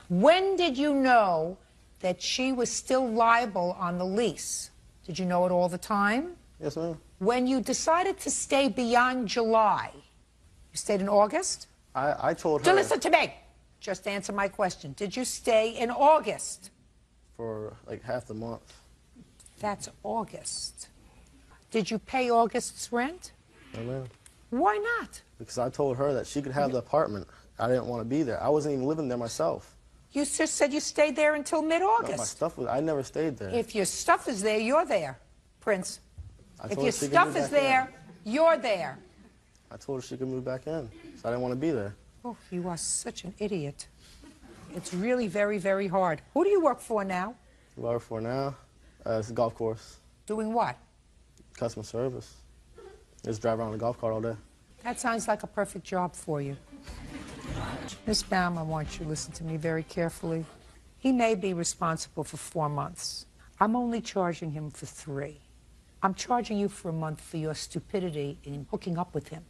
When did you know that she was still liable on the lease? Did you know it all the time? Yes, ma'am. When you decided to stay beyond July, you stayed in August? I told her... So listen to me. Just answer my question. Did you stay in August? For like half the month. That's August. Did you pay August's rent? No, ma'am. Why not? Because I told her that she could have the apartment. I didn't want to be there. I wasn't even living there myself. You just said you stayed there until mid-August. No, my stuff was... I never stayed there. If your stuff is there, you're there, Prince. I If told your her she could stuff move is back there, you're there. I told her she could move back in. So I didn't want to be there. Oh, you are such an idiot. It's really very, very hard. Who do you work for now? What I work for now? It's a golf course. Doing what? Customer service. Just drive around the golf cart all day. That sounds like a perfect job for you. Miss Baum, I want you to listen to me very carefully. He may be responsible for 4 months. I'm only charging him for 3. I'm charging you for a month for your stupidity in hooking up with him.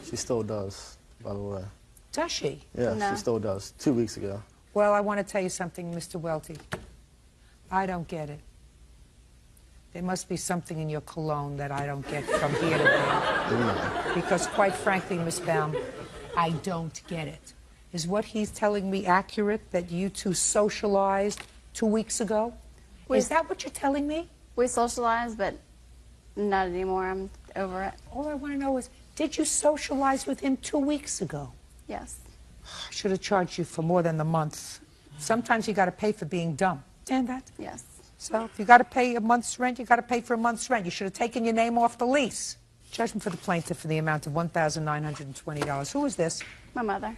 She still does, by the way. Does she? Yeah, No. she still does. 2 weeks ago. Well, I want to tell you something, Mr. Welty. I don't get it. There must be something in your cologne that I don't get from here to there. Because quite frankly, Miss Baum, I don't get it. Is what he's telling me accurate, that you two socialized 2 weeks ago? Is that what you're telling me? We socialized, but not anymore. I'm over it. All I want to know is, did you socialize with him 2 weeks ago? Yes. I should have charged you for more than the month. Sometimes you got to pay for being dumb. Understand that? Yes. So if you got to pay a month's rent, you got to pay for a month's rent. You should have taken your name off the lease. Judgment for the plaintiff for the amount of $1,920. Who is this? My mother.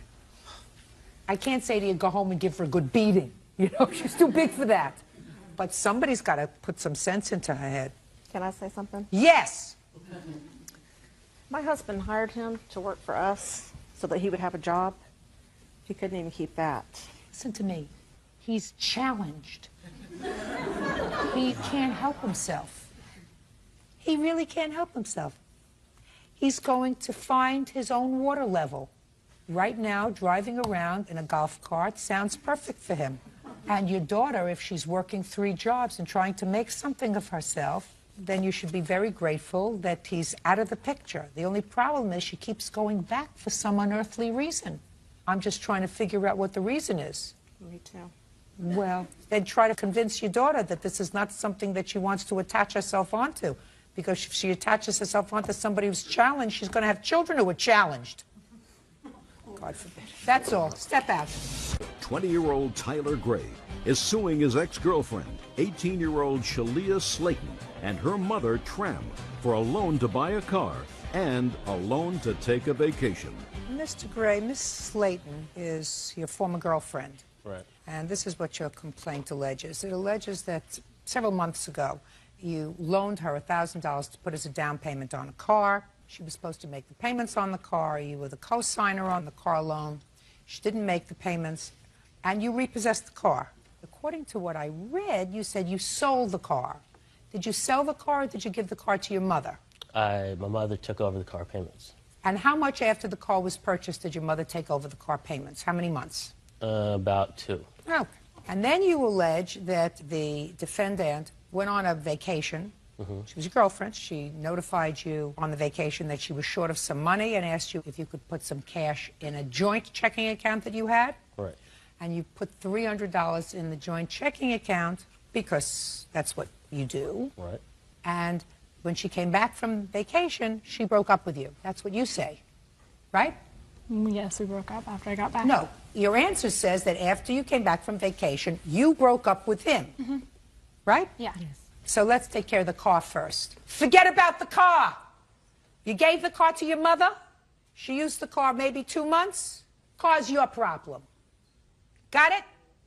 I can't say to you, go home and give her a good beating. You know, she's too big for that. But somebody's got to put some sense into her head. Can I say something? Yes. My husband hired him to work for us so that he would have a job. He couldn't even keep that. Listen to me. He's challenged. He can't help himself. He really can't help himself. He's going to find his own water level. Right now, driving around in a golf cart sounds perfect for him. And your daughter, if she's working 3 jobs and trying to make something of herself, then you should be very grateful that he's out of the picture. The only problem is she keeps going back for some unearthly reason. I'm just trying to figure out what the reason is. Me too. Well, then try to convince your daughter that this is not something that she wants to attach herself onto. Because if she attaches herself onto somebody who's challenged, she's going to have children who are challenged. God forbid. That's all. Step out. 20-year-old Tyler Gray is suing his ex-girlfriend, 18-year-old Shalia Slayton, and her mother, Tram, for a loan to buy a car and a loan to take a vacation. Mr. Gray, Miss Slayton is your former girlfriend. Right. And this is what your complaint alleges. It alleges that several months ago, you loaned her $1,000 to put as a down payment on a car. She was supposed to make the payments on the car. You were the co-signer on the car loan. She didn't make the payments, and you repossessed the car. According to what I read, you said you sold the car. Did you sell the car, or did you give the car to your mother? My mother took over the car payments. And how much after the car was purchased did your mother take over the car payments? How many months? About 2. Oh. And then you allege that the defendant went on a vacation. She was your girlfriend. She notified you on the vacation that she was short of some money and asked you if you could put some cash in a joint checking account that you had. Right. And you put $300 in the joint checking account because that's what you do. Right. And when she came back from vacation, she broke up with you. That's what you say, right? Yes, we broke up after I got back. No, your answer says that after you came back from vacation, you broke up with him, right? Yeah. So let's take care of the car first. Forget about the car. You gave the car to your mother. She used the car maybe 2 months. Car's your problem. Got it?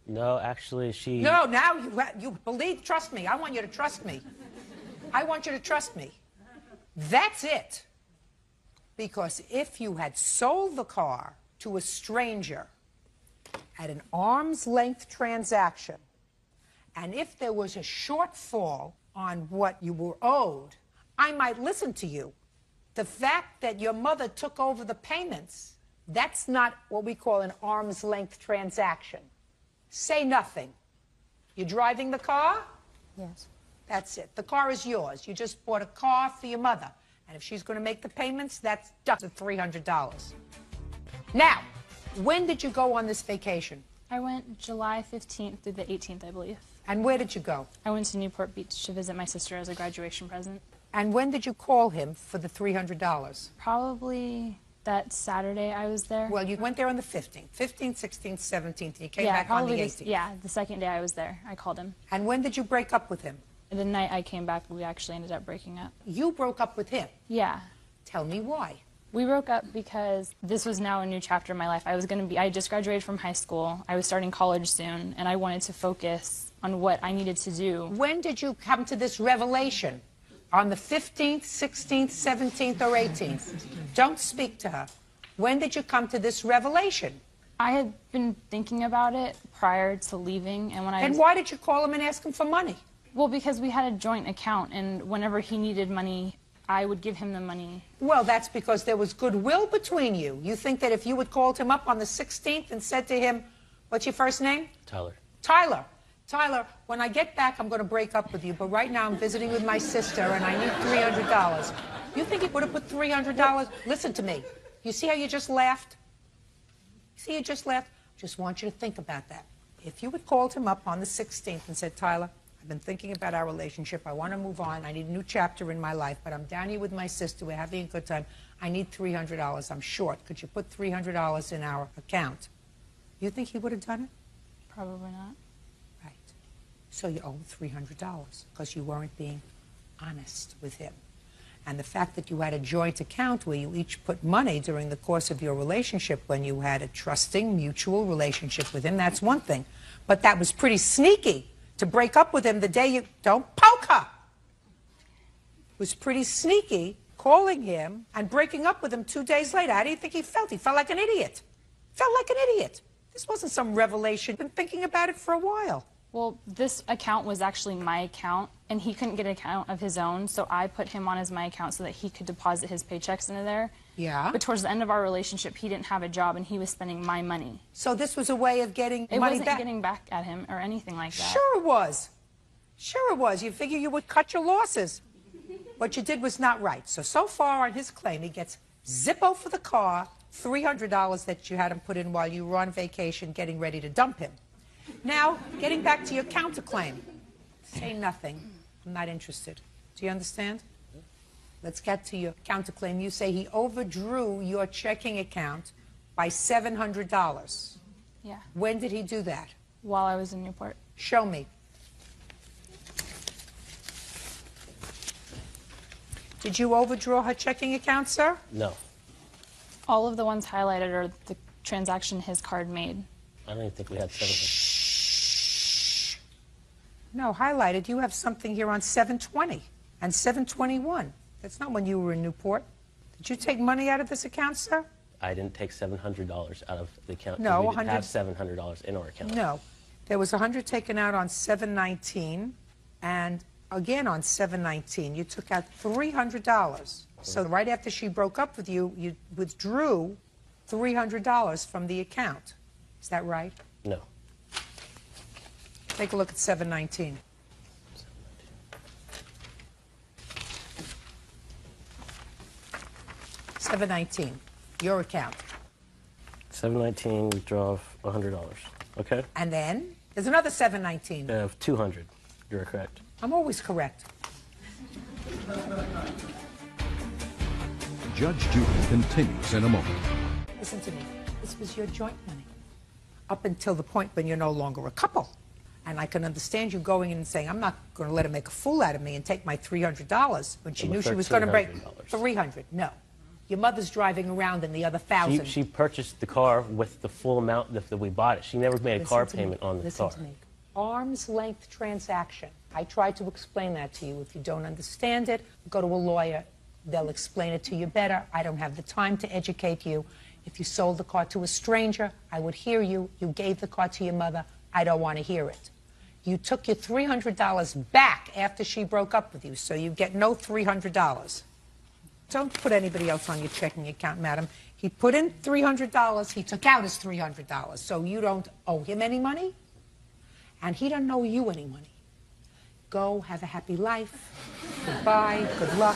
No, actually, she... No, now you believe, trust me. I want you to trust me. I want you to trust me. That's it. Because if you had sold the car to a stranger at an arm's length transaction, and if there was a shortfall on what you were owed, I might listen to you. The fact that your mother took over the payments, that's not what we call an arm's length transaction. Say nothing. You're driving the car? Yes. That's it. The car is yours. You just bought a car for your mother. And if she's going to make the payments, that's $300. Now, when did you go on this vacation? I went July 15th through the 18th, I believe. And where did you go? I went to Newport Beach to visit my sister as a graduation present. And when did you call him for the $300? Probably that Saturday I was there. Well, you went there on the 15th, 15th, 16th, 17th, and you came Yeah, back on the probably 18th. yeah, the second day I was there, I called him. And when did you break up with him? The night I came back, we actually ended up breaking up. You broke up with him? Yeah. Tell me why. We broke up because this was now a new chapter in my life. I just graduated from high school. I was starting college soon, and I wanted to focus on what I needed to do. When did you come to this revelation? On the 15th, 16th, 17th, or 18th? Don't speak to her. When did you come to this revelation? I had been thinking about it prior to leaving, and when I... And why did you call him and ask him for money? Well, because we had a joint account, and whenever he needed money, I would give him the money. Well, that's because there was goodwill between you. You think that if you had called him up on the 16th and said to him, what's your first name? Tyler. Tyler. Tyler, when I get back, I'm going to break up with you, but right now I'm visiting with my sister and I need $300. You think he would have put $300? Listen to me. You see how you just laughed? See, you just laughed? Just want you to think about that. If you had called him up on the 16th and said, Tyler, I've been thinking about our relationship. I want to move on. I need a new chapter in my life, but I'm down here with my sister. We're having a good time. I need $300. I'm short. Could you put $300 in our account? You think he would have done it? Probably not. Right. So you owe him $300 because you weren't being honest with him. And the fact that you had a joint account where you each put money during the course of your relationship when you had a trusting, mutual relationship with him, that's one thing. But that was pretty sneaky to break up with him the day you... Don't poke her! It was pretty sneaky calling him and breaking up with him 2 days later. How do you think he felt? He felt like an idiot. Felt like an idiot. This wasn't some revelation. I've been thinking about it for a while. Well, this account was actually my account, and he couldn't get an account of his own, so I put him on as my account so that he could deposit his paychecks into there. Yeah. But towards the end of our relationship, he didn't have a job, and he was spending my money. So this was a way of getting It money wasn't back? getting back at him or anything like that. Sure it was. Sure it was. You figure you would cut your losses. What you did was not right. So far on his claim, he gets Zippo for the car, $300 that you had him put in while you were on vacation getting ready to dump him. Now, getting back to your counterclaim. Say nothing. I'm not interested. Do you understand? Let's get to your counterclaim. You say he overdrew your checking account by $700. Yeah. When did he do that? While I was in Newport. Show me. Did you overdraw her checking account, sir? No. All of the ones highlighted are the transaction his card made. I don't even think we had 700. No, highlighted. You have something here on 720 and 721. That's not when you were in Newport. Did you take money out of this account, sir? I didn't take $700 out of the account. No, we didn't have 100 $700 in our account. No. There was 100 taken out on 719, and again on 719, you took out $300. So right after she broke up with you, you withdrew $300 from the account. Is that right? No. Take a look at 719. $719, your account. 719, withdraw $100. Okay? And then there's another 719. Of 200. You're correct. I'm always correct. Judge Judy continues in a moment. Listen to me. This was your joint money. Up until the point when you're no longer a couple. And I can understand you going in and saying, I'm not going to let her make a fool out of me and take my $300 when she knew she was going to break $300. No. Your mother's driving around in the other $1,000. She purchased the car with the full amount that we bought it. She never made a car payment on the car. Listen to me. Arm's length transaction. I tried to explain that to you. If you don't understand it, go to a lawyer. They'll explain it to you better. I don't have the time to educate you. If you sold the car to a stranger, I would hear you. You gave the car to your mother. I don't want to hear it. You took your $300 back after she broke up with you, so you get no $300. Don't put anybody else on your checking account, madam. He put in $300. He took out his $300. So you don't owe him any money, and he doesn't owe you any money. Go, have a happy life. Goodbye, good luck.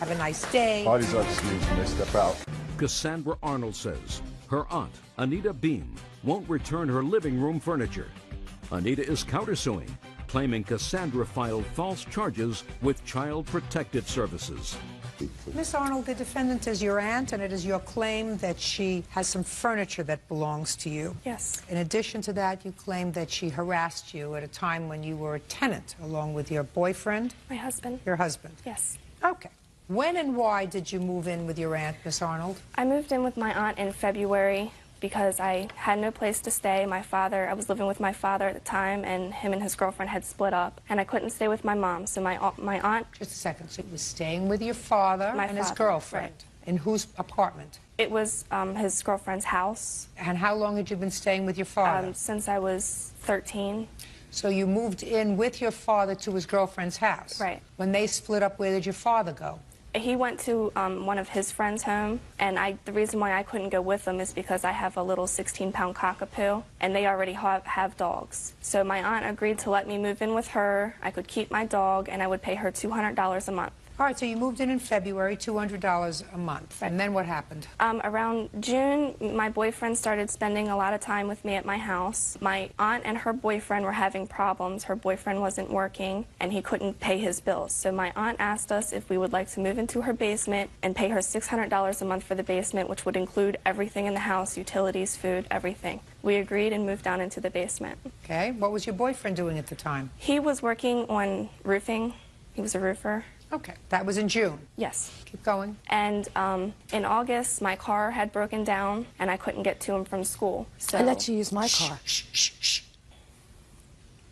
Have a nice day. Parties are excused when they step out. Cassandra Arnold says her aunt, Anita Beam, won't return her living room furniture. Anita is countersuing, claiming Cassandra filed false charges with Child Protective Services. Miss Arnold, the defendant is your aunt, and it is your claim that she has some furniture that belongs to you. Yes. In addition to that, you claim that she harassed you at a time when you were a tenant, along with your boyfriend? My husband. Your husband? Yes. Okay. When and why did you move in with your aunt, Miss Arnold? I moved in with my aunt in February because I had no place to stay. I was living with my father at the time, and him and his girlfriend had split up, and I couldn't stay with my mom, so my aunt... Just a second. So you were staying with your father and his girlfriend. Right. In whose apartment? It was his girlfriend's house. And how long had you been staying with your father? Since I was 13. So you moved in with your father to his girlfriend's house? Right. When they split up, where did your father go? He went to one of his friends' home, and the reason why I couldn't go with him is because I have a little 16-pound cockapoo, and they already have dogs. So my aunt agreed to let me move in with her. I could keep my dog, and I would pay her $200 a month. All right, so you moved in February, $200 a month. Right. And then what happened? Around June, my boyfriend started spending a lot of time with me at my house. My aunt and her boyfriend were having problems. Her boyfriend wasn't working, and he couldn't pay his bills. So my aunt asked us if we would like to move into her basement and pay her $600 a month for the basement, which would include everything in the house, utilities, food, everything. We agreed and moved down into the basement. Okay. What was your boyfriend doing at the time? He was working on roofing. He was a roofer. Okay, that was in June? Yes. Keep going. And in August, my car had broken down, and I couldn't get to him from school. So I let you use my car. Shh.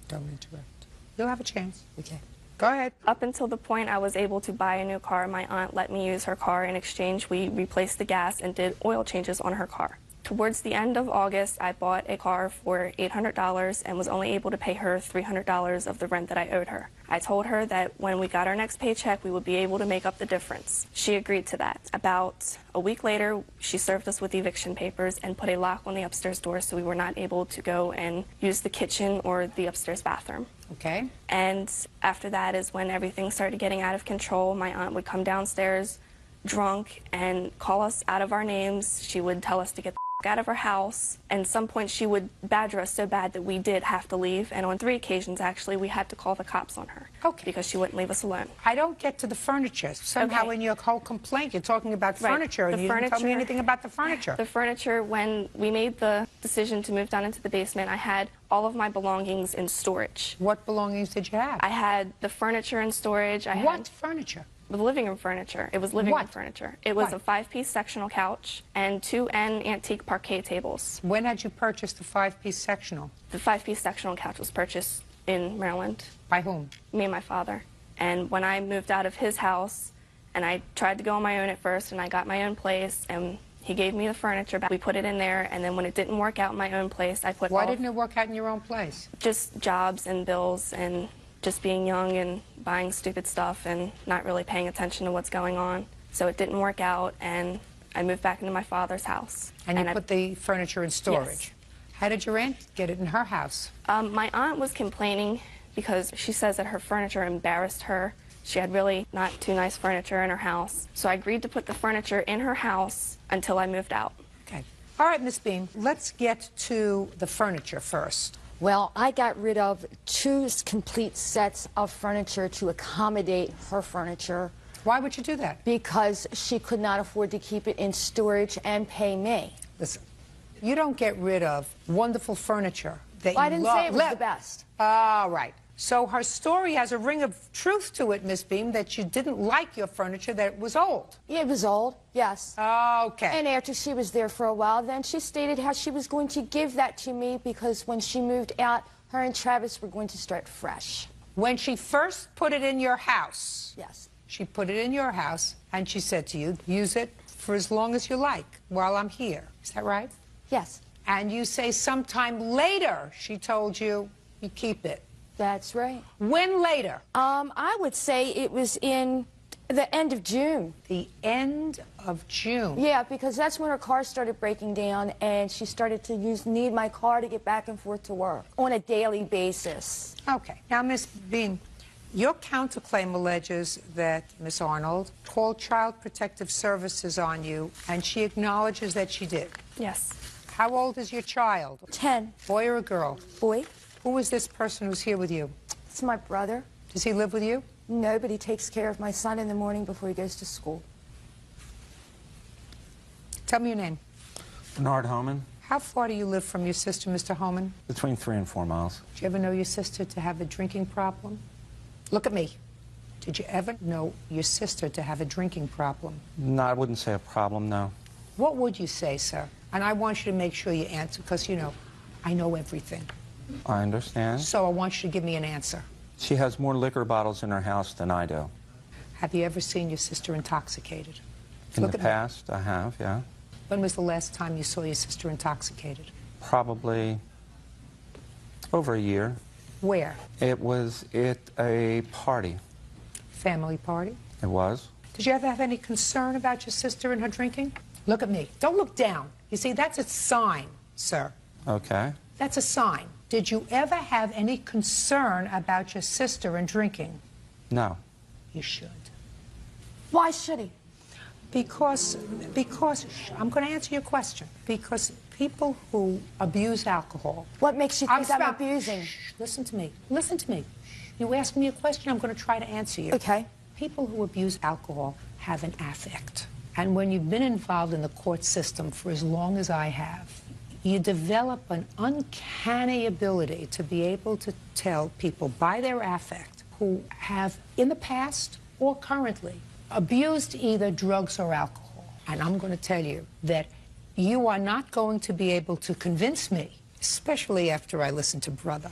Don't interrupt. You'll have a chance. Okay. Go ahead. Up until the point I was able to buy a new car, my aunt let me use her car. In exchange, we replaced the gas and did oil changes on her car. Towards the end of August, I bought a car for $800 and was only able to pay her $300 of the rent that I owed her. I told her that when we got our next paycheck, we would be able to make up the difference. She agreed to that. About a week later, she served us with eviction papers and put a lock on the upstairs door so we were not able to go and use the kitchen or the upstairs bathroom. Okay. And after that is when everything started getting out of control. My aunt would come downstairs drunk and call us out of our names. She would tell us to get the out of her house, and at some point she would badger us so bad that we did have to leave, and on 3 occasions actually we had to call the cops on her because she wouldn't leave us alone. I don't get to the furniture. Somehow in your whole complaint you're talking about furniture, and you didn't tell me anything about the furniture. The furniture, when we made the decision to move down into the basement, I had all of my belongings in storage. What belongings did you have? I had the furniture in storage. What furniture? The living room furniture. It was living room furniture. It was a 5-piece sectional couch and 2 antique parquet tables. When had you purchased the 5-piece sectional? The 5-piece sectional couch was purchased in Maryland. By whom? Me and my father. And when I moved out of his house, and I tried to go on my own at first, and I got my own place, and he gave me the furniture back. We put it in there, and then when it didn't work out in my own place, I put Why didn't it work out in your own place? Just jobs and bills and just being young and buying stupid stuff and not really paying attention to what's going on. So it didn't work out, and I moved back into my father's house. And you put the furniture in storage? Yes. How did your aunt get it in her house? My aunt was complaining because she says that her furniture embarrassed her. She had really not too nice furniture in her house. So I agreed to put the furniture in her house until I moved out. Okay. All right, Miss Beam, let's get to the furniture first. Well, I got rid of 2 complete sets of furniture to accommodate her furniture. Why would you do that? Because she could not afford to keep it in storage and pay me. Listen, you don't get rid of wonderful furniture that I you didn't love. say it was the best. All right. So her story has a ring of truth to it, Miss Beam, that you didn't like your furniture, that it was old. Yeah, it was old, yes. Okay. And after she was there for a while, then she stated how she was going to give that to me because when she moved out, her and Travis were going to start fresh. When she first put it in your house. Yes. She put it in your house, and she said to you, use it for as long as you like while I'm here. Is that right? Yes. And you say sometime later she told you, you keep it. That's right. When later? I would say it was in the end of June. The end of June? Yeah, because that's when her car started breaking down and she started to need my car to get back and forth to work on a daily basis. Okay. Now, Miss Beam, your counterclaim alleges that Miss Arnold called Child Protective Services on you, and she acknowledges that she did. Yes. How old is your child? 10. Boy or a girl? Boy. Who is this person who's here with you? It's my brother. Does he live with you? No, but he takes care of my son in the morning before he goes to school. Tell me your name. Bernard Homan. How far do you live from your sister, Mr. Homan? Between 3 and 4 miles. Did you ever know your sister to have a drinking problem? Look at me. Did you ever know your sister to have a drinking problem? No, I wouldn't say a problem, no. What would you say, sir? And I want you to make sure you answer, because, you know, I know everything. I understand. So I want you to give me an answer. She has more liquor bottles in her house than I do. Have you ever seen your sister intoxicated? In Look the at me. past, I have, yeah. When was the last time you saw your sister intoxicated? Probably over a year. Where? It was at a party. Family party? It was. Did you ever have any concern about your sister and her drinking? Look at me. Don't look down. You see, that's a sign, sir. Okay. That's a sign. Did you ever have any concern about your sister and drinking? No. You should. Why should he? Because, I'm going to answer your question. Because people who abuse alcohol... What makes you think I'm abusing? Shh, listen to me. Listen to me. You ask me a question, I'm going to try to answer you. Okay. People who abuse alcohol have an affect. And when you've been involved in the court system for as long as I have, you develop an uncanny ability to be able to tell people by their affect who have, in the past or currently, abused either drugs or alcohol. And I'm going to tell you that you are not going to be able to convince me, especially after I listen to Brother,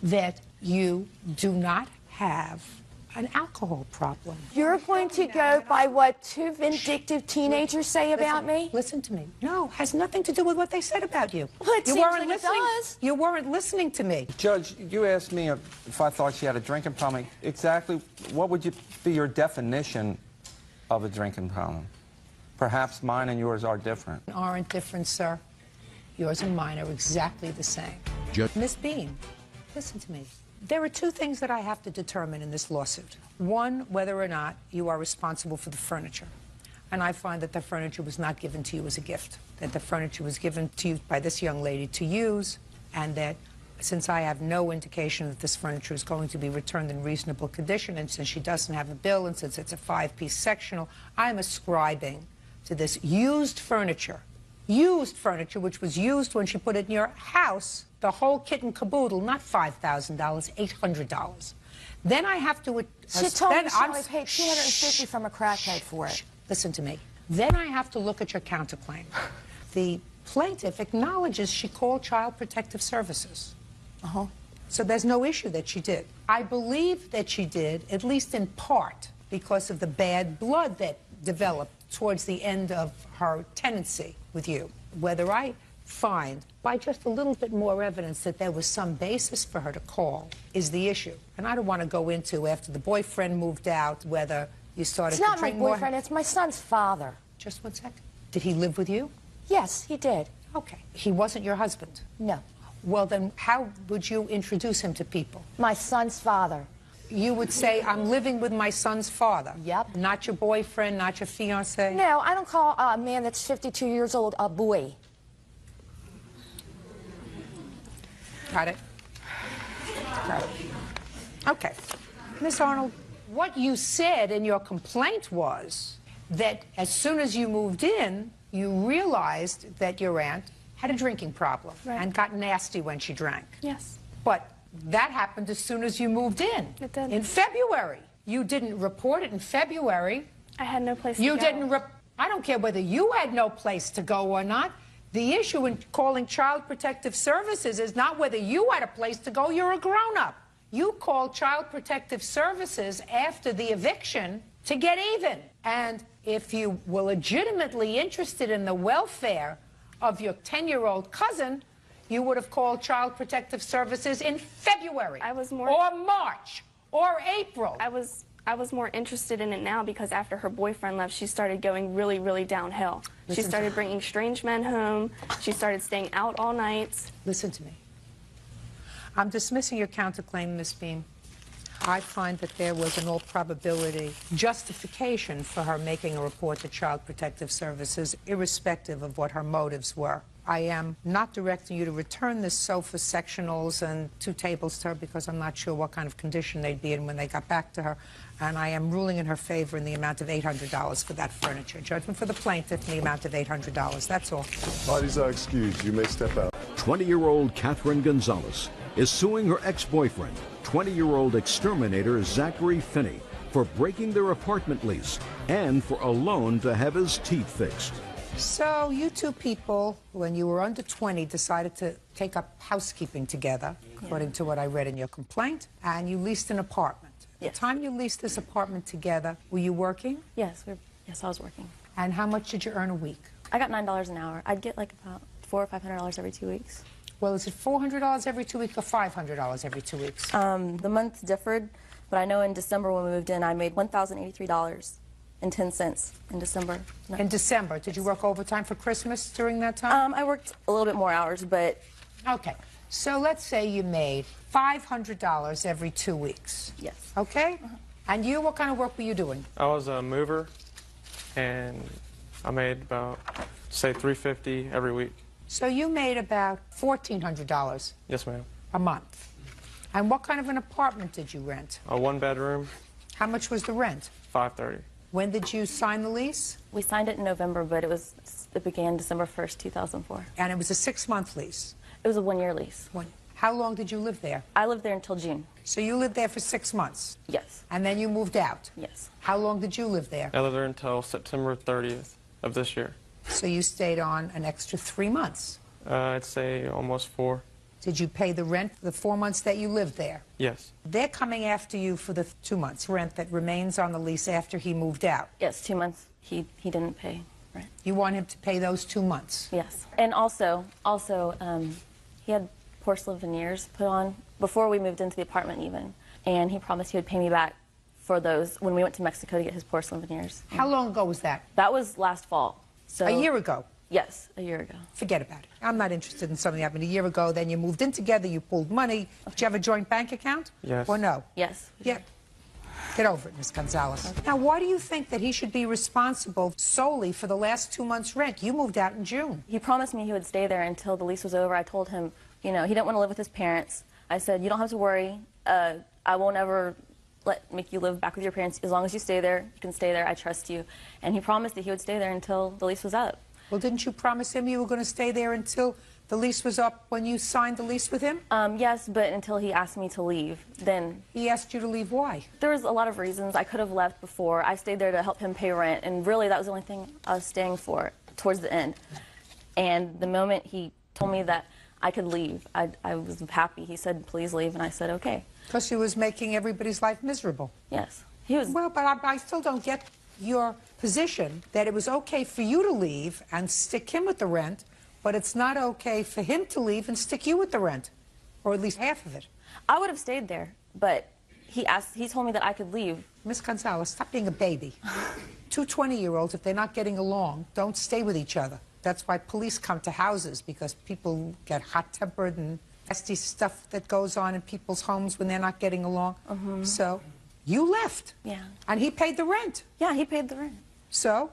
that you do not have an alcohol problem. You're going to go by what two vindictive teenagers say about me? Listen to me. No, has nothing to do with what they said about you. Well, it you seems weren't like it listening. does. You weren't listening to me. Judge, you asked me if I thought she had a drinking problem. Exactly what would be your definition of a drinking problem? Perhaps mine and yours are different. Aren't different, sir. Yours and mine are exactly the same. Miss Bean, listen to me. There are two things that I have to determine in this lawsuit. One, whether or not you are responsible for the furniture. And I find that the furniture was not given to you as a gift, that the furniture was given to you by this young lady to use, and that since I have no indication that this furniture is going to be returned in reasonable condition, and since she doesn't have a bill, and since it's a 5-piece sectional, I'm ascribing to this used furniture, which was used when she put it in your house, the whole kit and caboodle, not $5,000, $800. Then I have to... She told me she only paid $250 from a crackhead for it. Listen to me. Then I have to look at your counterclaim. The plaintiff acknowledges she called Child Protective Services. So there's no issue that she did. I believe that she did, at least in part, because of the bad blood that developed towards the end of her tenancy with you. Whether I find, by just a little bit more evidence, that there was some basis for her to call is the issue. And I don't want to go into, after the boyfriend moved out, whether you started to drink more. It's not my boyfriend, it's my son's father. Just one second. Did he live with you? Yes, he did. Okay. He wasn't your husband? No. Well, then how would you introduce him to people? My son's father. You would say, I'm living with my son's father? Yep. Not your boyfriend, not your fiancé? No, I don't call a man that's 52 years old a boy. Got it? Got it. Okay. Miss Arnold, what you said in your complaint was that as soon as you moved in, you realized that your aunt had a drinking problem and got nasty when she drank. Yes. But That happened as soon as you moved in. It did. In February. You didn't report it in February. I had no place to You go. didn't I don't care whether you had no place to go or not. The issue in calling Child Protective Services is not whether you had a place to go. You're a grown-up. You called Child Protective Services after the eviction to get even. And if you were legitimately interested in the welfare of your 10-year-old cousin, you would have called Child Protective Services in February. I was more... Or March. Or April. I was more interested in it now because after her boyfriend left, she started going really, really downhill. She started bringing strange men home. She started staying out all nights. Listen to me. I'm dismissing your counterclaim, Ms. Beam. I find that there was, in all probability, justification for her making a report to Child Protective Services, irrespective of what her motives were. I am not directing you to return this sofa, sectionals, and 2 tables to her because I'm not sure what kind of condition they'd be in when they got back to her. And I am ruling in her favor in the amount of $800 for that furniture. Judgment for the plaintiff in the amount of $800. That's all. Parties are excused. You may step out. 20-year-old Catherine Gonzalez is suing her ex-boyfriend, 20-year-old exterminator Zachary Finney, for breaking their apartment lease and for a loan to have his teeth fixed. So you two people, when you were under 20, decided to take up housekeeping together, according to what I read in your complaint, and you leased an apartment. At the time you leased this apartment together, were you working? Yes, I was working. And how much did you earn a week? I got $9 an hour. I'd get like about $400 or $500 every 2 weeks. Well, is it $400 every 2 weeks or $500 every 2 weeks? The months differed, but I know in December when we moved in, I made $1,083 and 10 cents in December. In December. Did you work overtime for Christmas during that time? I worked a little bit more hours, but... Okay. So let's say you made $500 every 2 weeks. Yes. Okay? And you, what kind of work were you doing? I was a mover, and I made about, say, $350 every week. So you made about $1,400 Yes, ma'am. a month. And what kind of an apartment did you rent? A 1-bedroom. How much was the rent? $530. When did you sign the lease? We signed it in November, but it began December 1st, 2004. And it was a 6-month lease? It was a 1-year lease. How long did you live there? I lived there until June. So you lived there for 6 months? Yes. And then you moved out? Yes. How long did you live there? I lived there until September 30th of this year. So you stayed on an extra 3 months? I'd say almost 4. Did you pay the rent for the 4 months that you lived there? Yes. They're coming after you for the 2 months rent that remains on the lease after he moved out? Yes, 2 months he didn't pay rent. You want him to pay those 2 months? Yes. And also, he had porcelain veneers put on before we moved into the apartment even. And he promised he would pay me back for those when we went to Mexico to get his porcelain veneers. How long ago was that? That was last fall. So a year ago? Yes, a year ago. Forget about it. I'm not interested in something that happened a year ago. Then you moved in together, you pulled money. Did you have a joint bank account? Yes. Or no? Yes. Yeah. Get over it, Ms. Gonzalez. Okay. Now, why do you think that he should be responsible solely for the last 2 months' rent? You moved out in June. He promised me he would stay there until the lease was over. I told him, you know, he didn't want to live with his parents. I said, you don't have to worry. I won't ever make you live back with your parents. As long as you stay there, you can stay there. I trust you. And he promised that he would stay there until the lease was up. Well, didn't you promise him you were going to stay there until the lease was up when you signed the lease with him? Yes, but until he asked me to leave, then... He asked you to leave, why? There was a lot of reasons. I could have left before. I stayed there to help him pay rent, and really that was the only thing I was staying for towards the end. And the moment he told me that I could leave, I was happy. He said, please leave, and I said, okay. Because he was making everybody's life miserable. Yes. He was... Well, but I still don't get your position that it was okay for you to leave and stick him with the rent, but it's not okay for him to leave and stick you with the rent, or at least half of it. I would have stayed there, but he told me that I could leave. Miss Gonzalez, stop being a baby. 2 20-year-olds, if they're not getting along, don't stay with each other. That's why police come to houses, because people get hot-tempered and nasty stuff that goes on in people's homes when they're not getting along. So you left. Yeah. And he paid the rent. Yeah, he paid the rent. So?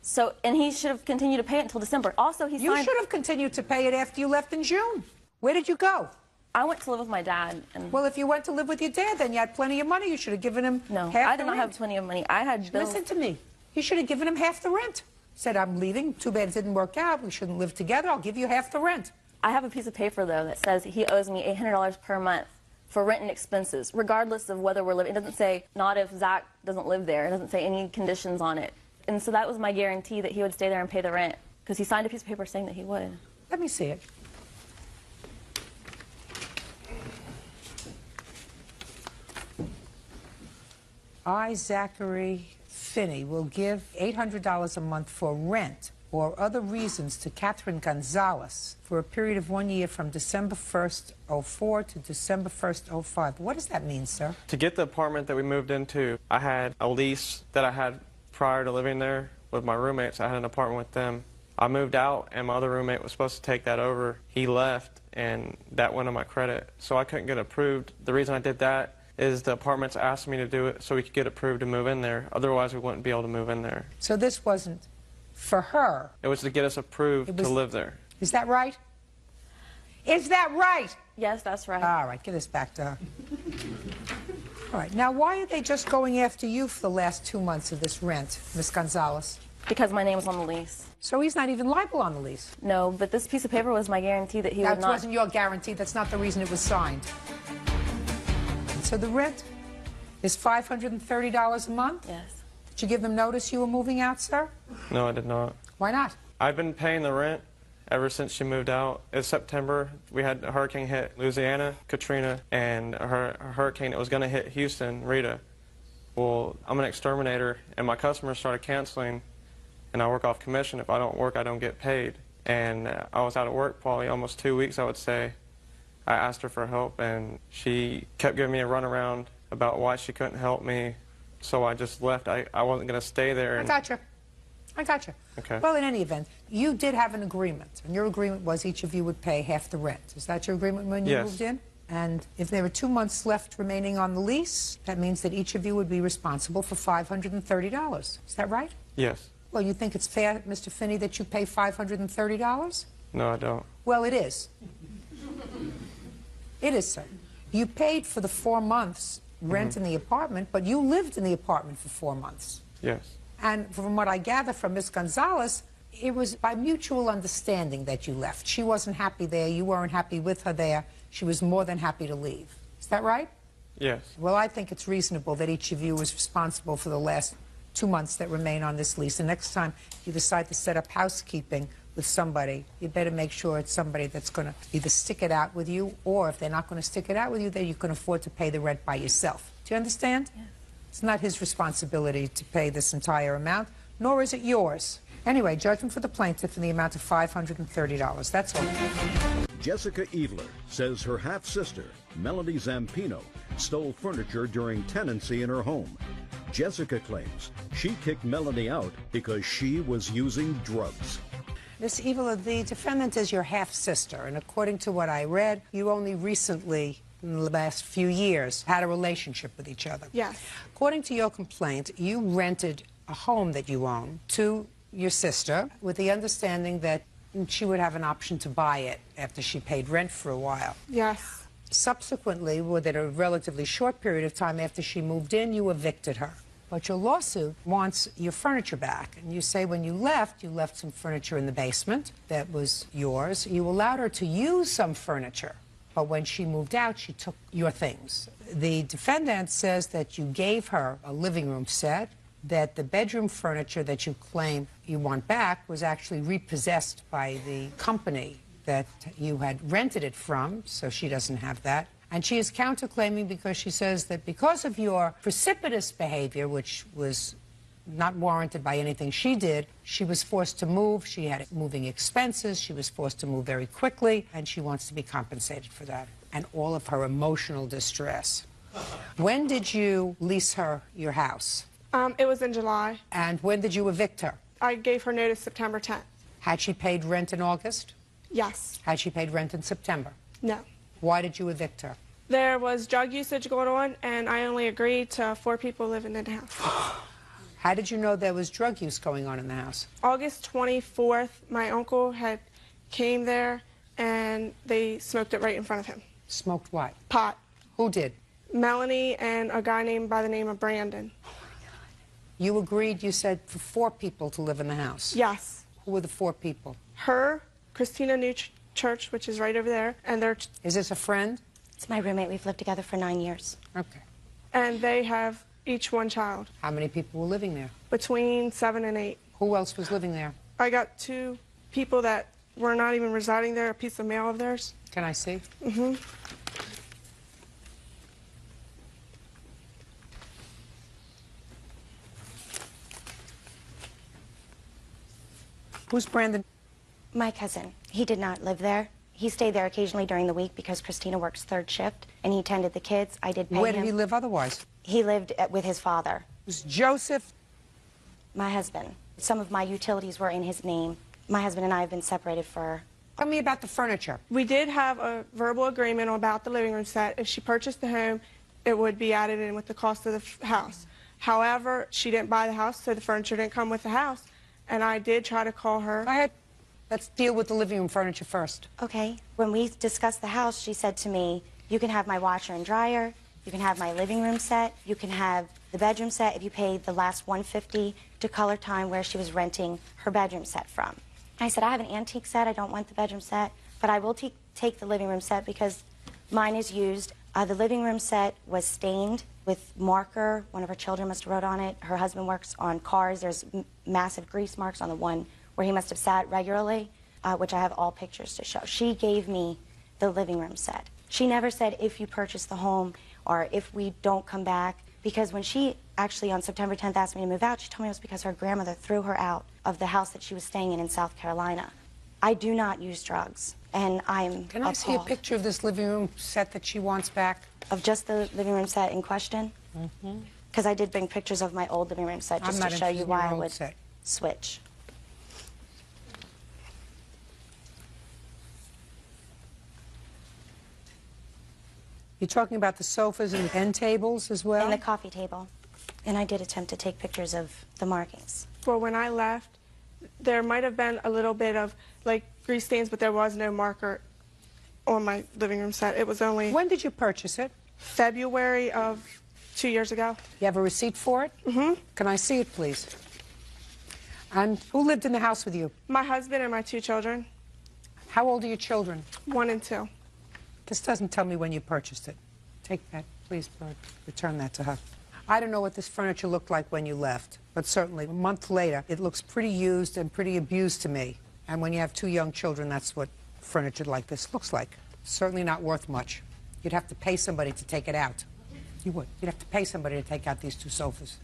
So, and he should have continued to pay it until December. Also, he signed... You should have continued to pay it after you left in June. Where did you go? I went to live with my dad. And... Well, if you went to live with your dad, then you had plenty of money. You should have given him No, half I the did not rent. have plenty of money. I had bills... Listen to me. You should have given him half the rent. Said, I'm leaving. Too bad it didn't work out. We shouldn't live together. I'll give you half the rent. I have a piece of paper, though, that says he owes me $800 per month for rent and expenses, regardless of whether we're living. It doesn't say not if Zach doesn't live there. It doesn't say any conditions on it. And so that was my guarantee that he would stay there and pay the rent, because he signed a piece of paper saying that he would. Let me see it. I, Zachary Finney, will give $800 a month for rent or other reasons to Catherine Gonzalez for a period of 1 year from December 1st, 04 to December 1st, 05. What does that mean, sir? To get the apartment that we moved into, I had a lease that I had prior to living there with my roommates. I had an apartment with them. I moved out, and my other roommate was supposed to take that over. He left, and that went on my credit, so I couldn't get approved. The reason I did that is the apartments asked me to do it so we could get approved to move in there. Otherwise, we wouldn't be able to move in there. So this wasn't for her. It was to get us approved to live there. Is that right? Is that right? Yes, that's right. All right, give this back to her. All right, now why are they just going after you for the last 2 months of this rent, Miss Gonzalez? Because my name was on the lease. So he's not even liable on the lease? No, but this piece of paper was my guarantee that he would not. That wasn't your guarantee. That's not the reason it was signed. So the rent is $530 a month? Yes. Did you give them notice you were moving out, sir? No, I did not. Why not? I've been paying the rent ever since she moved out. It's September. We had a hurricane hit Louisiana, Katrina, and a hurricane that was going to hit Houston, Rita. Well, I'm an exterminator, and my customers started canceling, and I work off commission. If I don't work, I don't get paid. And I was out of work probably almost 2 weeks, I would say. I asked her for help, and she kept giving me a runaround about why she couldn't help me, so I just left. I wasn't going to stay there. I gotcha. I gotcha. Okay. Well, in any event, you did have an agreement, and your agreement was each of you would pay half the rent. Is that your agreement when you Yes. moved in? And if there were 2 months left remaining on the lease, that means that each of you would be responsible for $530. Is that right? Yes. Well, you think it's fair, Mr. Finney, that you pay $530? No, I don't. Well, it is. It is, sir. You paid for the 4 months rent in the apartment, but you lived in the apartment for 4 months. Yes. And from what I gather from Miss Gonzalez, it was by mutual understanding that you left. She wasn't happy there. You weren't happy with her there. She was more than happy to leave. Is that right? Yes. Well, I think it's reasonable that each of you was responsible for the last 2 months that remain on this lease. And next time you decide to set up housekeeping with somebody, you better make sure it's somebody that's going to either stick it out with you, or if they're not going to stick it out with you, then you can afford to pay the rent by yourself. Do you understand? Yes. It's not his responsibility to pay this entire amount, nor is it yours. Anyway, judgment for the plaintiff in the amount of $530. That's all. Jessica Eveler says her half-sister, Melody Zampino, stole furniture during tenancy in her home. Jessica claims she kicked Melody out because she was using drugs. Miss Eveler, the defendant is your half-sister, and according to what I read, you only recently, in the last few years, had a relationship with each other. Yes. According to your complaint, you rented a home that you own to your sister with the understanding that she would have an option to buy it after she paid rent for a while. Yes. Subsequently, within a relatively short period of time after she moved in, you evicted her. But your lawsuit wants your furniture back. And you say when you left some furniture in the basement that was yours. You allowed her to use some furniture, but when she moved out, she took your things. The defendant says that you gave her a living room set, that the bedroom furniture that you claim you want back was actually repossessed by the company that you had rented it from, so she doesn't have that. And she is counterclaiming because she says that because of your precipitous behavior, which was not warranted by anything she did, she was forced to move. She had moving expenses. She was forced to move very quickly, and she wants to be compensated for that and all of her emotional distress. When did you lease her your house? It was in July. And when did you evict her? I gave her notice September 10th. Had she paid rent in August? Yes. Had she paid rent in September? No. Why did you evict her? There was drug usage going on, and I only agreed to 4 people living in the house. How did you know there was drug use going on in the house? August 24th, my uncle had came there, and they smoked it right in front of him. Smoked what? Pot. Who did? Melanie and a guy named by the name of Brandon. You agreed, you said, for 4 people to live in the house? Yes. Who were the 4 people? Her, Christina New Church, which is right over there, and their... Is this a friend? It's my roommate. We've lived together for 9 years. Okay. And they have each one child. How many people were living there? Between 7 and 8. Who else was living there? I got 2 people that were not even residing there, a piece of mail of theirs. Can I see? Mm-hmm. Who's Brandon? My cousin. He did not live there. He stayed there occasionally during the week because Christina works 3rd shift, and he tended the kids. I did pay him. Where did he live otherwise? He lived with his father. Was Joseph? My husband. Some of my utilities were in his name. My husband and I have been separated for... Tell me about the furniture. We did have a verbal agreement about the living room set. If she purchased the home, it would be added in with the cost of the house. However, she didn't buy the house, so the furniture didn't come with the house. And I did try to call her. Go ahead. Let's deal with the living room furniture first. Okay. When we discussed the house, she said to me, you can have my washer and dryer, you can have my living room set, you can have the bedroom set if you pay the last $150 to Color Time where she was renting her bedroom set from. I said, I have an antique set, I don't want the bedroom set, but I will take the living room set because mine is used. The living room set was stained with marker. One of her children must have wrote on it. Her husband works on cars. There's massive grease marks on the one where he must have sat regularly, which I have all pictures to show. She gave me the living room set. She never said if you purchase the home or if we don't come back, because when she actually on September 10th asked me to move out, she told me it was because her grandmother threw her out of the house that she was staying in South Carolina. I do not use drugs, and I'm Can I see a picture of this living room set that she wants back? Of just the living room set in question? Mm-hmm. Because I did bring pictures of my old living room set just to show you why I would switch. You're talking about the sofas and end tables as well? And the coffee table. And I did attempt to take pictures of the markings. Well, when I left, there might have been a little bit of, like, grease stains, but there was no marker on my living room set. It was only... When did you purchase it? February of 2 years ago. You have a receipt for it? Mm-hmm. Can I see it, please? And who lived in the house with you? My husband and my 2 children. How old are your children? 1 and 2. This doesn't tell me when you purchased it. Take that, please, Bert. Return that to her. I don't know what this furniture looked like when you left, but certainly a month later, it looks pretty used and pretty abused to me. And when you have 2 young children, that's what furniture like this looks like. Certainly not worth much. You'd have to pay somebody to take it out. You would. You'd have to pay somebody to take out these 2 sofas.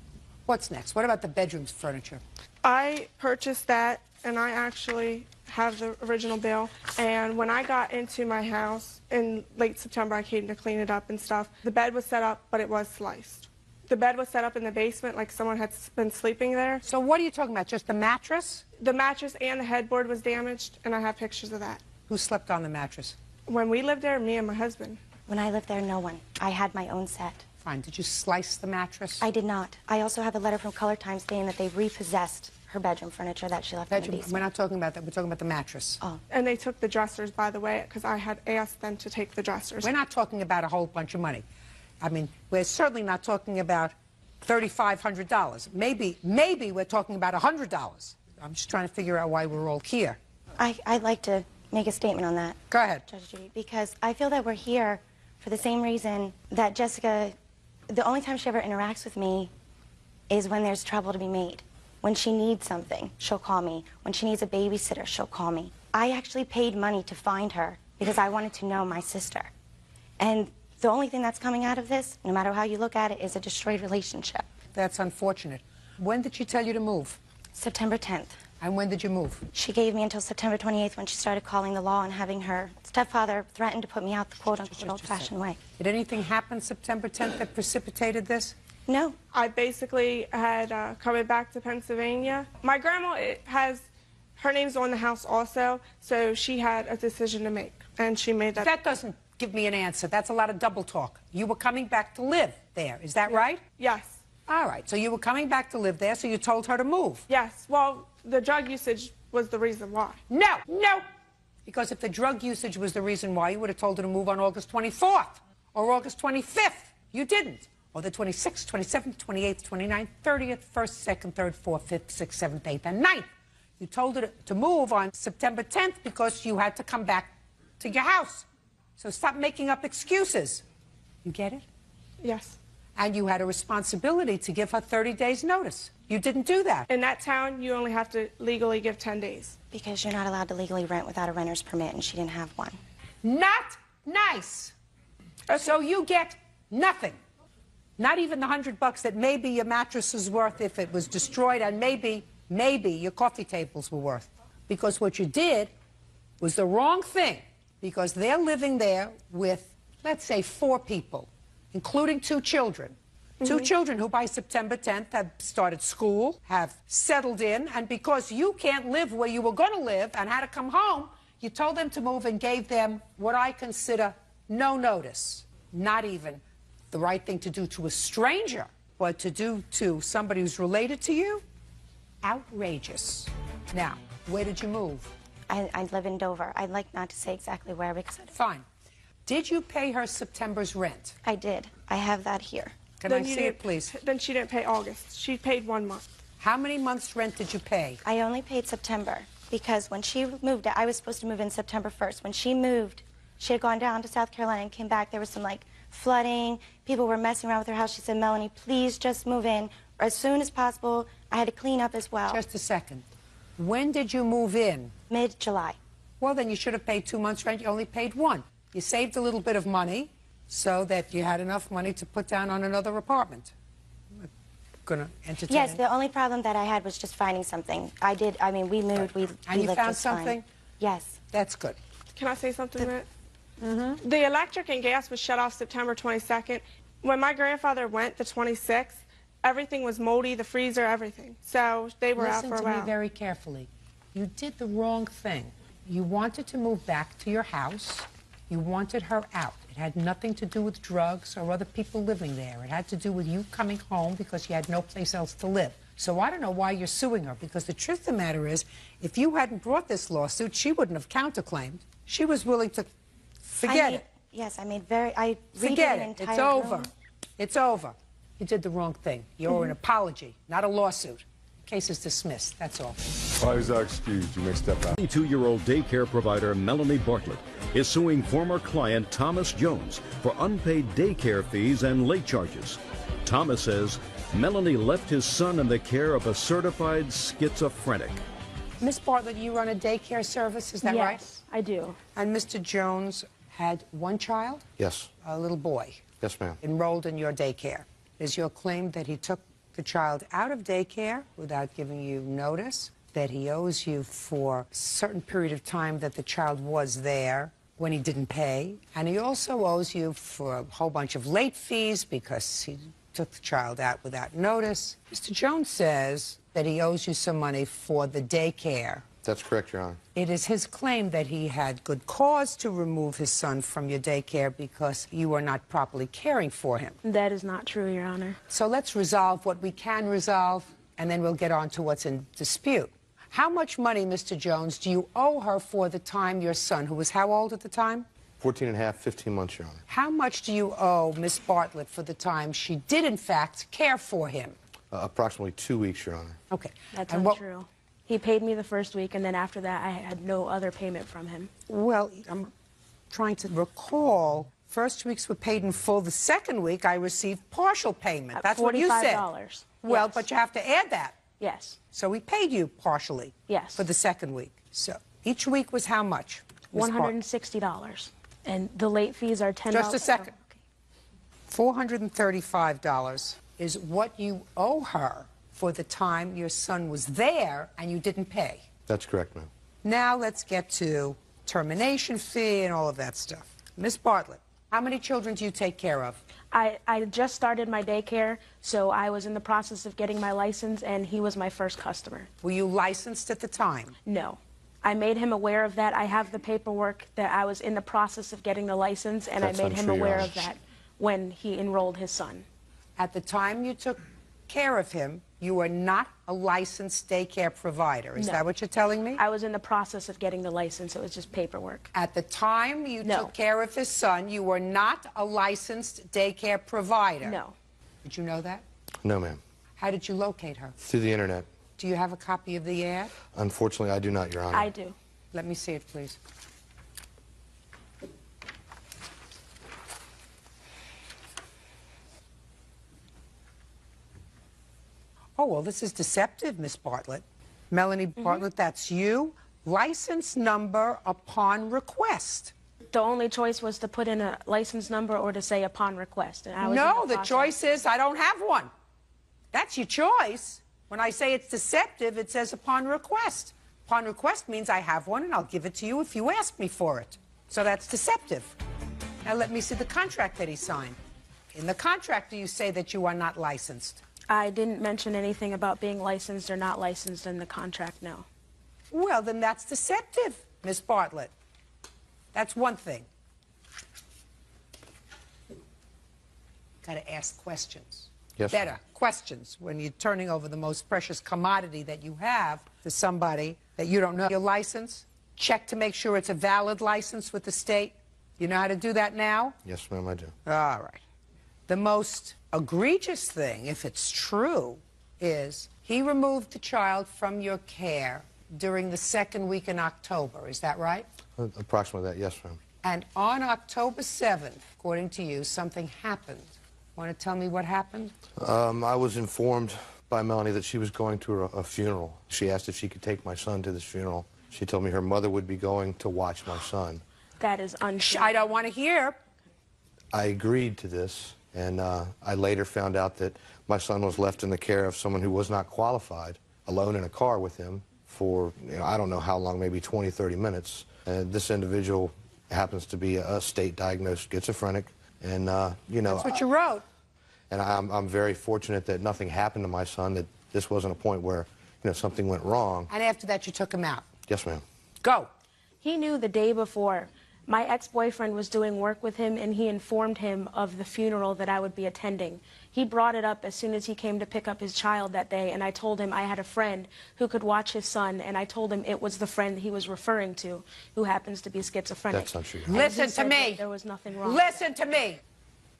What's next? What about the bedroom's furniture? I purchased that, and I actually have the original bill. And when I got into my house in late September, I came to clean it up and stuff. The bed was set up, but it was sliced. The bed was set up in the basement like someone had been sleeping there. So what are you talking about, just the mattress? The mattress and the headboard was damaged, and I have pictures of that. Who slept on the mattress? When we lived there, me and my husband. When I lived there, no one. I had my own set. Fine. Did you slice the mattress? I did not. I also have a letter from Color Time saying that they repossessed her bedroom furniture that she left in the basement. We're not talking about that. We're talking about the mattress. Oh. And they took the dressers, by the way, because I had asked them to take the dressers. We're not talking about a whole bunch of money. I mean, we're certainly not talking about $3,500. Maybe we're talking about $100. I'm just trying to figure out why we're all here. I'd like to make a statement on that. Go ahead. Judge Judy, because I feel that we're here for the same reason that Jessica, the only time she ever interacts with me is when there's trouble to be made. When she needs something, she'll call me. When she needs a babysitter, she'll call me. I actually paid money to find her because I wanted to know my sister. And the only thing that's coming out of this, no matter how you look at it, is a destroyed relationship. That's unfortunate. When did she tell you to move? September 10th. And when did you move? She gave me until September 28th when she started calling the law and having her stepfather threaten to put me out the quote-unquote old-fashioned way. Did anything happen September 10th that precipitated this? No. I basically had coming back to Pennsylvania. My grandma her name's on the house also, so she had a decision to make, and she made that. That doesn't give me an answer. That's a lot of double talk. You were coming back to live there, is that right? Yes. All right, so you were coming back to live there, so you told her to move. Yes, well, the drug usage was the reason why. No. Because if the drug usage was the reason why, you would have told her to move on August 24th or August 25th. You didn't. Or the 26th, 27th, 28th, 29th, 30th, 1st, 2nd, 3rd, 4th, 5th, 6th, 7th, 8th, and 9th. You told her to move on September 10th because you had to come back to your house. So stop making up excuses. You get it? Yes. And you had a responsibility to give her 30 days notice. You didn't do that. In that town, you only have to legally give 10 days. Because you're not allowed to legally rent without a renter's permit, and she didn't have one. Not nice. So you get nothing. Not even the $100 that maybe your mattress is worth if it was destroyed, and maybe your coffee tables were worth. Because what you did was the wrong thing, because they're living there with, let's say, 4 people, including 2 children. 2 children who by September 10th have started school, have settled in, and because you can't live where you were going to live and had to come home, you told them to move and gave them what I consider no notice. Not even the right thing to do to a stranger, but to do to somebody who's related to you? Outrageous. Now, where did you move? I live in Dover. I'd like not to say exactly where because I don't... Fine. Did you pay her September's rent? I did. I have that here. Can I see it, please? Then she didn't pay August. She paid 1 month. How many months' rent did you pay? I only paid September because when she moved, I was supposed to move in September 1st. When she moved, she had gone down to South Carolina and came back. There was some, like, flooding. People were messing around with her house. She said, Melanie, please just move in as soon as possible. I had to clean up as well. Just a second. When did you move in? Mid-July. Well, then you should have paid 2 months' rent. You only paid 1. You saved a little bit of money so that you had enough money to put down on another apartment. Gonna entertain? Yes, the only problem that I had was just finding something. We moved, we And you lived found just fine. something? Yes. That's good. Can I say something, Matt? The electric and gas was shut off September 22nd. When my grandfather went the 26th, everything was moldy, the freezer, everything. So they were out for a while. Listen to me very carefully. You did the wrong thing. You wanted to move back to your house. You wanted her out. It had nothing to do with drugs or other people living there. It had to do with you coming home because you had no place else to live. So I don't know why you're suing her, because the truth of the matter is, if you hadn't brought this lawsuit, she wouldn't have counterclaimed. She was willing to forget it. Yes, I Forget redid an it. entire It's over. room. It's over. You did the wrong thing. You owe an apology, not a lawsuit. Case is dismissed. That's all. Parties are excused. You may step out. 22-year-old daycare provider Melanie Bartlett is suing former client Thomas Jones for unpaid daycare fees and late charges. Thomas says Melanie left his son in the care of a certified schizophrenic. Miss Bartlett, you run a daycare service, is that right? Yes, I do. And Mr. Jones had 1 child? Yes. A little boy. Yes, ma'am. Enrolled in your daycare. Is your claim that he took the child out of daycare without giving you notice, that he owes you for a certain period of time that the child was there when he didn't pay, and he also owes you for a whole bunch of late fees because he took the child out without notice? Mr. Jones says that he owes you some money for the daycare. That's correct, Your Honor. It is his claim that he had good cause to remove his son from your daycare because you were not properly caring for him. That is not true, Your Honor. So let's resolve what we can resolve, and then we'll get on to what's in dispute. How much money, Mr. Jones, do you owe her for the time your son, who was how old at the time? 14 and a half, 15 months, Your Honor. How much do you owe Miss Bartlett for the time she did, in fact, care for him? Approximately 2 weeks, Your Honor. Okay. That's And untrue. He paid me the first week, and then after that, I had no other payment from him. Well, I'm trying to recall. First weeks were paid in full. The second week, I received partial payment. That's what you said. $45. Well, Yes. but you have to add that. Yes. So we paid you partially. Yes. For the second week. So each week was how much? Miss Bartlett? $160. And the late fees are $10. Just a second. $435 is what you owe her for the time your son was there and you didn't pay. That's correct, ma'am. Now let's get to termination fee and all of that stuff. Miss Bartlett, how many children do you take care of? I just started my daycare, so I was in the process of getting my license, and he was my first customer. Were you licensed at the time? No. I made him aware of that. I have the paperwork that I was in the process of getting the license, and That's I made him untrue, Your aware Honor. of that when he enrolled his son. At the time you took care of him, you were not a licensed daycare provider. Is No. that what you're telling me? I was in the process of getting the license. It was just paperwork. At the time you No. took care of his son, you were not a licensed daycare provider. No. Did you know that? No, ma'am. How did you locate her? Through the internet. Do you have a copy of the ad? Unfortunately, I do not, Your Honor. I do. Let me see it, please. Oh, well, this is deceptive, Miss Bartlett. Melanie Bartlett, that's you. License number upon request. The only choice was to put in a license number or to say upon request. And I was No, in the process. choice is I don't have one. That's your choice. When I say it's deceptive, it says upon request. Upon request means I have one and I'll give it to you if you ask me for it. So that's deceptive. Now let me see the contract that he signed. In the contract, do you say that you are not licensed? I didn't mention anything about being licensed or not licensed in the contract, no. Well, then that's deceptive, Miss Bartlett. That's one thing. Got to ask questions. Yes, Better questions when you're turning over the most precious commodity that you have to somebody that you don't know. Your license, check to make sure it's a valid license with the state. You know how to do that now? Yes, ma'am, I do. All right. The most egregious thing, if it's true, is he removed the child from your care during the second week in October. Is that right? Approximately that, yes, ma'am. And on October 7th, according to you, something happened. Want to tell me what happened? I was informed by Melanie that she was going to a funeral. She asked if she could take my son to this funeral. She told me her mother would be going to watch my son. That is untrue. I don't want to hear. I agreed to this, and I later found out that my son was left in the care of someone who was not qualified, alone in a car with him for, I don't know how long, maybe 20, 30 minutes. And this individual happens to be a state-diagnosed schizophrenic, and, That's what you wrote. And I'm very fortunate that nothing happened to my son, that this wasn't a point where, something went wrong. And after that, you took him out. Yes, ma'am. Go. He knew the day before. My ex-boyfriend was doing work with him, and he informed him of the funeral that I would be attending. He brought it up as soon as he came to pick up his child that day, and I told him I had a friend who could watch his son, and I told him it was the friend he was referring to, who happens to be schizophrenic. That's not true. And Listen he to said me. that there was nothing wrong. Listen to me.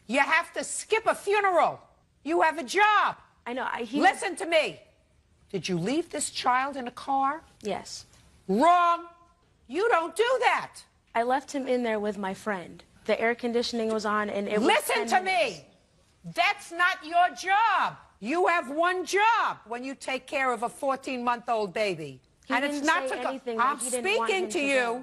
You have to skip a funeral. You have a job. I know. Listen to me. Did you leave this child in a car? Yes. Wrong. You don't do that. I left him in there with my friend. The air conditioning was on, and it was Listen 10 to minutes. me. That's not your job. You have one job when you take care of a 14-month-old baby. He and didn't it's not say to go. anything that I'm he didn't want speaking him to to you. go.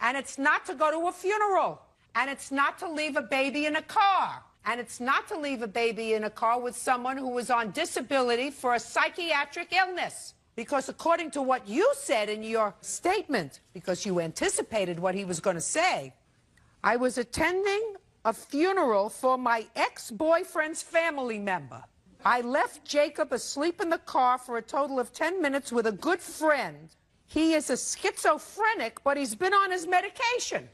And it's not to go to a funeral. And it's not to leave a baby in a car. And it's not to leave a baby in a car with someone who is on disability for a psychiatric illness. Because according to what you said in your statement, because you anticipated what he was going to say, I was attending a funeral for my ex-boyfriend's family member. I left Jacob asleep in the car for a total of 10 minutes with a good friend. He is a schizophrenic, but he's been on his medication.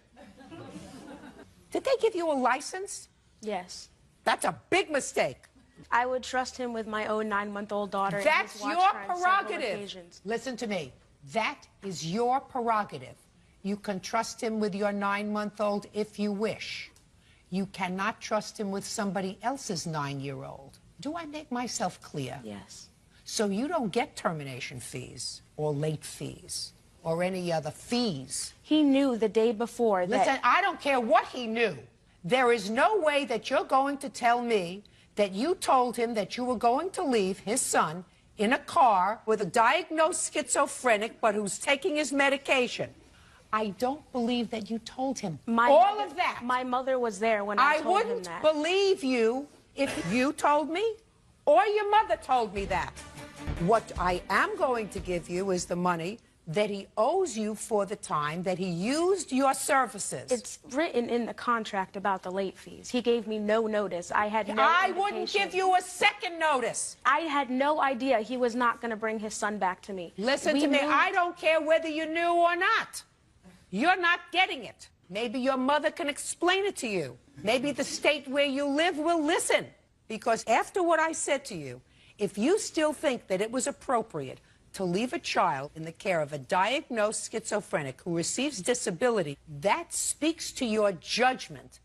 Did they give you a license? Yes. That's a big mistake. I would trust him with my own 9-month-old daughter. and That's he's watched your her on several prerogative. occasions. Listen to me. That is your prerogative. You can trust him with your 9-month-old if you wish. You cannot trust him with somebody else's 9-year-old. Do I make myself clear? Yes. So you don't get termination fees or late fees or any other fees. He knew the day before that... Listen, I don't care what he knew. There is no way that you're going to tell me that you told him that you were going to leave his son in a car with a diagnosed schizophrenic but who's taking his medication. I don't believe that you told him all of that. My mother was there when I told him wouldn't that. believe you if you told me or your mother told me that. What I am going to give you is the money that he owes you for the time that he used your services. It's written in the contract about the late fees. He gave me no notice. I had no I wouldn't indication. give you a second notice. I had no idea he was not going to bring his son back to me. Listen We to me. moved- I don't care whether you knew or not. You're not getting it. Maybe your mother can explain it to you. Maybe the state where you live will listen. Because after what I said to you, if you still think that it was appropriate to leave a child in the care of a diagnosed schizophrenic who receives disability, that speaks to your judgment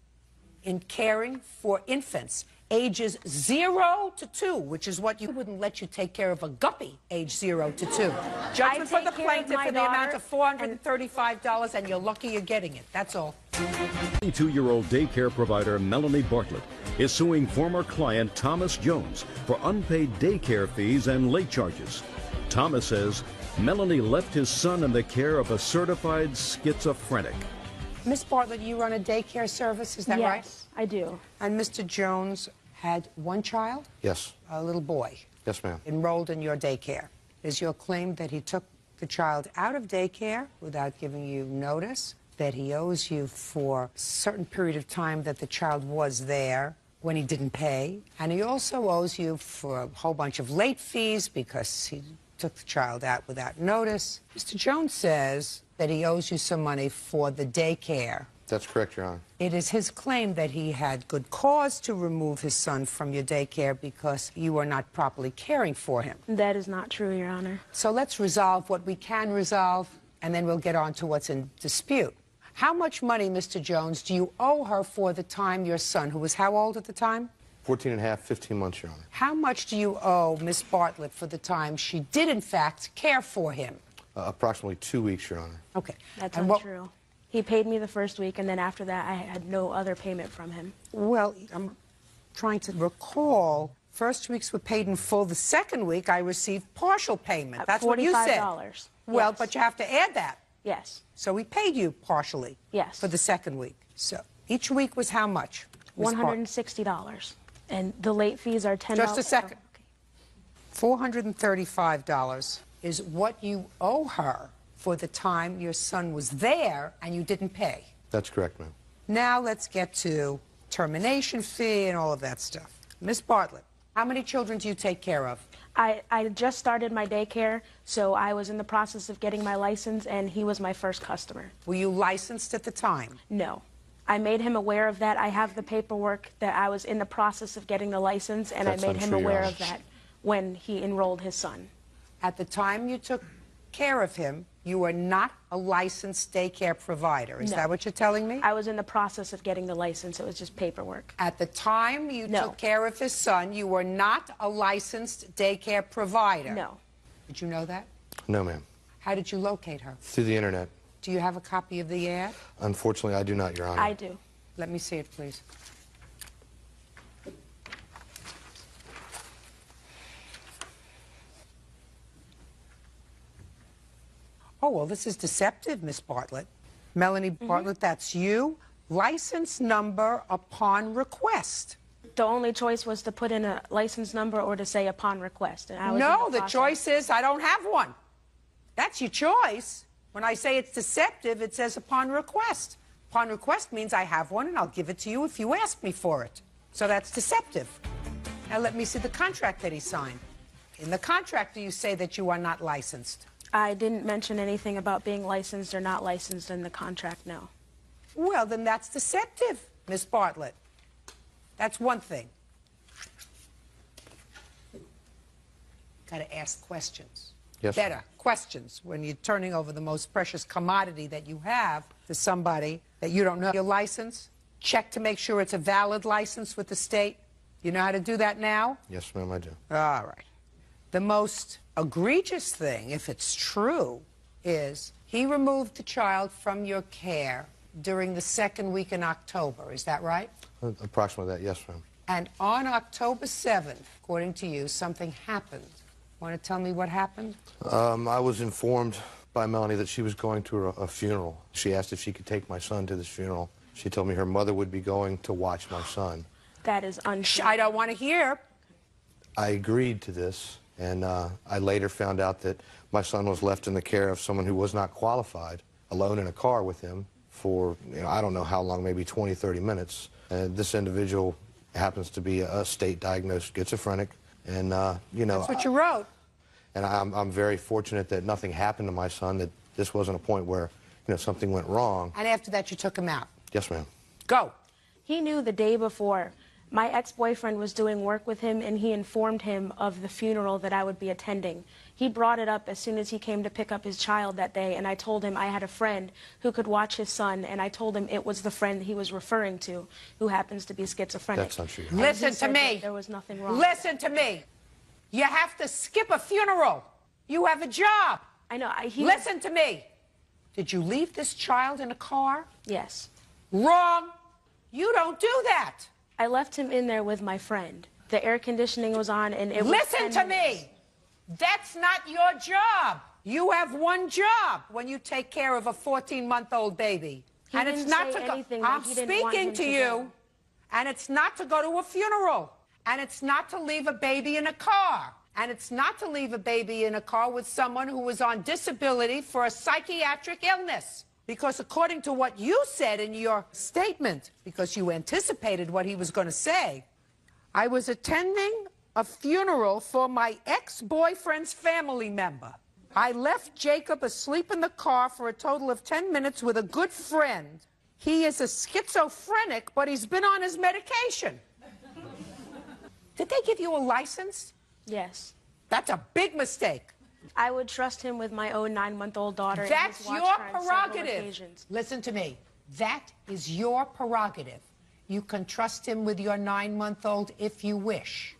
in caring for infants ages 0 to 2, which is what you wouldn't let you take care of a guppy age 0 to 2. Judgment for the plaintiff in the amount of $435, and you're lucky you're getting it. That's all. 22-year-old daycare provider Melanie Bartlett is suing former client Thomas Jones for unpaid daycare fees and late charges. Thomas says Melanie left his son in the care of a certified schizophrenic. Miss Bartlett, you run a daycare service, is that right? Yes, I do. And Mr. Jones had one child? Yes. A little boy. Yes, ma'am. Enrolled in your daycare. Is your claim that he took the child out of daycare without giving you notice, that he owes you for a certain period of time that the child was there when he didn't pay, and he also owes you for a whole bunch of late fees because he took the child out without notice? Mr. Jones says that he owes you some money for the daycare. That's correct, Your Honor. It is his claim that he had good cause to remove his son from your daycare because you were not properly caring for him. That is not true, Your Honor. So let's resolve what we can resolve, and then we'll get on to what's in dispute. How much money, Mr. Jones, do you owe her for the time your son, who was how old at the time? 14 and a half, 15 months, Your Honor. How much do you owe Miss Bartlett for the time she did, in fact, care for him? Approximately 2 weeks, Your Honor. Okay. That's untrue. He paid me the first week, and then after that, I had no other payment from him. Well, I'm trying to recall. First weeks were paid in full. The second week, I received partial payment. That's what you said. $45. Well, Yes. but you have to add that. Yes. So we paid you partially. Yes. For the second week. So each week was how much? Miss $160. And the late fees are $10. Just a second. $435 is what you owe her for the time your son was there and you didn't pay. That's correct, ma'am. Now let's get to termination fee and all of that stuff. Miss Bartlett, how many children do you take care of? I just started my daycare, so I was in the process of getting my license, and he was my first customer. Were you licensed at the time? No. I made him aware of that. I have the paperwork that I was in the process of getting the license, and I made him aware of that when he enrolled his son. At the time you took care of him, you were not a licensed daycare provider. Is that what you're telling me? I was in the process of getting the license. It was just paperwork. At the time you took care of his son, you were not a licensed daycare provider. No. Did you know that? No, ma'am. How did you locate her? Through the internet. Do you have a copy of the ad? Unfortunately, I do not, Your Honor. I do. Let me see it, please. Oh, well, this is deceptive, Miss Bartlett. Melanie Bartlett, that's you. License number upon request. The only choice was to put in a license number or to say upon request. And I was No, in the process. choice is I don't have one. That's your choice. When I say it's deceptive, it says upon request. Upon request means I have one and I'll give it to you if you ask me for it. So that's deceptive. Now let me see the contract that he signed. In the contract, do you say that you are not licensed? I didn't mention anything about being licensed or not licensed in the contract, no. Well, then that's deceptive, Miss Bartlett. That's one thing. Got to ask questions. Yes, Better questions when you're turning over the most precious commodity that you have to somebody that you don't know your license. Check to make sure it's a valid license with the state. You know how to do that now? Yes, ma'am, I do. All right. The most egregious thing, if it's true, is he removed the child from your care during the second week in October. Is that right? Approximately that, yes, ma'am. And on October 7th, according to you, something happened. Want to tell me what happened? I was informed by Melanie that she was going to a funeral. She asked if she could take my son to this funeral. She told me her mother would be going to watch my son. That is untrue. I don't want to hear. I agreed to this, and I later found out that my son was left in the care of someone who was not qualified, alone in a car with him for, I don't know how long, maybe 20, 30 minutes. And this individual happens to be a state-diagnosed schizophrenic, and, That's what you wrote. And I'm very fortunate that nothing happened to my son, that this wasn't a point where, something went wrong. And after that, you took him out. Yes, ma'am. Go. He knew the day before. My ex-boyfriend was doing work with him, and he informed him of the funeral that I would be attending. He brought it up as soon as he came to pick up his child that day, and I told him I had a friend who could watch his son, and I told him it was the friend he was referring to, who happens to be schizophrenic. That's not true. And Listen he to said me. that there was nothing wrong. Listen to me. You have to skip a funeral. You have a job. I know. Listen to me. Did you leave this child in a car? Yes. Wrong. You don't do that. I left him in there with my friend. The air conditioning was on, and it was Listen 10 to minutes. me. That's not your job. You have one job when you take care of a 14-month-old baby. He and it's didn't not say to go. anything that I'm he didn't want speaking him to to you. go. And it's not to go to a funeral. And it's not to leave a baby in a car. And it's not to leave a baby in a car with someone who was on disability for a psychiatric illness. Because according to what you said in your statement, because you anticipated what he was going to say, I was attending a funeral for my ex-boyfriend's family member. I left Jacob asleep in the car for a total of 10 minutes with a good friend. He is a schizophrenic, but he's been on his medication. Did they give you a license? Yes. That's a big mistake. I would trust him with my own 9-month-old daughter. and That's he's watched your her on several prerogative. occasions. Listen to me. That is your prerogative. You can trust him with your 9-month-old if you wish.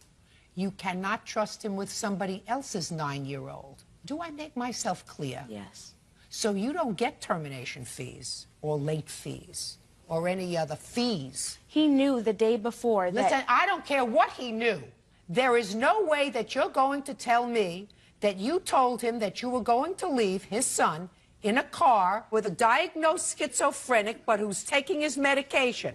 You cannot trust him with somebody else's 9-year-old. Do I make myself clear? Yes. So you don't get termination fees or late fees or any other fees. He knew the day before that... Listen, I don't care what he knew. There is no way that you're going to tell me that you told him that you were going to leave his son in a car with a diagnosed schizophrenic but who's taking his medication.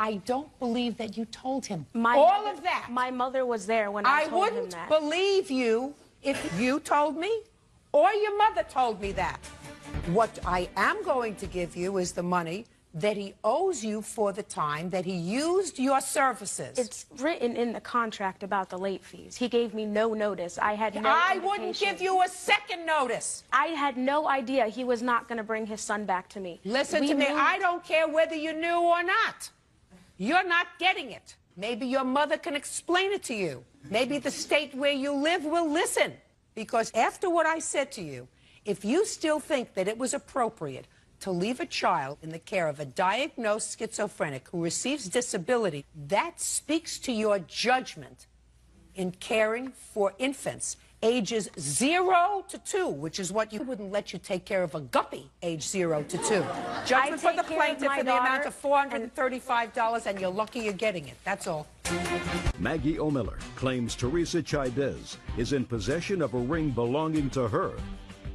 I don't believe that you told him all of that. My mother was there when I told him wouldn't that. believe you if you told me or your mother told me that. What I am going to give you is the money that he owes you for the time that he used your services. It's written in the contract about the late fees. He gave me no notice. I had no I wouldn't indication. give you a second notice. I had no idea he was not going to bring his son back to me. Listen We to me. moved- I don't care whether you knew or not. You're not getting it. Maybe your mother can explain it to you. Maybe the state where you live will listen. Because after what I said to you, if you still think that it was appropriate to leave a child in the care of a diagnosed schizophrenic who receives disability, that speaks to your judgment in caring for infants ages 0 to 2, which is what you wouldn't let you take care of a guppy age 0 to 2. Judgment for the plaintiff in the amount of $435, and you're lucky you're getting it. That's all. Maggie O'Miller claims Teresa Chaidez is in possession of a ring belonging to her.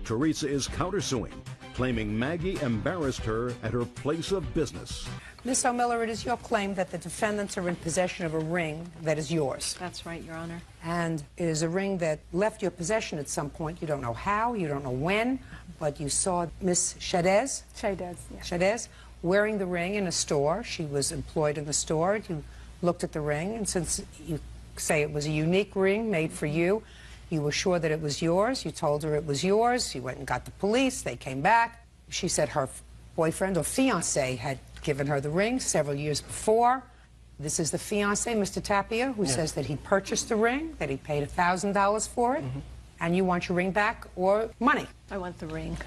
Teresa is countersuing, claiming Maggie embarrassed her at her place of business. Miss O'Miller, it is your claim that the defendants are in possession of a ring that is yours. That's right, Your Honor. And it is a ring that left your possession at some point. You don't know how, you don't know when, but you saw Miss Chaidez wearing the ring in a store. She was employed in the store. You looked at the ring, and since you say it was a unique ring made for you, you were sure that it was yours. You told her it was yours. You went and got the police. They came back. She said her boyfriend or fiancé had given her the ring several years before. This is the fiancé, Mr. Tapia, who says that he purchased the ring, that he paid $1,000 for it, and you want your ring back or money. I want the ring.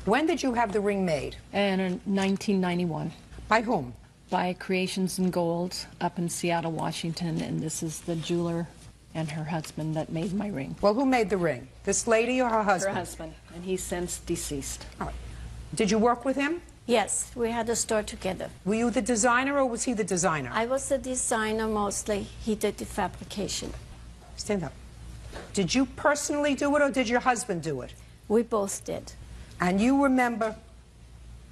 When did you have the ring made? In 1991. By whom? By Creations in Gold up in Seattle, Washington, and this is the jeweler and her husband that made my ring. Well, who made the ring? This lady or her husband? Her husband, and he's since deceased. All right. Did you work with him? Yes, we had a store together. Were you the designer or was he the designer? I was the designer mostly. He did the fabrication. Stand up. Did you personally do it or did your husband do it? We both did. And you remember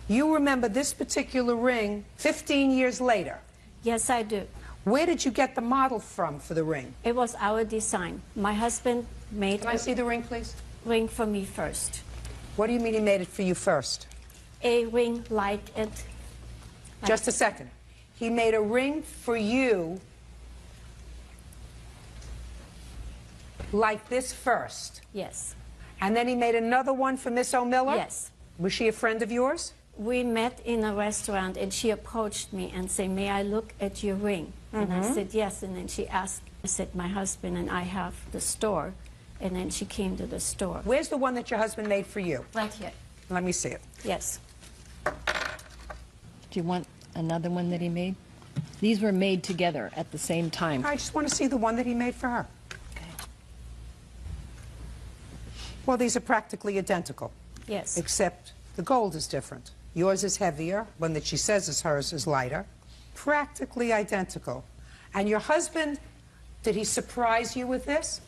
this particular ring 15 years later? Yes, I do. Where did you get the model from for the ring? It was our design. My husband made Can I see the ring, please? Ring for me first. What do you mean he made it for you first? A ring like it. Just a second. He made a ring for you like this first? Yes. And then he made another one for Miss O'Miller? Yes. Was she a friend of yours? We met in a restaurant and she approached me and said, "May I look at your ring?" And I said, "Yes." And then she asked, I said, "My husband and I have the store." And then she came to the store. Where's the one that your husband made for you? Right here. Let me see it. Yes. Do you want another one that he made? These were made together at the same time. I just want to see the one that he made for her. Okay. Well, these are practically identical. Yes. Except the gold is different. Yours is heavier. One that she says is hers is lighter. Practically identical. And your husband, did he surprise you with this?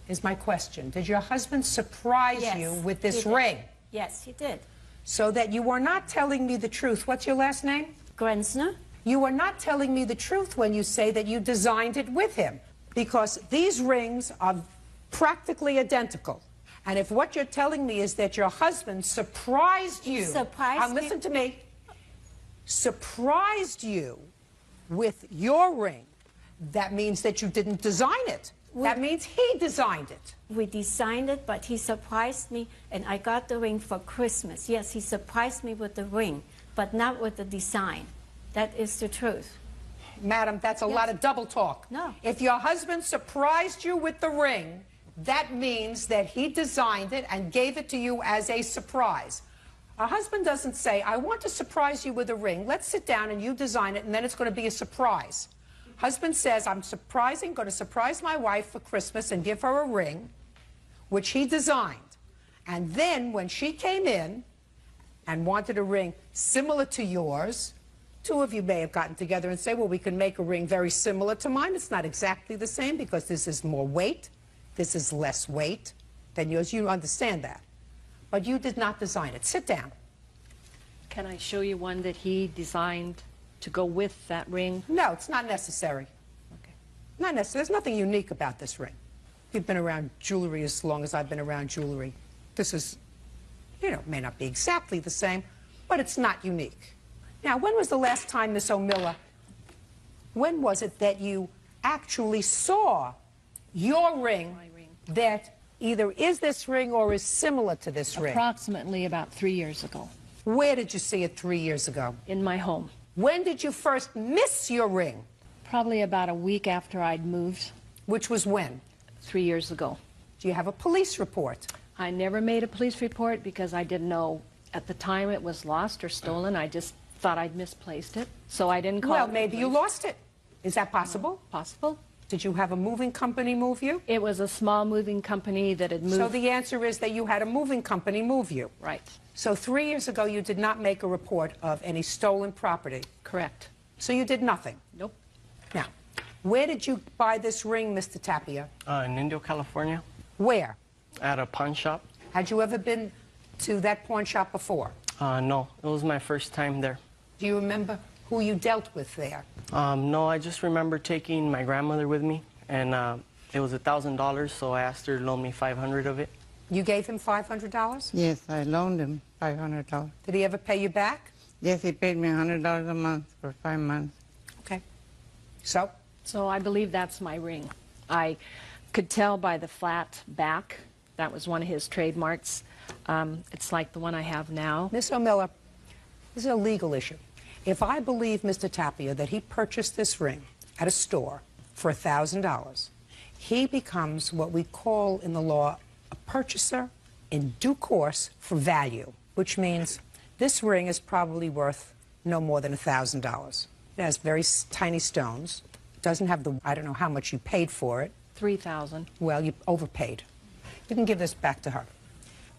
Is my question. Did your husband surprise you with this ring? Yes, he did. So that you are not telling me the truth. What's your last name? Grenzner. You are not telling me the truth when you say that you designed it with him, because these rings are practically identical. And if what you're telling me is that your husband surprised you, listen to me, surprised you with your ring, that means that you didn't design it. That means he designed it. We designed it, but he surprised me, and I got the ring for Christmas. Yes, he surprised me with the ring, but not with the design. That is the truth. Madam, that's a lot of double talk. No. If your husband surprised you with the ring, that means that he designed it and gave it to you as a surprise. A husband doesn't say, I want to surprise you with a ring. Let's sit down and you design it, and then it's going to be a surprise. Husband says, I'm going to surprise my wife for Christmas and give her a ring, which he designed. And then when she came in and wanted a ring similar to yours, two of you may have gotten together and say, well, we can make a ring very similar to mine. It's not exactly the same because this is more weight. This is less weight than yours. You understand that. But you did not design it. Sit down. Can I show you one that he designed to go with that ring? No, it's not necessary. Okay. Not necessary. There's nothing unique about this ring. You've been around jewelry as long as I've been around jewelry. This is, may not be exactly the same, but it's not unique. Now, when was the last time, Miss O'Miller, when was it that you actually saw your ring that either is this ring or is similar to this ring? Approximately about 3 years ago. Where did you see it 3 years ago? In my home. When did you first miss your ring? Probably about a week after I'd moved. Which was when? 3 years ago. Do you have a police report? I never made a police report because I didn't know at the time it was lost or stolen. I just thought I'd misplaced it, so I didn't call. Well, maybe you lost it. Is that possible? Possible. Did you have a moving company move you? It was a small moving company that had moved. So the answer is that you had a moving company move you. Right. So 3 years ago, you did not make a report of any stolen property. Correct. So you did nothing. Nope. Now, where did you buy this ring, Mr. Tapia? In Indio, California. Where? At a pawn shop. Had you ever been to that pawn shop before? No, it was my first time there. Do you remember who you dealt with there? No, I just remember taking my grandmother with me, and it was $1,000, so I asked her to loan me $500 of it. You gave him $500? Yes, I loaned him $500. Did he ever pay you back? Yes, he paid me $100 a month for 5 months. Okay. So? So I believe that's my ring. I could tell by the flat back. That was one of his trademarks. It's like the one I have now. Miss O'Miller, this is a legal issue. If I believe Mr. Tapia that he purchased this ring at a store for $1,000, he becomes what we call in the law a purchaser in due course for value, which means this ring is probably worth no more than $1,000. It has very tiny stones. It doesn't have the, I don't know how much you paid for it. $3,000. Well, you overpaid. You can give this back to her.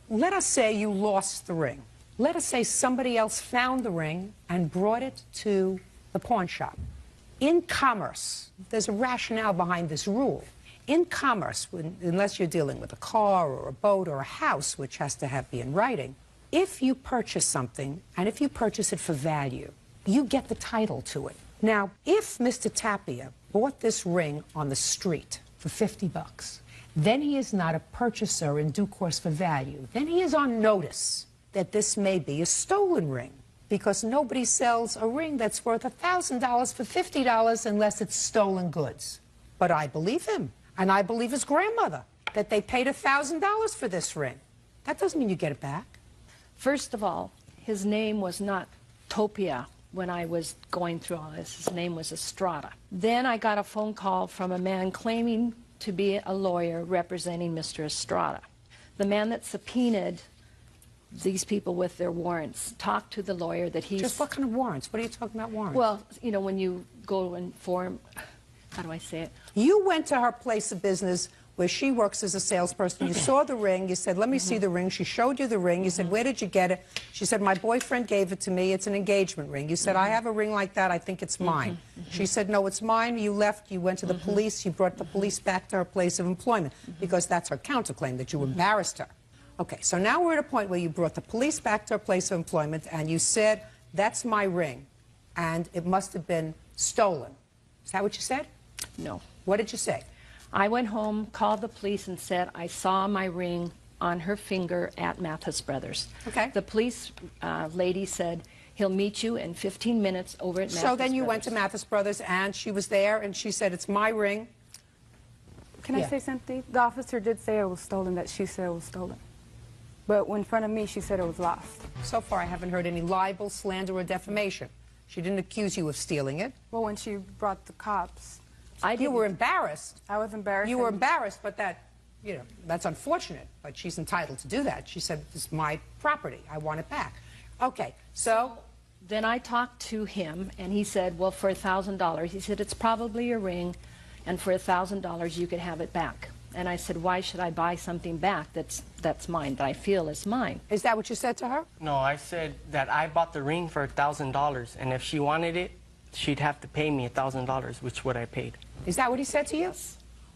Let us say you lost the ring. Let us say somebody else found the ring and brought it to the pawn shop. In commerce, there's a rationale behind this rule. In commerce, unless you're dealing with a car or a boat or a house, which has to be in writing, if you purchase something and if you purchase it for value, you get the title to it. Now, if Mr. Tapia bought this ring on the street for $50, then he is not a purchaser in due course for value. Then he is on notice that this may be a stolen ring, because nobody sells a ring that's worth $1,000 for $50 unless it's stolen goods. But I believe him, and I believe his grandmother, that they paid $1,000 for this ring. That doesn't mean you get it back. First of all, his name was not Topia when I was going through all this. His name was Estrada. Then I got a phone call from a man claiming to be a lawyer representing Mr. Estrada. The man that subpoenaed these people with their warrants talked to the lawyer that he's... Just what kind of warrants? What are you talking about, warrants? Well, you know, when you go and form... How do I say it? You went to her place of business where she works as a salesperson. You saw the ring. You said, let me see the ring. She showed you the ring. You said, where did you get it? She said, my boyfriend gave it to me. It's an engagement ring. You said, I have a ring like that. I think it's mine. She said, no, it's mine. You left. You went to the police. You brought the police back to her place of employment because that's her counterclaim, that you embarrassed her. Okay, so now we're at a point where you brought the police back to her place of employment and you said, that's my ring, and it must have been stolen. Is that what you said? No. What did you say? I went home, called the police, and said I saw my ring on her finger at Mathis Brothers. Okay. The police lady said, he'll meet you in 15 minutes over at Mathis So then you Brothers. went to Mathis Brothers, and she was there, and she said, it's my ring. Can I Yeah. say something? The officer did say it was stolen, that she said it was stolen. But in front of me, she said it was lost. So far, I haven't heard any libel, slander, or defamation. She didn't accuse you of stealing it. Well, when she brought the cops... You were embarrassed. I was embarrassed. You were embarrassed, but that, you know, that's unfortunate. But she's entitled to do that. She said, this is my property. I want it back. Okay, so... Then I talked to him, and he said, well, for $1,000. He said, it's probably a ring, and for $1,000 you could have it back. And I said, why should I buy something back that's mine, that I feel is mine? Is that what you said to her? No, I said that I bought the ring for $1,000, and if she wanted it, she'd have to pay me $1,000, which what I paid. Is that what he said to you?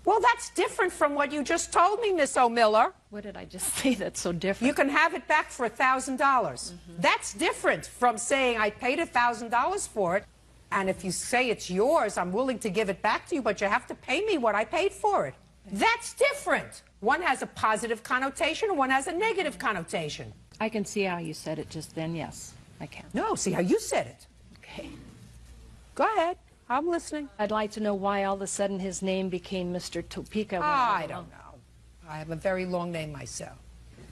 Well, that's different from what you just told me, Miss O'Miller. What did I just say that's so different? You can have it back for $1,000. That's different from saying I paid $1,000 for it, and if you say it's yours, I'm willing to give it back to you, but you have to pay me what I paid for it. That's different. One has a positive connotation and one has a negative connotation. I can see how you said it just then, yes. I can. No, see how you said it. Okay. Go ahead. I'm listening. I'd like to know why all of a sudden his name became Mr. Topeka. I don't know. I have a very long name myself.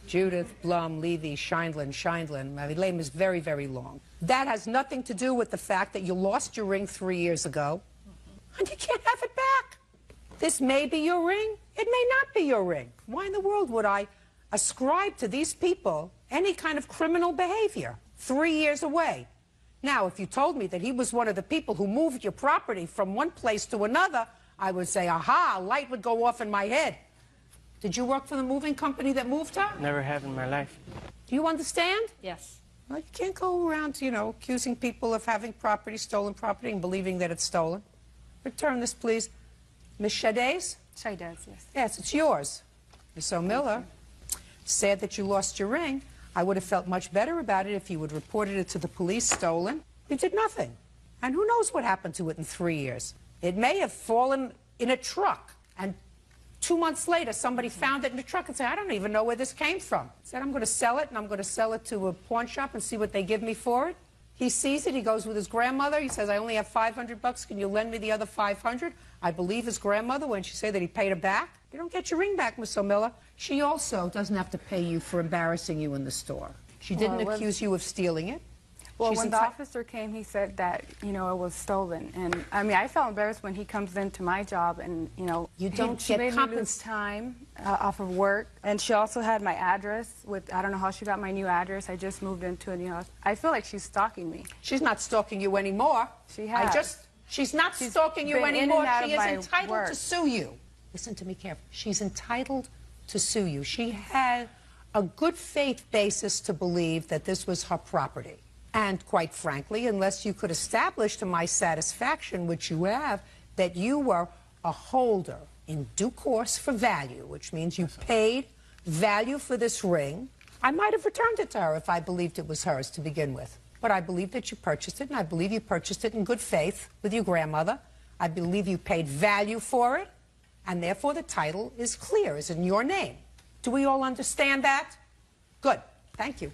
Judith, Blum, Levy, Scheindlin. My name is very, very long. That has nothing to do with the fact that you lost your ring 3 years ago, and you can't have it back. This may be your ring. It may not be your ring. Why in the world would I ascribe to these people any kind of criminal behavior 3 years away? Now, if you told me that he was one of the people who moved your property from one place to another, I would say, aha, a light would go off in my head. Did you work for the moving company that moved her? Never have in my life. Do you understand? Yes. Well, you can't go around, you know, accusing people of having property, stolen property, and believing that it's stolen. Return this, please. Miss Shades? Shades, yes. Yes, it's yours. Miss O'Miller, sad that you lost your ring. I would have felt much better about it if you had reported it to the police stolen. You did nothing. And who knows what happened to it in 3 years? It may have fallen in a truck, and 2 months later, somebody found it in the truck and said, I don't even know where this came from. Said, I'm going to sell it, and I'm going to sell it to a pawn shop and see what they give me for it. He sees it. He goes with his grandmother. He says, I only have $500. Can you lend me the other 500? I believe his grandmother when she said that he paid her back. You don't get your ring back, Miss O'Miller. She also doesn't have to pay you for embarrassing you in the store. She didn't accuse you of stealing it. Well, when the officer came, he said that, you know, it was stolen. And, I mean, I felt embarrassed when he comes into my job and, you know, you don't she made me lose time off of work. And she also had my address with, I don't know how she got my new address. I just moved into a new house. I feel like she's stalking me. She's not stalking you anymore. She has. She's not stalking you anymore. She is entitled work. to sue you. Listen to me carefully. She's entitled to sue you. She had a good faith basis to believe that this was her property. And quite frankly, unless you could establish to my satisfaction, which you have, that you were a holder in due course for value, which means you paid value for this ring, I might have returned it to her if I believed it was hers to begin with. But I believe that you purchased it, and I believe you purchased it in good faith with your grandmother. I believe you paid value for it, and therefore the title is clear, is in your name. Do we all understand that? Good. Thank you.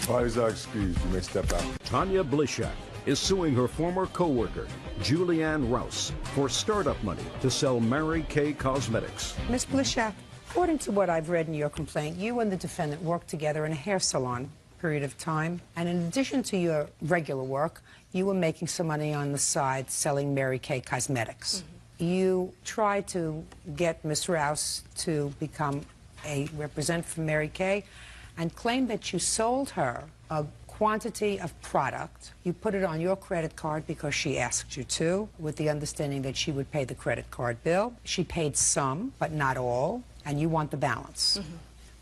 Parties are excused. You may step out. Tanya Blishak is suing her former co-worker, Julianne Rouse, for startup money to sell Mary Kay Cosmetics. Miss Blishak, according to what I've read in your complaint, you and the defendant worked together in a hair salon period of time, and in addition to your regular work, you were making some money on the side selling Mary Kay Cosmetics. You tried to get Miss Rouse to become a representative for Mary Kay and claimed that you sold her a quantity of product. You put it on your credit card because she asked you to, with the understanding that she would pay the credit card bill. She paid some, but not all, and you want the balance.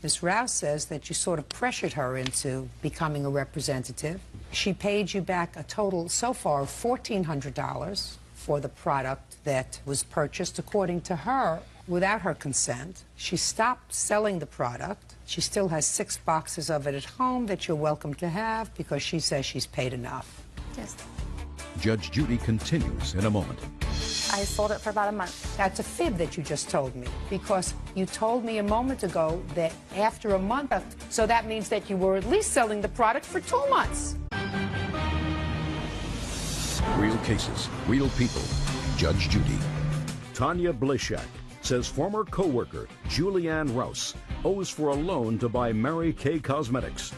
Ms. Rouse says that you sort of pressured her into becoming a representative. She paid you back a total so far of $1,400 for the product that was purchased, according to her, without her consent. She stopped selling the product. She still has 6 boxes of it at home that you're welcome to have because she says she's paid enough. Yes. Judge Judy continues in a moment. I sold it for about a month. That's a fib that you just told me, because you told me a moment ago that after a month, so that means that you were at least selling the product for 2 months. Real cases, real people. Judge Judy. Tanya Blishak says former co-worker Julianne Rouse owes for a loan to buy Mary Kay Cosmetics.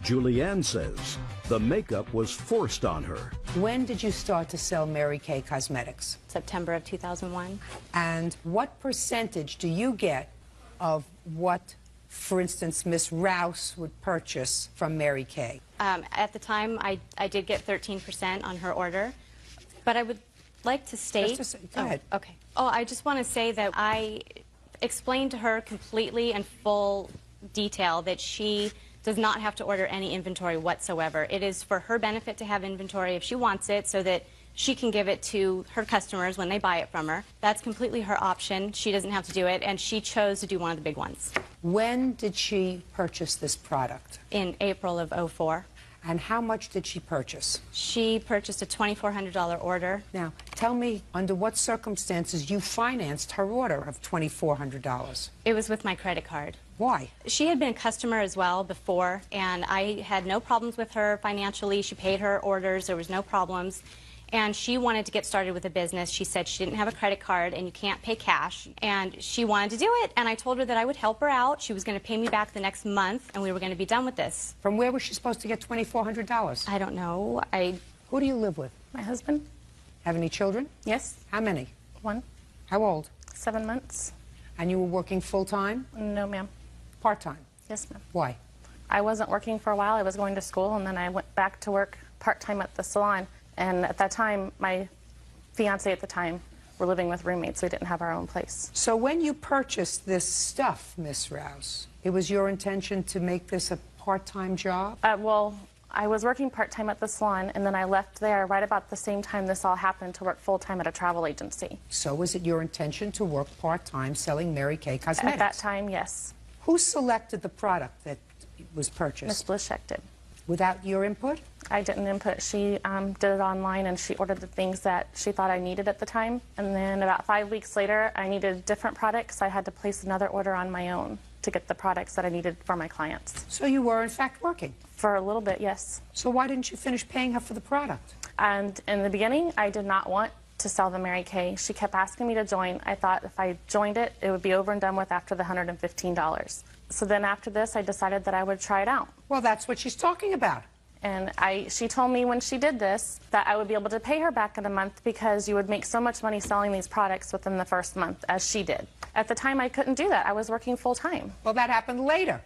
Julianne says the makeup was forced on her. When did you start to sell Mary Kay Cosmetics? September of 2001. And what percentage do you get of what, for instance, Miss Rouse would purchase from Mary Kay? At the time, I did get 13% on her order, but I would like to state... Go ahead. Okay. Oh, I just want to say that I explained to her completely and full detail that she does not have to order any inventory whatsoever. It is for her benefit to have inventory if she wants it, so that she can give it to her customers when they buy it from her. That's completely her option. She doesn't have to do it, and she chose to do one of the big ones. When did she purchase this product? In April of '04. And how much did she purchase? She purchased a $2,400 order. Now, tell me under what circumstances you financed her order of $2,400. It was with my credit card. Why? She had been a customer as well before, and I had no problems with her financially. She paid her orders. There was no problems. And she wanted to get started with a business. She said she didn't have a credit card and you can't pay cash. And she wanted to do it, and I told her that I would help her out. She was going to pay me back the next month, and we were going to be done with this. From where was she supposed to get $2,400? I don't know. Who do you live with? My husband. Have any children? Yes. How many? 1. How old? 7 months. And you were working full-time? No, ma'am. Part-time? Yes, ma'am. Why? I wasn't working for a while. I was going to school, and then I went back to work part-time at the salon. And at that time, my fiance at the time were living with roommates, so we didn't have our own place. So when you purchased this stuff, Miss Rouse, it was your intention to make this a part-time job? Well, I was working part-time at the salon, and then I left there right about the same time this all happened to work full-time at a travel agency. So was it your intention to work part-time selling Mary Kay Cosmetics? At that time, yes. Who selected the product that was purchased? Miss Blishak did. Without your input? I didn't input. She did it online, and she ordered the things that she thought I needed at the time. And then about 5 weeks later, I needed different products. So I had to place another order on my own to get the products that I needed for my clients. So you were, in fact, working? For a little bit, yes. So why didn't you finish paying her for the product? And in the beginning, I did not want to sell the Mary Kay. She kept asking me to join. I thought if I joined it, it would be over and done with after the $115. So then after this, I decided that I would try it out. Well, that's what she's talking about. And she told me when she did this that I would be able to pay her back in a month because you would make so much money selling these products within the first month, as she did. At the time, I couldn't do that. I was working full-time. Well, that happened later.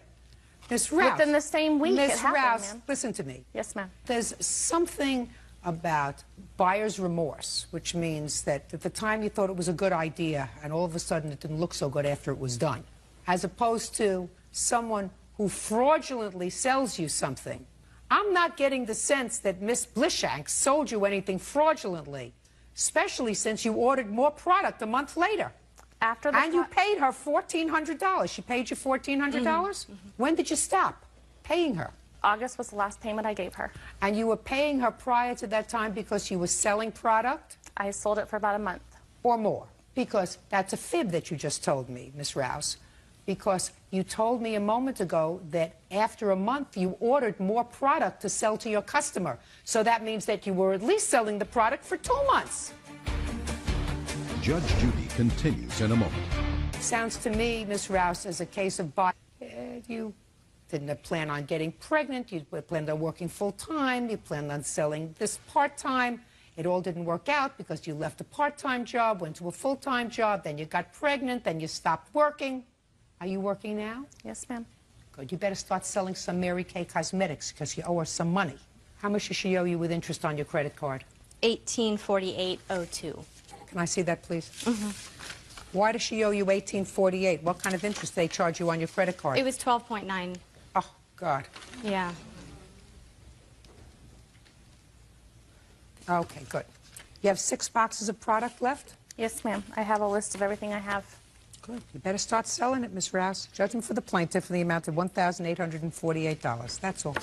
Miss Rouse. Within the same week, it Miss happened, Rouse, ma'am. listen to me. Yes, ma'am. There's something about buyer's remorse, which means that at the time you thought it was a good idea, and all of a sudden it didn't look so good after it was done, as opposed to someone who fraudulently sells you something. I'm not getting the sense that Miss Blishak sold you anything fraudulently, especially since you ordered more product a month later. And you paid her $1,400. She paid you $1,400? When did you stop paying her? August was the last payment I gave her. And you were paying her prior to that time because you were selling product? I sold it for about a month. Or more? Because that's a fib that you just told me, Miss Rouse. Because you told me a moment ago that after a month you ordered more product to sell to your customer. So that means that you were at least selling the product for 2 months. Judge Judy continues in a moment. Sounds to me, Miss Rouse, as a case of you didn't plan on getting pregnant, you planned on working full-time, you planned on selling this part-time. It all didn't work out because you left a part-time job, went to a full-time job, then you got pregnant, then you stopped working. Are you working now? Yes, ma'am. Good. You better start selling some Mary Kay cosmetics because you owe her some money. How much does she owe you with interest on your credit card? $1848.02. Can I see that, please? Why does she owe you $1848? What kind of interest do they charge you on your credit card? It was 12.9. Oh, God. Yeah. Okay, good. You have 6 boxes of product left? Yes, ma'am. I have a list of everything I have. Good. You better start selling it, Miss Rouse. Judgment for the plaintiff in the amount of $1,848. That's all.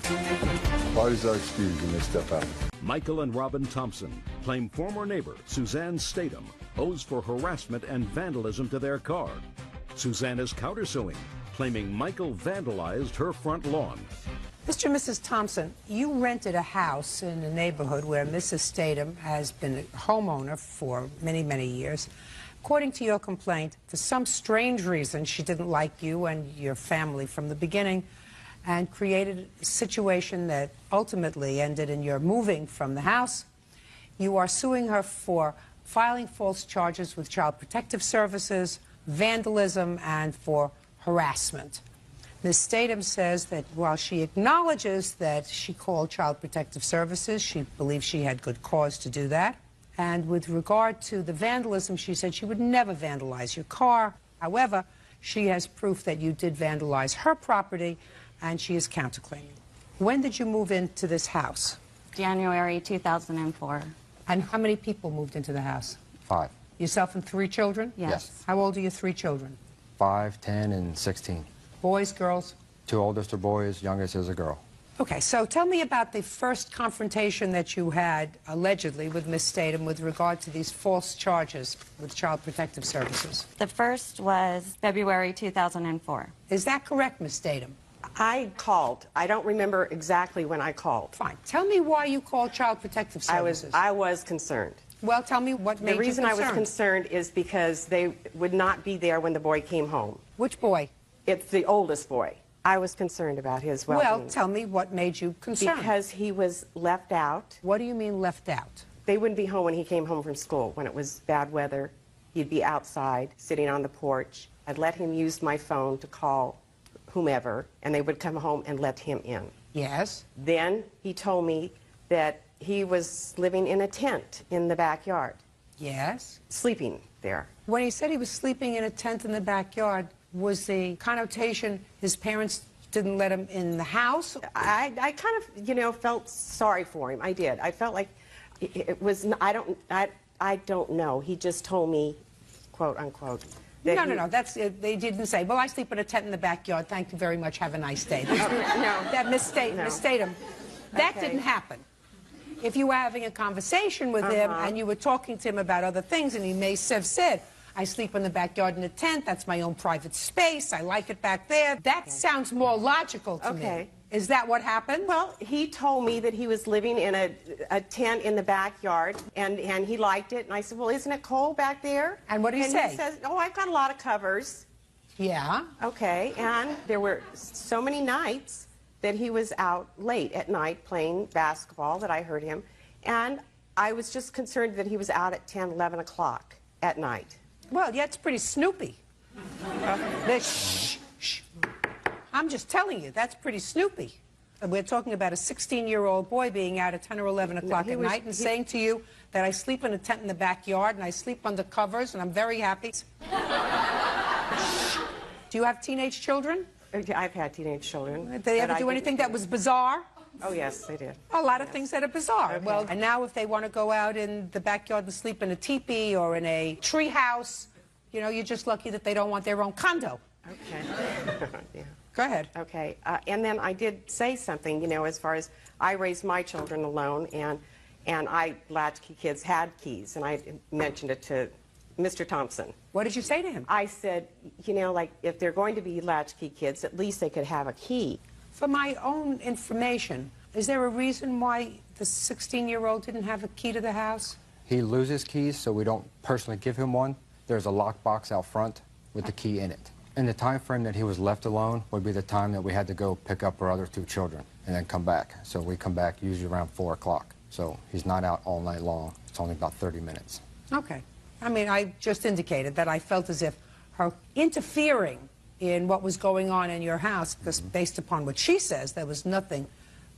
Parties are excused and they step out. Michael and Robin Thompson claim former neighbor Suzanne Statham owes for harassment and vandalism to their car. Suzanne is countersuing, claiming Michael vandalized her front lawn. Mr. and Mrs. Thompson, you rented a house in a neighborhood where Mrs. Statham has been a homeowner for many, many years. According to your complaint, for some strange reason, she didn't like you and your family from the beginning and created a situation that ultimately ended in your moving from the house. You are suing her for filing false charges with Child Protective Services, vandalism, and for harassment. Ms. Statham says that while she acknowledges that she called Child Protective Services, she believes she had good cause to do that. And with regard to the vandalism, she said she would never vandalize your car. However, she has proof that you did vandalize her property, and she is counterclaiming. When did you move into this house? January 2004. And how many people moved into the house? 5. Yourself and 3 children? Yes. How old are your 3 children? 5, 10, and 16. Boys, girls? 2 oldest are boys, youngest is a girl. Okay, so tell me about the first confrontation that you had, allegedly, with Ms. Statham with regard to these false charges with Child Protective Services. The first was February 2004. Is that correct, Ms. Statham? I called. I don't remember exactly when I called. Fine. Tell me why you called Child Protective Services. I was concerned. Well, tell me what made you concerned. The reason I was concerned is because they would not be there when the boy came home. Which boy? It's the oldest boy. I was concerned about his well-being. Well, tell me what made you concerned. Because he was left out. What do you mean left out? They wouldn't be home when he came home from school. When it was bad weather, he'd be outside, sitting on the porch. I'd let him use my phone to call whomever, and they would come home and let him in. Yes. Then he told me that he was living in a tent in the backyard. Yes. Sleeping there. When he said he was sleeping in a tent in the backyard, was the connotation his parents didn't let him in the house? I kind of, you know, felt sorry for him. I did. I felt like it was, I don't know. He just told me, quote unquote. No, that's, they didn't say, well, I sleep in a tent in the backyard. Thank you very much. Have a nice day. No. That Miss Statham, that didn't happen. If you were having a conversation with him and you were talking to him about other things, and he may have said, I sleep in the backyard in a tent, that's my own private space, I like it back there. That sounds more logical to me. Is that what happened? Well, he told me that he was living in a tent in the backyard, and he liked it. And I said, well, isn't it cold back there? And what did he say? He says, oh, I've got a lot of covers. Yeah. Okay, and there were so many nights that he was out late at night playing basketball that I heard him. And I was just concerned that he was out at 10, 11 o'clock at night. Well, yeah, it's pretty snoopy. Shh. I'm just telling you, that's pretty snoopy. We're talking about a 16-year-old boy being out at 10 or 11 o'clock at night and saying to you that I sleep in a tent in the backyard and I sleep under covers and I'm very happy. Do you have teenage children? I've had teenage children. Did they ever do anything that was bizarre? Oh, yes, they did. A lot of things that are bizarre. Okay. Well, and now if they want to go out in the backyard and sleep in a teepee or in a tree house, you know, you're just lucky that they don't want their own condo. Okay. Yeah. Go ahead. Okay. And then I did say something, you know, as far as I raised my children alone, and I latchkey kids had keys, and I mentioned it to Mr. Thompson. What did you say to him? I said, you know, like, if they're going to be latchkey kids, at least they could have a key. For my own information, is there a reason why the 16-year-old didn't have a key to the house? He loses keys, so we don't personally give him one. There's a lockbox out front with the key in it. And the time frame that he was left alone would be the time that we had to go pick up our other 2 children and then come back. So we come back usually around 4 o'clock. So he's not out all night long. It's only about 30 minutes. Okay. I mean, I just indicated that I felt as if her interfering in what was going on in your house, because based upon what she says, there was nothing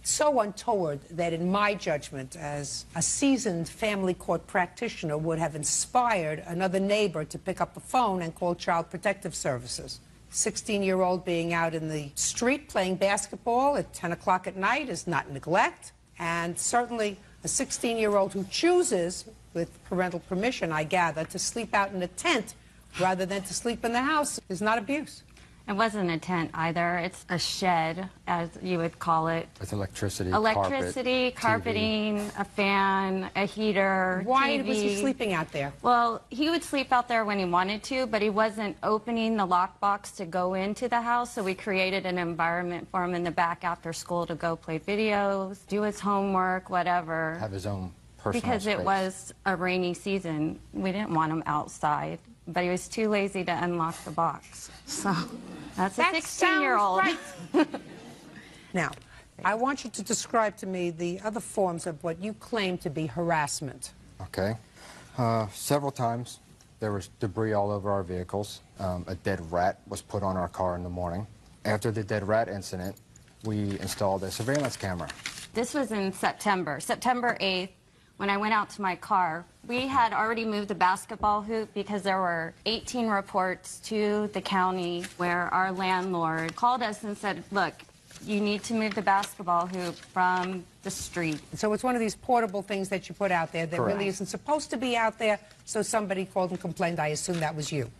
so untoward that, in my judgment, as a seasoned family court practitioner, would have inspired another neighbor to pick up the phone and call Child Protective Services. 16-year-old being out in the street playing basketball at 10 o'clock at night is not neglect, and certainly a 16-year-old who chooses, with parental permission, I gather, to sleep out in a tent rather than to sleep in the house is not abuse. It wasn't a tent either. It's a shed, as you would call it. With electricity, Electricity, carpet, carpeting, a fan, a heater, Why TV. was he sleeping out there? Well, he would sleep out there when he wanted to, but he wasn't opening the lockbox to go into the house, so we created an environment for him in the back after school to go play videos, do his homework, whatever. Have his own personal Because space. it was a rainy season. We didn't want him outside, but he was too lazy to unlock the box. So that's a 16-year-old. Right. Now, I want you to describe to me the other forms of what you claim to be harassment. Okay. Several times there was debris all over our vehicles. A dead rat was put on our car in the morning. After the dead rat incident, we installed a surveillance camera. This was in September 8th. When I went out to my car, we had already moved the basketball hoop because there were 18 reports to the county where our landlord called us and said, look, you need to move the basketball hoop from the street. So it's one of these portable things that you put out there that Correct. really isn't supposed to be out there, so somebody called and complained. I assume that was you.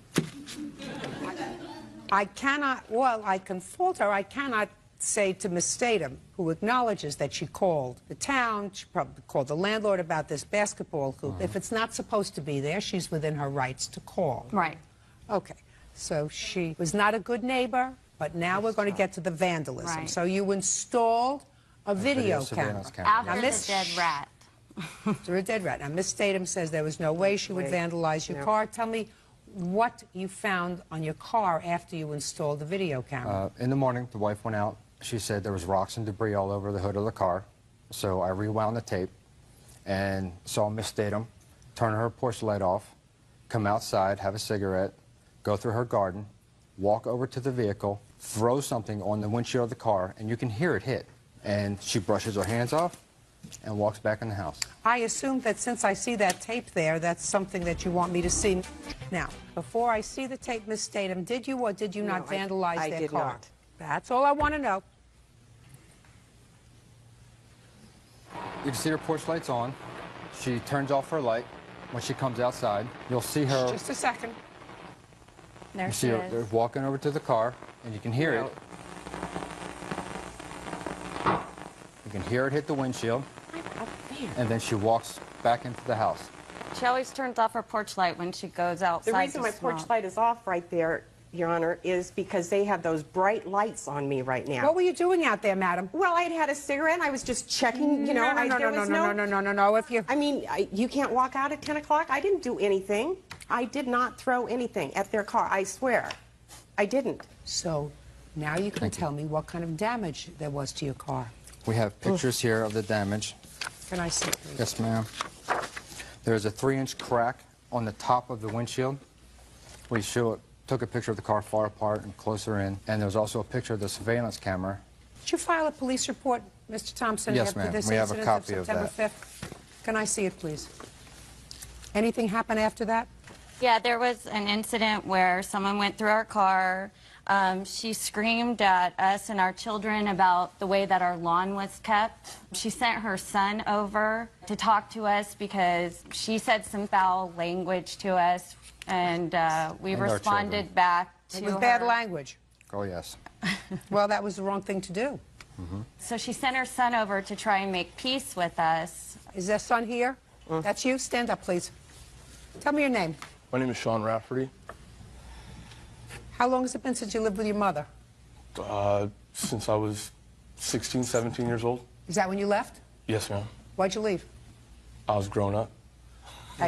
I cannot, well, I can fault her. I cannot say to Miss Statham, who acknowledges that she called the town, she probably called the landlord about this basketball hoop. If it's not supposed to be there, she's within her rights to call. Right. Okay. So she was not a good neighbor, but now we're going to get to the vandalism. Right. So you installed a video camera. surveillance camera. After Now, the dead rat. After a dead rat. Now, Miss Statham says there was no way she would vandalize your car. Tell me what you found on your car after you installed the video camera. In the morning, the wife went out. She said there was rocks and debris all over the hood of the car. So I rewound the tape and saw Miss Statham turn her porch light off, come outside, have a cigarette, go through her garden, walk over to the vehicle, throw something on the windshield of the car, and you can hear it hit. And she brushes her hands off and walks back in the house. I assume that since I see that tape there, that's something that you want me to see. Now, before I see the tape, Miss Statham, did you or did you not vandalize I their did car? not. That's all I want to know. You can see her porch light's on. She turns off her light. When she comes outside, you'll see her. Just a second. There You she see her is. they're walking over to the car, and you can hear it. You can hear it hit the windshield, and then she walks back into the house. She always turns off her porch light when she goes outside. The reason to my porch smoke. light is off right there, Your Honor, is because they have those bright lights on me right now. What were you doing out there, madam? Well, I had a cigarette. And I was just checking, you know. No. If you... I mean, you can't walk out at 10 o'clock. I didn't do anything. I did not throw anything at their car. I swear. I didn't. So now you can tell me what kind of damage there was to your car. We have pictures here of the damage. Can I see, please? Yes, ma'am. There's a 3-inch crack on the top of the windshield. We took a picture of the car far apart and closer in, and there's also a picture of the surveillance camera. Did you file a police report, Mr. Thompson, Yes, after ma'am. this We have a incident copy of of September that. 5th? Can I see it, please? Anything happen after that? Yeah, there was an incident where someone went through our car. She screamed at us and our children about the way that our lawn was kept. She sent her son over to talk to us because she said some foul language to us, and we And our responded children. back to It was her. bad language. Oh, yes. Well, that was the wrong thing to do. So she sent her son over to try and make peace with us. Is their son here? That's you? Stand up, please. Tell me your name. My name is Sean Rafferty. How long has it been since you lived with your mother? Since I was 16, 17 years old. Is that when you left? Yes, ma'am. Why'd you leave? I was grown up.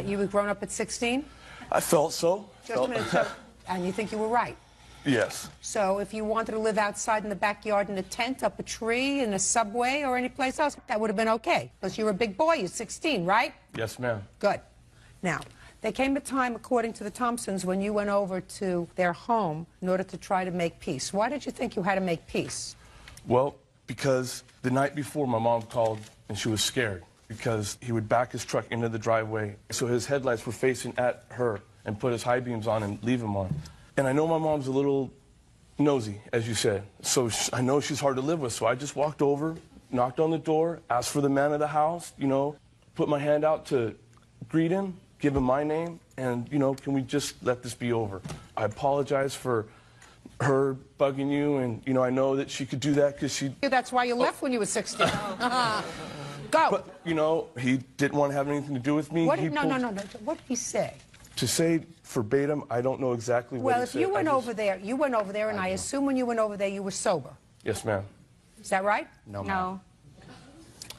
You were grown up at 16? I felt so. Just a minute. And you think you were right? Yes. So if you wanted to live outside in the backyard in a tent, up a tree, in a subway, or any place else, that would have been okay. Because you're a big boy, you're 16, right? Yes, ma'am. Good. Now, There came a time, according to the Thompsons, when you went over to their home in order to try to make peace. Why did you think you had to make peace? Well, because the night before, my mom called and she was scared because he would back his truck into the driveway. So his headlights were facing at her and put his high beams on and leave them on. And I know my mom's a little nosy, as you said. So I know she's hard to live with. So I just walked over, knocked on the door, asked for the man of the house, you know, put my hand out to greet him, give him my name, and, you know, can we just let this be over? I apologize for her bugging you, and, you know, I know that she could do that because she... That's why you left when you were 16. Go. But, you know, he didn't want to have anything to do with me. No. What did he say? To say verbatim, I don't know exactly what Well, he if said. you went over there, and I assume when you went over there, you were sober. Yes, ma'am. Is that right? No, ma'am.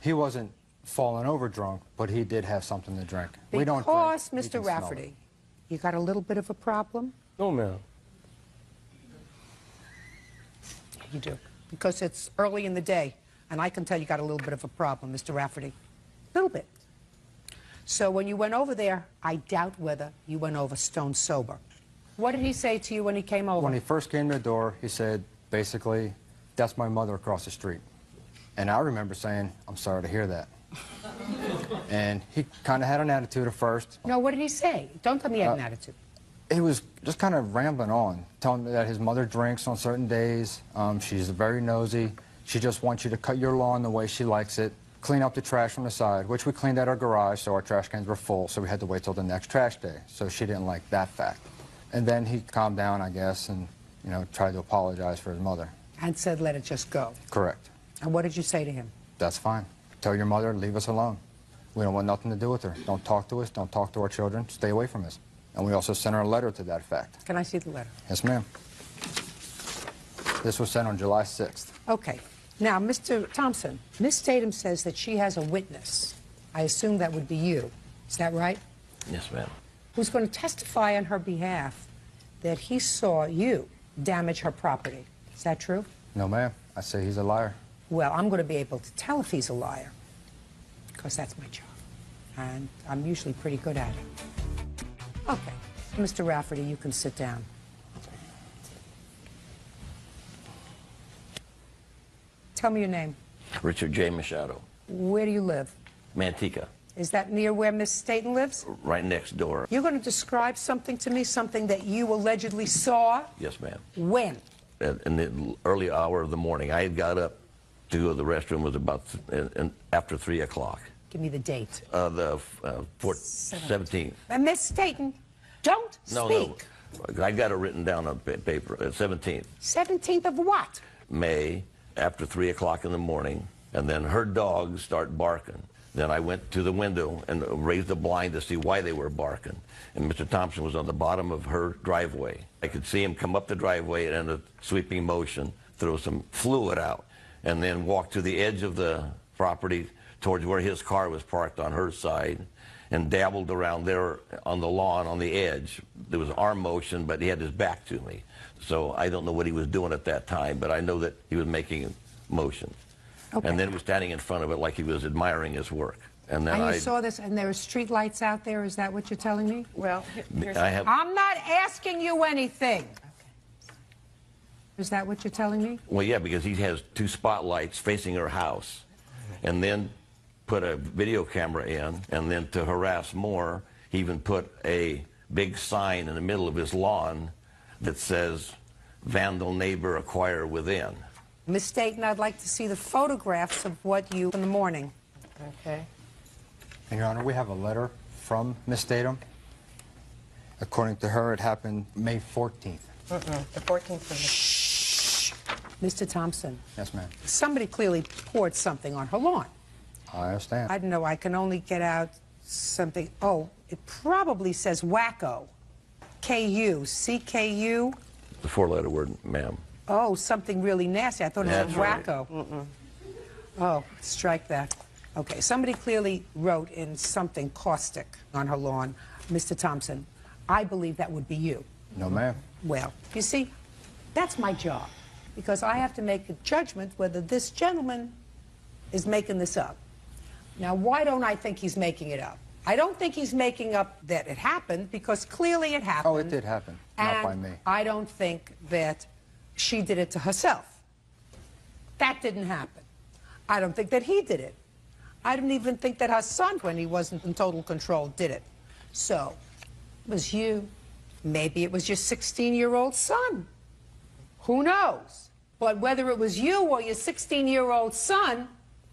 He wasn't falling over drunk, but he did have something to drink. We don't drink. Because, We Mr. can smell Rafferty, it. you got a little bit of a problem? No, ma'am. You do. Because it's early in the day, and I can tell you got a little bit of a problem, Mr. Rafferty. A little bit. So when you went over there, I doubt whether you went over stone sober. What did he say to you when he came over? When he first came to the door, he said, basically, that's my mother across the street. And I remember saying, I'm sorry to hear that. And he kind of had an attitude at first. No, what did he say? Don't tell me he had an attitude. He was just kind of rambling on, telling me that his mother drinks on certain days. She's very nosy. She just wants you to cut your lawn the way she likes it. Clean up the trash from the side, which we cleaned out our garage, so our trash cans were full, so we had to wait till the next trash day. So she didn't like that fact. And then he calmed down, I guess, and, you know, tried to apologize for his mother. And said, let it just go. Correct. And what did you say to him? That's fine. Tell your mother, leave us alone. We don't want nothing to do with her. Don't talk to us. Don't talk to our children. Stay away from us. And we also sent her a letter to that effect. Can I see the letter? Yes, ma'am. This was sent on July 6th. Okay. Now, Mr. Thompson, Miss Statham says that she has a witness. I assume that would be you. Is that right? Yes, ma'am. Who's going to testify on her behalf that he saw you damage her property. Is that true? No, ma'am. I say he's a liar. Well, I'm going to be able to tell if he's a liar, because that's my job. And I'm usually pretty good at it. Okay. Mr. Rafferty, you can sit down. Tell me your name. Richard J. Machado. Where do you live? Manteca. Is that near where Miss Staten lives? Right next door. You're going to describe something to me, something that you allegedly saw? Yes, ma'am. When? In the early hour of the morning. I had got up to go to the restroom. It was about after 3 o'clock. Give me the date. The 17th. Miss Staten, don't speak. No. I got it written down on paper. 17th. 17th of what? May, after 3 o'clock in the morning. And then her dogs start barking. Then I went to the window and raised the blind to see why they were barking. And Mr. Thompson was on the bottom of her driveway. I could see him come up the driveway and in a sweeping motion, throw some fluid out, and then walk to the edge of the property towards where his car was parked on her side, and dabbled around there on the lawn on the edge. There was arm motion, but he had his back to me. So I don't know what he was doing at that time, but I know that he was making motion. Okay. And then he was standing in front of it like he was admiring his work. And then you saw this, and there are street lights out there, is that what you're telling me? Well, I'm not asking you anything. Okay. Is that what you're telling me? Well, yeah, because he has 2 spotlights facing her house, and then put a video camera in, and then to harass more, he even put a big sign in the middle of his lawn that says, "Vandal neighbor acquire within." Miss Staten, I'd like to see the photographs of what you in the morning. Okay. And, Your Honor, we have a letter from Miss Statham. According to her, it happened May 14th. The 14th. Shh. Mr. Thompson. Yes, ma'am. Somebody clearly poured something on her lawn. I understand. I don't know. I can only get out something. Oh, it probably says wacko. K-U. C-K-U. The 4-letter word, ma'am. Oh, something really nasty. I thought it was Right. wacko. Oh, strike that. Okay, somebody clearly wrote in something caustic on her lawn. Mr. Thompson, I believe that would be you. No, ma'am. Well, you see, that's my job, because I have to make a judgment whether this gentleman is making this up. Now, why don't I think he's making it up? I don't think he's making up that it happened, because clearly it happened. Oh, it did happen. Not by me. I don't think that she did it to herself. That didn't happen. I don't think that he did it. I don't even think that her son, when he wasn't in total control, did it. So, it was you. Maybe it was your 16-year-old son. Who knows? But whether it was you or your 16-year-old son,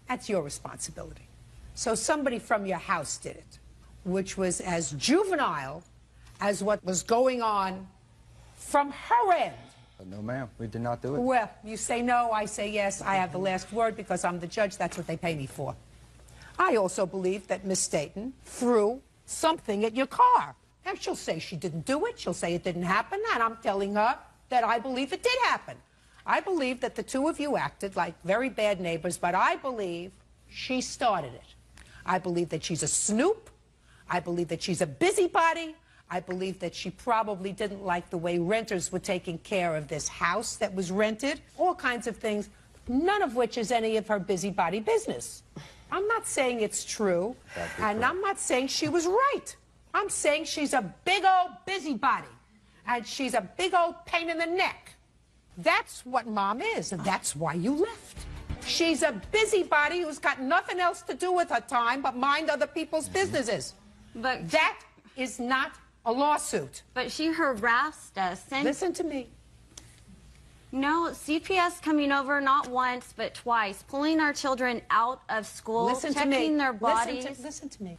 that's your responsibility. So somebody from your house did it, which was as juvenile as what was going on from her end. But no, ma'am, we did not do it. Well, you say no, I say yes. I have the last word because I'm the judge. That's what they pay me for. I also believe that Miss Staten threw something at your car. And she'll say she didn't do it. She'll say it didn't happen. And I'm telling her that I believe it did happen. I believe that the two of you acted like very bad neighbors, but I believe she started it. I believe that she's a snoop. I believe that she's a busybody. I believe that she probably didn't like the way renters were taking care of this house that was rented. All kinds of things, none of which is any of her busybody business. I'm not saying it's true, and I'm not saying she was right. I'm saying she's a big old busybody, and she's a big old pain in the neck. That's what Mom is, and that's why you left. She's a busybody who's got nothing else to do with her time but mind other people's businesses. But that is not a lawsuit. But she harassed us. And listen to me. No, CPS coming over not once but twice, pulling our children out of school, checking their bodies. Listen to me.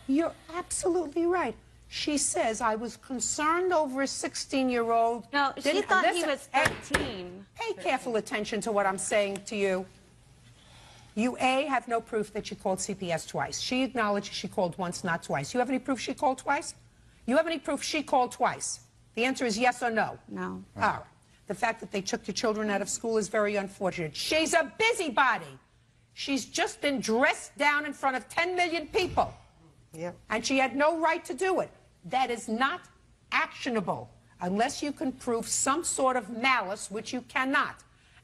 You're absolutely right. She says I was concerned over a 16-year-old. No, she thought he was 13. Pay careful attention to what I'm saying to you. You, A, have no proof that she called CPS twice. She acknowledged she called once, not twice. You have any proof she called twice? You have any proof she called twice? The answer is yes or no. No. All right. The fact that they took your children out of school is very unfortunate. She's a busybody. She's just been dressed down in front of 10 million people. Yep. And she had no right to do it. That is not actionable unless you can prove some sort of malice, which you cannot.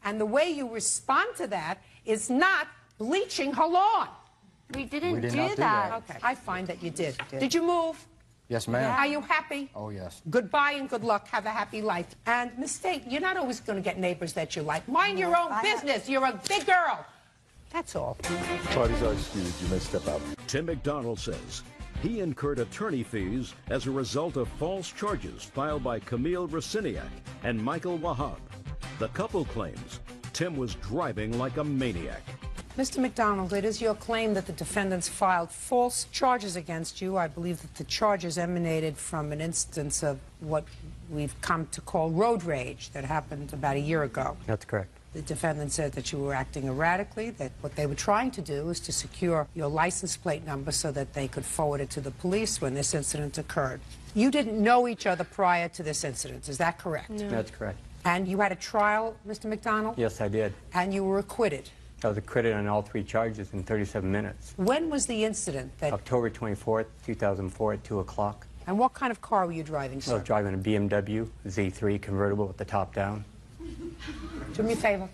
And the way you respond to that is not bleaching her lawn. We didn't do do that. Okay, I find that you did. Did you move? Yes, ma'am. Are you happy? Oh, yes. Goodbye and good luck. Have a happy life. And Miss State, you're not always going to get neighbors that you like. Mind your own business. You're a big girl. That's all. Parties are excused. You may step out. Tim McDonald says he incurred attorney fees as a result of false charges filed by Camille Raciniak and Michael Wahab. The couple claims Tim was driving like a maniac. Mr. McDonald, it is your claim that the defendants filed false charges against you. I believe that the charges emanated from an instance of what we've come to call road rage that happened about a year ago. That's correct. The defendant said that you were acting erratically, that what they were trying to do was to secure your license plate number so that they could forward it to the police when this incident occurred. You didn't know each other prior to this incident, is that correct? No. That's correct. And you had a trial, Mr. McDonald? Yes, I did. And you were acquitted? I was acquitted on all 3 charges in 37 minutes. When was the incident? October 24th, 2004 at 2 o'clock. And what kind of car were you driving, sir? I was driving a BMW Z3 convertible with the top down. Do me a favor.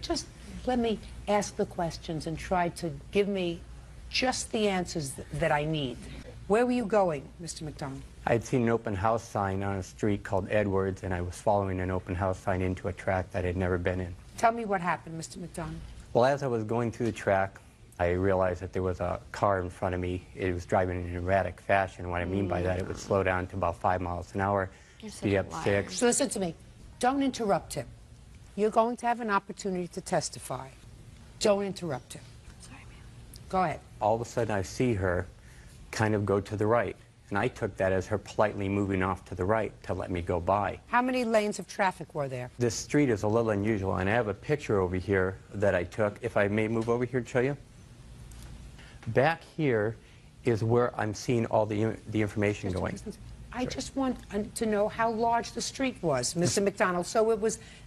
Just let me ask the questions and try to give me just the answers that I need. Where were you going, Mr. McDonald? I had seen an open house sign on a street called Edwards, and I was following an open house sign into a track that I had never been in. Tell me what happened, Mr. McDonald. Well, as I was going through the track, I realized that there was a car in front of me. It was driving in an erratic fashion. What I mean by that, it would slow down to about 5 miles an hour, speed up 6. So listen to me. Don't interrupt him. You're going to have an opportunity to testify. Don't interrupt him. Sorry, ma'am. Go ahead. All of a sudden, I see her kind of go to the right. And I took that as her politely moving off to the right to let me go by. How many lanes of traffic were there? This street is a little unusual, and I have a picture over here that I took. If I may move over here to show you. Back here is where I'm seeing all the information going. I just want to know how large the street was, Mr. McDonald. So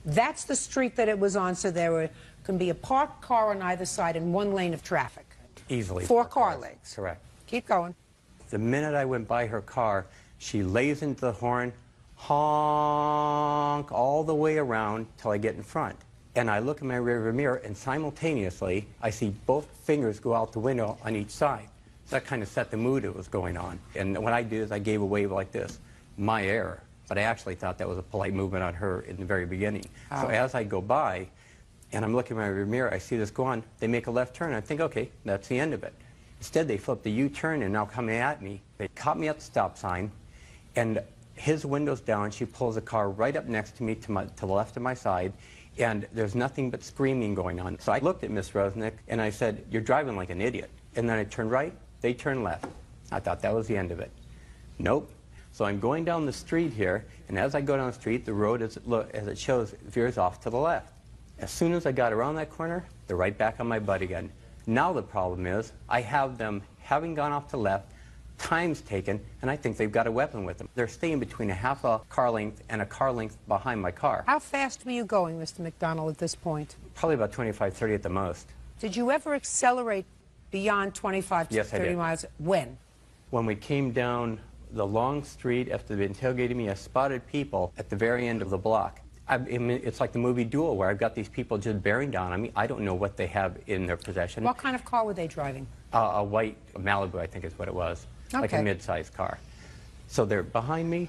that's the street that it was on, so there can be a parked car on either side and 1 lane of traffic. Easily. 4 car lanes. Correct. Keep going. The minute I went by her car, she lays into the horn, honk, all the way around till I get in front. And I look in my rearview mirror, and simultaneously, I see both fingers go out the window on each side. So that kind of set the mood that was going on. And what I did is I gave a wave like this, my error. But I actually thought that was a polite movement on her in the very beginning. So as I go by, and I'm looking in my rear mirror, I see this go on, they make a left turn. I think, okay, that's the end of it. Instead, they flip the U-turn and now coming at me. They caught me at the stop sign, and his window's down. She pulls the car right up next to me to the left of my side, and there's nothing but screaming going on. So I looked at Miss Rosnick, and I said, "You're driving like an idiot." And then I turned right, they turned left. I thought that was the end of it. Nope. So I'm going down the street here, and as I go down the street, the road, as it shows, veers off to the left. As soon as I got around that corner, they're right back on my butt again. Now the problem is, I have them, having gone off to the left, time's taken, and I think they've got a weapon with them. They're staying between a half a car length and a car length behind my car. How fast were you going, Mr. McDonald, at this point? Probably about 25, 30 at the most. Did you ever accelerate beyond 25 to Yes, 30 I did. miles? When? When we came down the long street after they'd been tailgating me, I spotted people at the very end of the block. I mean, it's like the movie Duel, where I've got these people just bearing down on me. I don't know what they have in their possession. What kind of car were they driving? A white Malibu, I think is what it was, like a Okay. mid-sized car. So they're behind me.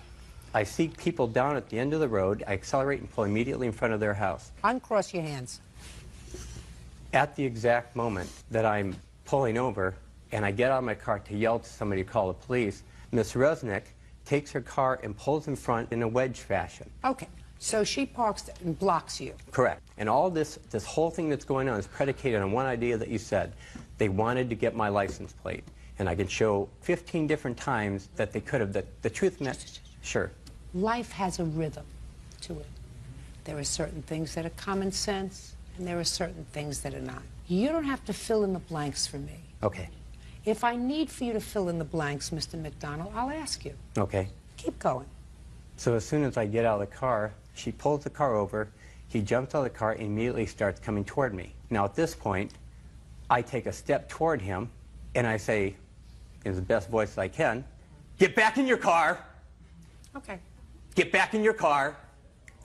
I see people down at the end of the road. I accelerate and pull immediately in front of their house. Uncross your hands. At the exact moment that I'm pulling over and I get out of my car to yell to somebody to call the police, Miss Resnick takes her car and pulls in front in a wedge fashion. Okay. So she parks and blocks you. Correct. And all this whole thing that's going on is predicated on one idea that you said. They wanted to get my license plate. And I can show 15 different times that they could have. The truth meant, sure. Life has a rhythm to it. There are certain things that are common sense, and there are certain things that are not. You don't have to fill in the blanks for me. Okay. If I need for you to fill in the blanks, Mr. McDonald, I'll ask you. Okay. Keep going. So as soon as I get out of the car, she pulls the car over, he jumps out of the car and immediately starts coming toward me. Now at this point, I take a step toward him, and I say, in the best voice I can, "Get back in your car!" Okay. "Get back in your car!"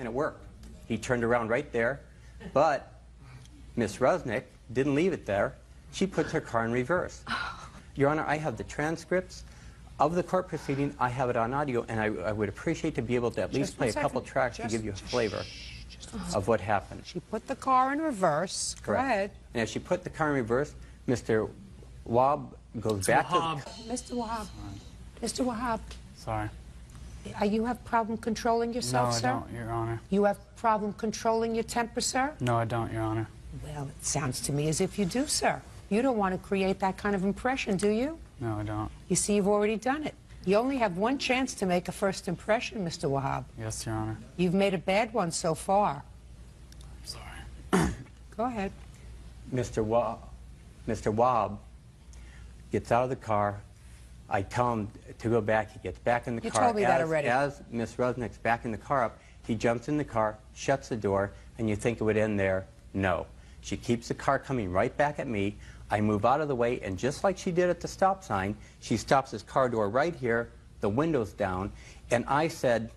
And it worked. He turned around right there, but Miss Resnick didn't leave it there. She puts her car in reverse. Your Honor, I have the transcripts of the court proceeding. I have it on audio, and I would appreciate to be able to at least play a couple tracks to give you a flavor of what happened. She put the car in reverse. Correct. Go ahead. And as she put the car in reverse, Mr. Wahab goes back to... Mr. Wahab. Mr. Wahab. Sorry. You have problem controlling yourself, No, sir? I don't, Your Honor. You have problem controlling your temper, sir? No, I don't, Your Honor. Well, it sounds to me as if you do, sir. You don't want to create that kind of impression, do you? No, I don't. You see, you've already done it. You only have one chance to make a first impression, Mr. Wahab. Yes, Your Honor. You've made a bad one so far. Sorry. Go ahead. Mr. Wahab gets out of the car. I tell him to go back. He gets back in the You car. told me that already. As Miss Resnick's backing the car up, he jumps in the car, shuts the door, and you think it would end there. No. She keeps the car coming right back at me. I move out of the way, and just like she did at the stop sign, she stops his car door right here, the window's down, and I said,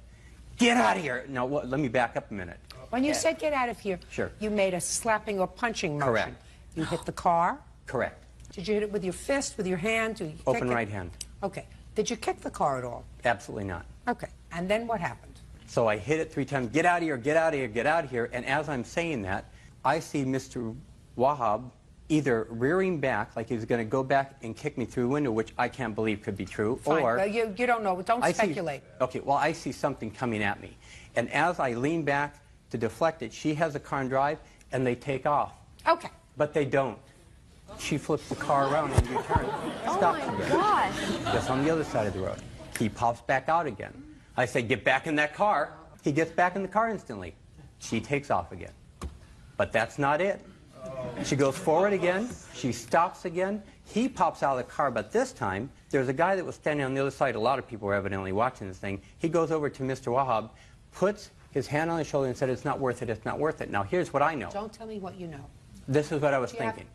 "Get out of here!" Now, let me back up a minute. When you said get out of here, Sure. you made a slapping or punching motion. Correct. You hit the car. Correct. Did you hit it with your fist, with your hand? Did you kick Open it? right hand. Okay. Did you kick the car at all? Absolutely not. Okay. And then what happened? So I hit it 3 times, "Get out of here, get out of here, get out of here." And as I'm saying that, I see Mr. Wahab either rearing back, like he was going to go back and kick me through the window, which I can't believe could be true, Fine. or... Well, you don't know. Don't speculate. Okay, well, I see something coming at me. And as I lean back to deflect it, she has the car in drive, and they take off. Okay. But they don't. She flips the car around and U-turns. Stops again. gosh. Just on the other side of the road. He pops back out again. I say, "Get back in that car." He gets back in the car instantly. She takes off again. But that's not it. She goes forward again. She stops again. He pops out of the car, but this time, there's a guy that was standing on the other side. A lot of people were evidently watching this thing. He goes over to Mr. Wahab, puts his hand on his shoulder and said, "It's not worth it, it's not worth it." Now, here's what I know. Don't tell me what you know. This is what I was Do you have- thinking.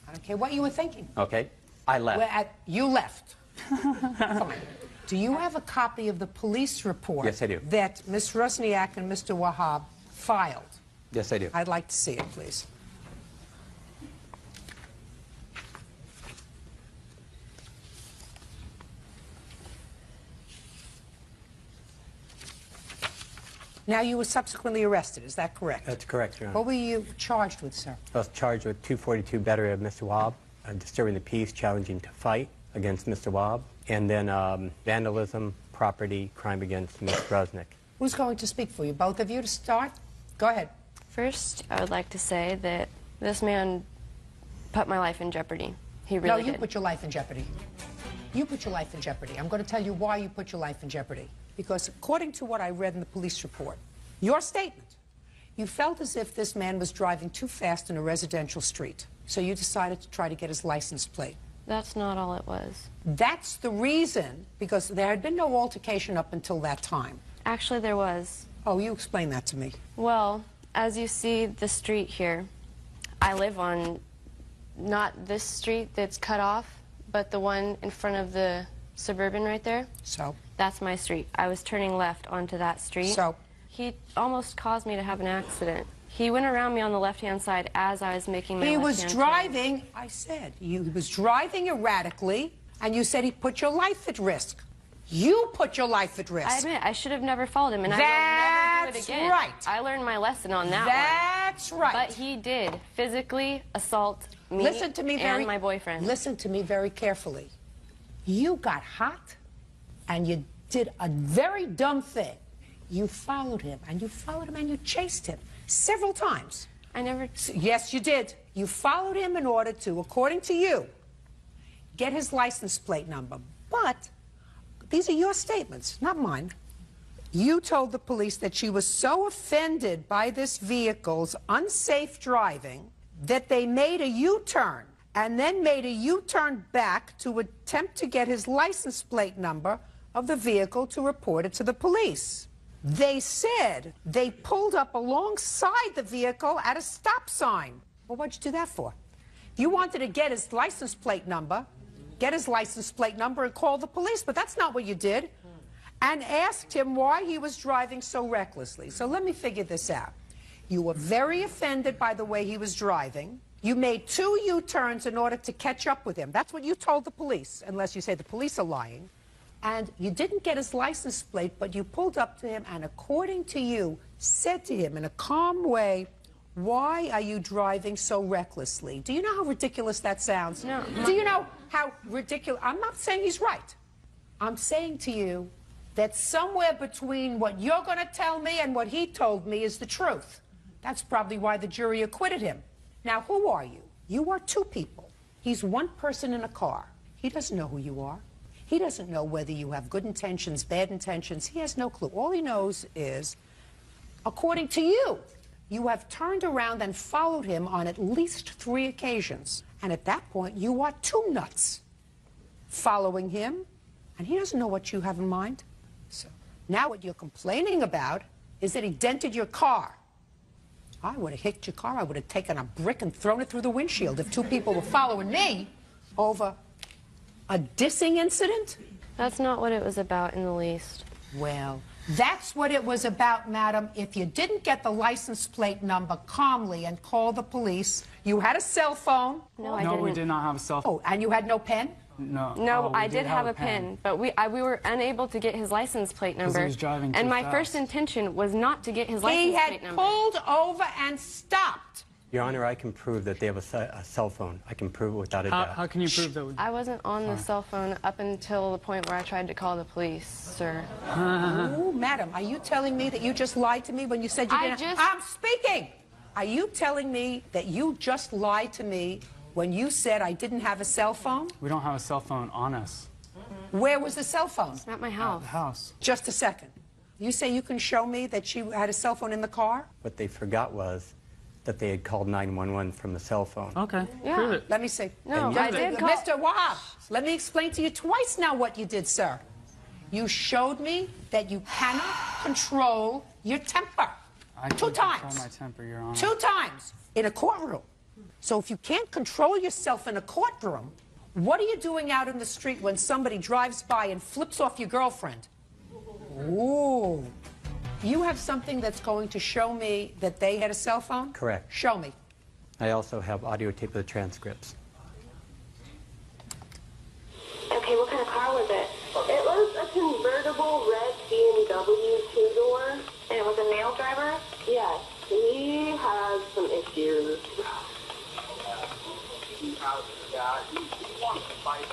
I don't care what you were thinking. Okay? I left. You left. Fine. Do you have a copy of the police report Yes, I do. that Ms. Rusniak and Mr. Wahab filed? Yes, I do. I'd like to see it, please. Now, you were subsequently arrested, is that correct? That's correct, Your Honor. What were you charged with, sir? I was charged with 242 battery of Mr. Wobb, disturbing the peace, challenging to fight against Mr. Wobb, and then vandalism, property, crime against Ms. Brusnick. Who's going to speak for you? Both of you to start? Go ahead. First, I would like to say that this man put my life in jeopardy. He really No, you did. put your life in jeopardy. You put your life in jeopardy. I'm going to tell you why you put your life in jeopardy. Because according to what I read in the police report, your statement, you felt as if this man was driving too fast in a residential street. So you decided to try to get his license plate. That's not all it was. That's the reason, because there had been no altercation up until that time. Actually, there was. Oh, you explain that to me. Well, as you see the street here, I live on not this street that's cut off, but the one in front of the Suburban right there. So? That's my street. I was turning left onto that street. So? He almost caused me to have an accident. He went around me on the left-hand side as I was making my He was left-hand driving, I said, he was driving erratically, and you said he put your life at risk. You put your life at risk. I admit, I should have never followed him, and I will never do it again. That's right. I learned my lesson on that That's one. right. But he did physically assault me, Listen to me and my boyfriend. Listen to me very carefully. You got hot, and you did a very dumb thing. You followed him, and you followed him, and you chased him several times. I never... Yes, you did. You followed him in order to, according to you, get his license plate number. But these are your statements, not mine. You told the police that she was so offended by this vehicle's unsafe driving that they made a U-turn and then made a U-turn back to attempt to get his license plate number of the vehicle to report it to the police. They said they pulled up alongside the vehicle at a stop sign. Well, what'd you do that for? You wanted to get his license plate number, and call the police, but that's not what you did. And asked him why he was driving so recklessly. So let me figure this out. You were very offended by the way he was driving. You made 2 U-turns in order to catch up with him. That's what you told the police, unless you say the police are lying. And you didn't get his license plate, but you pulled up to him and, according to you, said to him in a calm way, "Why are you driving so recklessly?" Do you know how ridiculous that sounds? No. Do you know how ridiculous? I'm not saying he's right. I'm saying to you that somewhere between what you're going to tell me and what he told me is the truth. That's probably why the jury acquitted him. Now, who are you? You are 2 people. He's 1 person in a car. He doesn't know who you are. He doesn't know whether you have good intentions, bad intentions. He has no clue. All he knows is, according to you, you have turned around and followed him on at least 3 occasions. And at that point, you are 2 nuts following him, and he doesn't know what you have in mind. So now what you're complaining about is that he dented your car. I would have hit your car. I would have taken a brick and thrown it through the windshield if 2 people were following me over a dissing incident. That's not what it was about in the least. Well, that's what it was about, madam. If you didn't get the license plate number calmly and call the police, you had a cell phone. No, I didn't. we did not have a cell phone. Oh, and you had no pen? No. No, we I did have a pen, but we were unable to get his license plate number. He was driving too and my fast. first intention was not to get his He license had plate number. pulled over and stopped. Your Honor, I can prove that they have a cell phone. I can prove it without a doubt. How can you prove that? I wasn't on the cell phone up until the point where I tried to call the police, sir. Oh, madam, are you telling me that you just lied to me when you said you didn't? I'm speaking. Are you telling me that you just lied to me when you said I didn't have a cell phone? We don't have a cell phone on us. Where was the cell phone? It's at my house. At the house. Just a second. You say you can show me that she had a cell phone in the car? What they forgot was that they had called 911 from the cell phone. Okay, Yeah. prove it. Let me see. No, I did call... Mr. Wahab, let me explain to you twice now what you did, sir. You showed me that you cannot control your temper. I 2 can times. control my temper, Your Honor. 2 times in a courtroom. So if you can't control yourself in a courtroom, what are you doing out in the street when somebody drives by and flips off your girlfriend? Ooh. You have something that's going to show me that they had a cell phone? Correct. Show me. I also have audio tape of the transcripts. Okay, what kind of car was it? It was a convertible red BMW 2-door. And it was a male driver? Yes. He has some issues.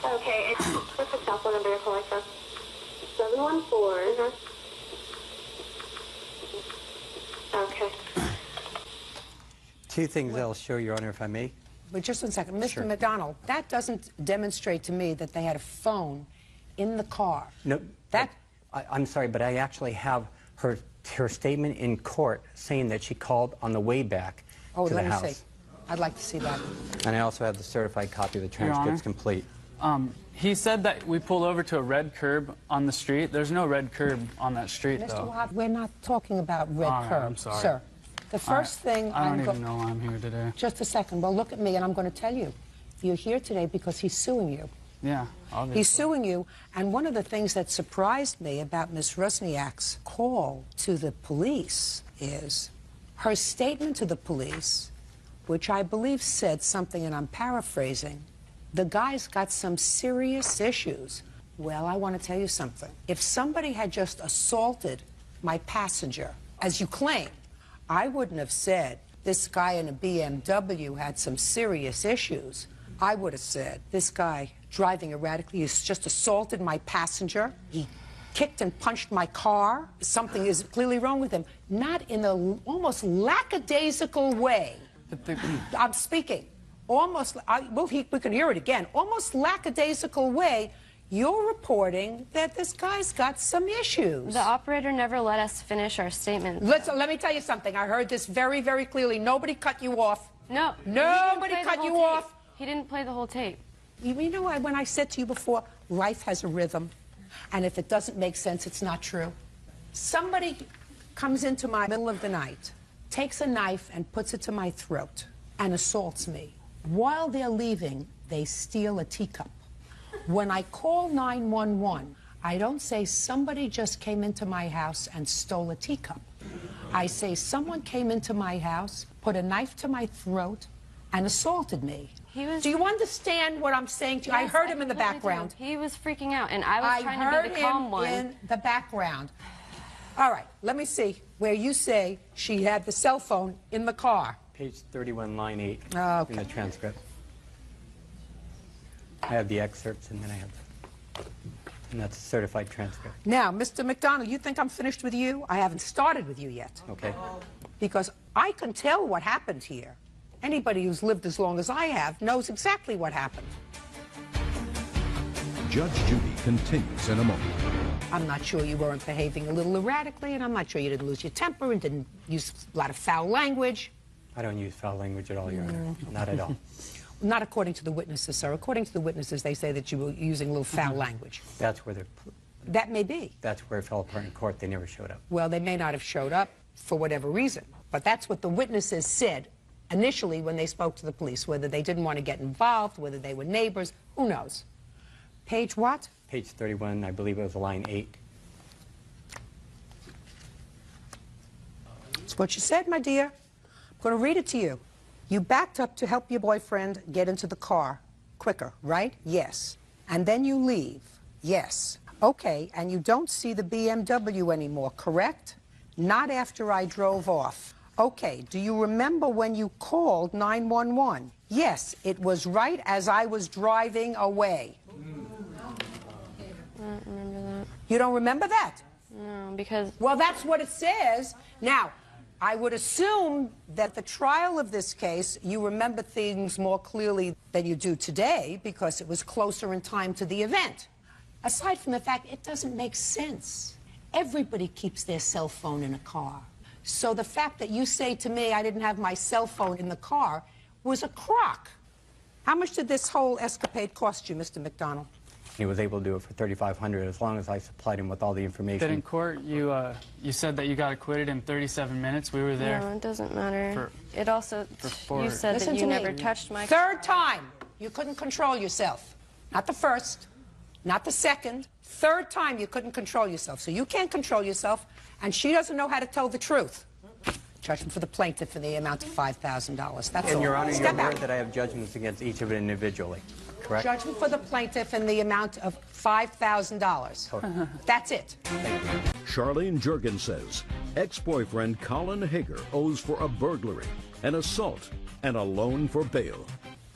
Okay, and what's the cell phone number you're calling from? 714. Okay. Two things I'll show, Your Honor, if I may. But just one second. Mr. Sure. McDonald, that doesn't demonstrate to me that they had a phone in the car. No, I'm sorry, but I actually have her statement in court saying that she called on the way back to the house. Let me see. I'd like to see that. And I also have the certified copy of the transcripts complete. He said that we pulled over to a red curb on the street. There's no red curb on that street, Mr. though. Wahab, we're not talking about red curb, I'm sorry. sir. The first thing I don't even know why I'm here today. Just a second. Well, look at me, and I'm going to tell you. You're here today because he's suing you. Yeah, obviously. He's suing you, and one of the things that surprised me about Ms. Rusniak's call to the police is her statement to the police, which I believe said something, and I'm paraphrasing, the guy's got some serious issues. Well, I want to tell you something. If somebody had just assaulted my passenger, as you claim, I wouldn't have said this guy in a BMW had some serious issues. I would have said this guy driving erratically has just assaulted my passenger. He kicked and punched my car. Something is clearly wrong with him. Not in a almost lackadaisical way. I'm speaking. Almost, we can hear it again. Almost lackadaisical way. You're reporting that this guy's got some issues. The operator never let us finish our statement. Let me tell you something. I heard this very, very clearly. Nobody cut you off. No. Nobody cut you off. He didn't play the whole tape. You know when I said to you before, life has a rhythm, and if it doesn't make sense, it's not true. Somebody comes into my middle of the night, takes a knife and puts it to my throat, and assaults me. While they're leaving, they steal a teacup. When I call 911, I don't say somebody just came into my house and stole a teacup. I say someone came into my house, put a knife to my throat, and assaulted me. Do you understand what I'm saying to you? Yes, I heard him in the background. He was freaking out, and I was trying to be the calm one. I heard him in the background. All right, let me see where you say she had the cell phone in the car. Page 31, line 8 Okay. in the transcript. I have the excerpts, and then I have, and that's a certified transcript. Now, Mr. McDonald, you think I'm finished with you? I haven't started with you yet. Okay. Because I can tell what happened here. Anybody who's lived as long as I have knows exactly what happened. Judge Judy continues in a moment. I'm not sure you weren't behaving a little erratically, and I'm not sure you didn't lose your temper and didn't use a lot of foul language. I don't use foul language at all, Your Honor. Not at all. Not according to the witnesses, sir. According to the witnesses, they say that you were using a little foul language. That's where That may be. That's where it fell apart in court. They never showed up. Well, they may not have showed up for whatever reason, but that's what the witnesses said initially when they spoke to the police, whether they didn't want to get involved, whether they were neighbors, who knows. Page what? Page 31, I believe it was line 8. It's what you said, my dear. I'm going to read it to you. You backed up to help your boyfriend get into the car quicker, right? Yes. And then you leave. Yes. Okay, and you don't see the BMW anymore, correct? Not after I drove off. Okay, do you remember when you called 911? Yes, it was right as I was driving away. I don't remember that. You don't remember that? No, because... Well, that's what it says. Now, I would assume that the trial of this case, you remember things more clearly than you do today because it was closer in time to the event. Aside from the fact it doesn't make sense. Everybody keeps their cell phone in a car. So the fact that you say to me I didn't have my cell phone in the car was a crock. How much did this whole escapade cost you, Mr. McDonald? He was able to do it for $3,500 as long as I supplied him with all the information. But in court, you said that you got acquitted in 37 minutes. We were there. No, it doesn't matter. It also, you said Listen that you to never me. touched my... Third time, you couldn't control yourself. Not the first, not the second. Third time, you couldn't control yourself. So you can't control yourself, and she doesn't know how to tell the truth. Judgment for the plaintiff in the amount of $5,000. That's all. And, Your Honor, you're Step aware out. that I have judgments against each of it individually, correct? Judgment for the plaintiff in the amount of $5,000. That's it. Charlene Juergen says Ex-boyfriend Colin Hager owes for a burglary, an assault, and a loan for bail.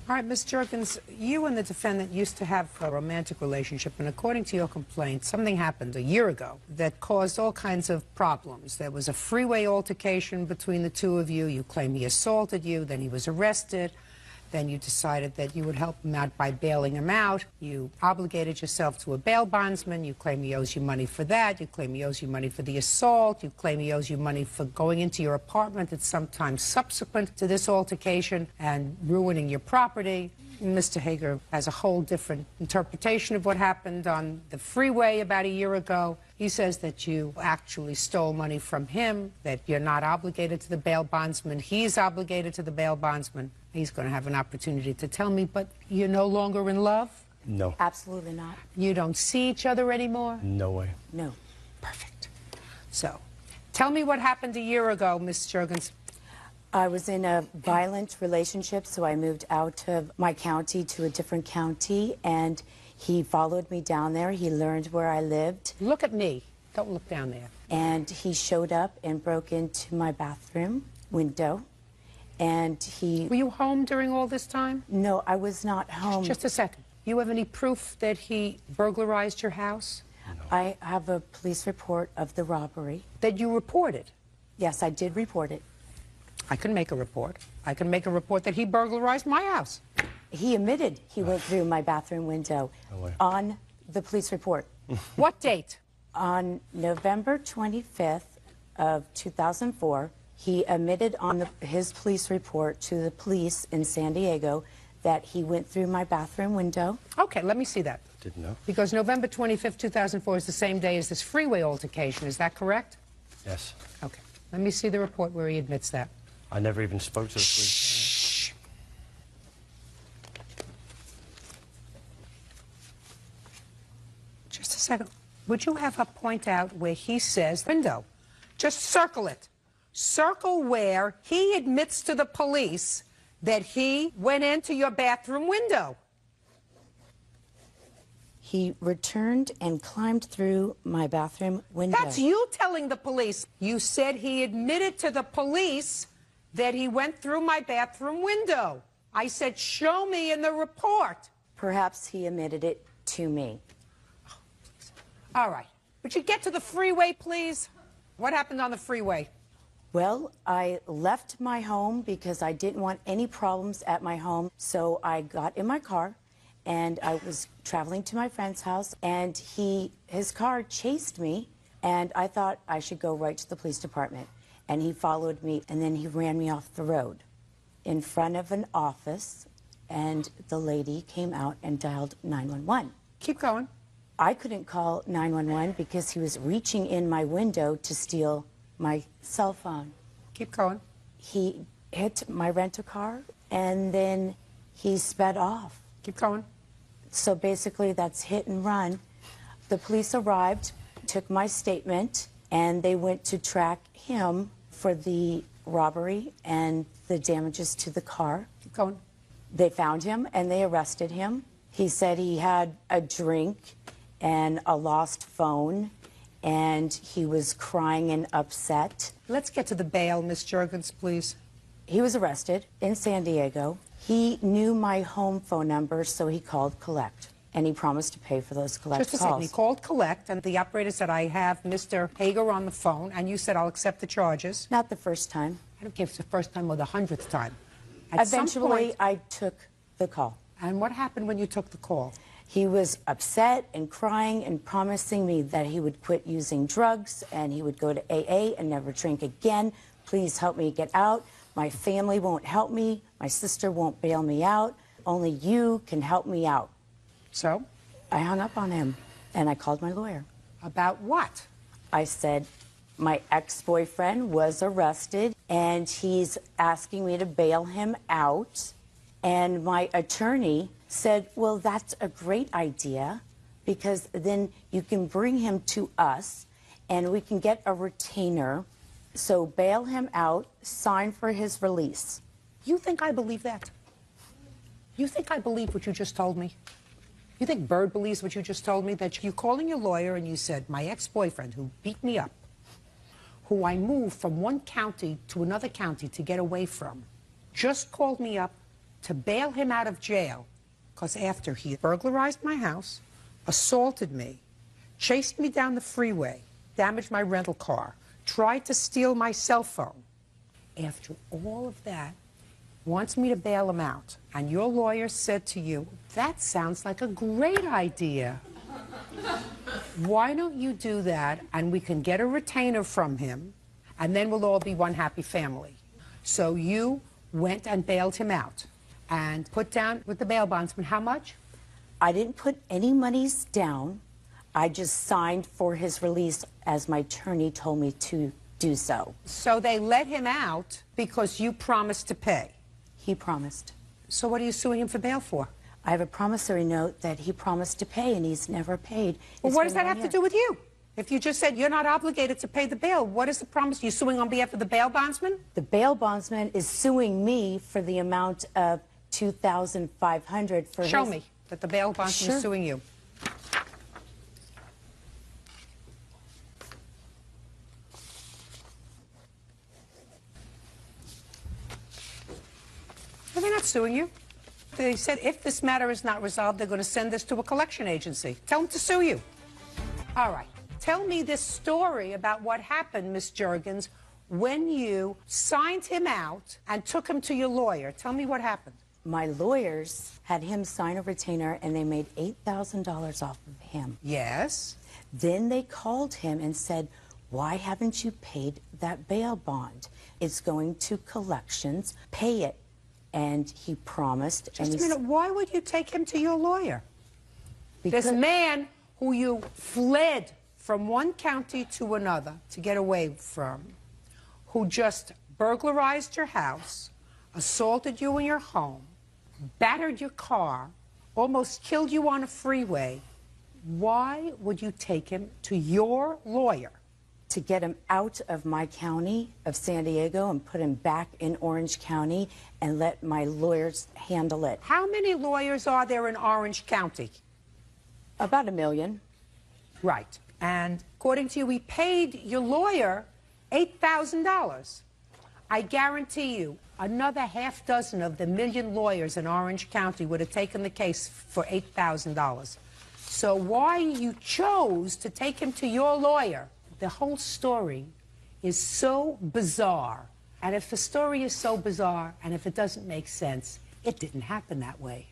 All right, Ms. Jergens, you and the defendant used to have a romantic relationship, and according to your complaint, something happened a year ago that caused all kinds of problems. There was a freeway altercation between the two of you. You claim he assaulted you, then he was arrested. Then you decided that you would help him out by bailing him out. You obligated yourself to a bail bondsman. You claim he owes you money for that. You claim he owes you money for the assault. You claim he owes you money for going into your apartment at some time subsequent to this altercation and ruining your property. Mr. Hager has a whole different interpretation of what happened on the freeway about a year ago. He says that you actually stole money from him, that you're not obligated to the bail bondsman. He's obligated to the bail bondsman. He's going to have an opportunity to tell me, but you're no longer in love? No. Absolutely not. You don't see each other anymore? No way. No. Perfect. So, tell me what happened a year ago, Ms. Jergens. I was in a violent relationship, so I moved out of my county to a different county, and he followed me down there. He learned where I lived. Look at me. Don't look down there. And he showed up and broke into my bathroom window, and he... Were you home during all this time? No, I was not home. Just a second. You have any proof that he burglarized your house? No. I have a police report of the robbery. That you reported? Yes, I did report it. I can make a report. I can make a report that he burglarized my house. He admitted he went through my bathroom window on the police report. What date? On November 25th of 2004, he admitted on his police report to the police in San Diego that he went through my bathroom window. Okay, let me see that. Didn't know. Because November 25th, 2004 is the same day as this freeway altercation. Is that correct? Yes. Okay. Let me see the report where he admits that. I never even spoke to the police. Shh. Just a second. Would you have her point out where he says window? Just circle it. Circle where he admits to the police that he went into your bathroom window. He returned and climbed through my bathroom window. That's you telling the police. You said he admitted to the police that he went through my bathroom window. I said, show me in the report. Perhaps he admitted it to me. All right. Would you get to the freeway, please? What happened on the freeway? Well, I left my home because I didn't want any problems at my home. So I got in my car and I was traveling to my friend's house, and his car chased me, and I thought I should go right to the police department. And he followed me, and then he ran me off the road in front of an office, and the lady came out and dialed 911. Keep going. I couldn't call 911 because he was reaching in my window to steal my cell phone. Keep going. He hit my rental car, and then he sped off. Keep going. So basically, that's hit and run. The police arrived, took my statement, and they went to track him for the robbery and the damages to the car. Keep going. They found him, and they arrested him. He said he had a drink and a lost phone, and he was crying and upset. Let's get to the bail, Miss Jergens, please. He was arrested in San Diego. He knew my home phone number, so he called collect, and he promised to pay for those collect calls. Just a second. He called collect, and the operator said, I have Mr. Hager on the phone, and you said, I'll accept the charges. Not the first time. I don't care if it's the first time or the 100th time. Eventually, I took the call. And what happened when you took the call? He was upset and crying and promising me that he would quit using drugs and he would go to AA and never drink again. Please help me get out. My family won't help me. My sister won't bail me out. Only you can help me out. So? I hung up on him and I called my lawyer. About what? I said my ex-boyfriend was arrested and he's asking me to bail him out. And my attorney said, well, that's a great idea because then you can bring him to us and we can get a retainer. So bail him out, sign for his release. You think I believe that? You think I believe what you just told me? You think Bird believes what you just told me? That you calling your lawyer and you said, my ex-boyfriend who beat me up, who I moved from one county to another county to get away from, just called me up to bail him out of jail because after he burglarized my house, assaulted me, chased me down the freeway, damaged my rental car, tried to steal my cell phone. After all of that, wants me to bail him out. And your lawyer said to you, that sounds like a great idea. Why don't you do that and we can get a retainer from him and then we'll all be one happy family. So you went and bailed him out and put down with the bail bondsman how much? I didn't put any monies down. I just signed for his release as my attorney told me to do so. So they let him out because you promised to pay? He promised. So what are you suing him for bail for? I have a promissory note that he promised to pay and he's never paid. Well, what does that have to do with you? If you just said you're not obligated to pay the bail, what is the promise? You're suing on behalf of the bail bondsman? The bail bondsman is suing me for the amount of $2,500 for Show me that the bail bondsman is suing you. Well, they're not suing you. They said if this matter is not resolved, they're going to send this to a collection agency. Tell them to sue you. All right. Tell me this story about what happened, Miss Juergens, when you signed him out and took him to your lawyer. Tell me what happened. My lawyers had him sign a retainer and they made $8,000 off of him. Yes. Then they called him and said, why haven't you paid that bail bond? It's going to collections. Pay it. And he promised. Just a minute. Why would you take him to your lawyer? Because this man who you fled from one county to another to get away from, who just burglarized your house, assaulted you in your home, battered your car, almost killed you on a freeway, why would you take him to your lawyer? To get him out of my county of San Diego and put him back in Orange County and let my lawyers handle it. How many lawyers are there in Orange County? About 1 million. Right. And according to you, we paid your lawyer $8,000. I guarantee you, another half dozen of the 1 million lawyers in Orange County would have taken the case for $8,000. So why you chose to take him to your lawyer? The whole story is so bizarre. And if the story is so bizarre, and if it doesn't make sense, it didn't happen that way.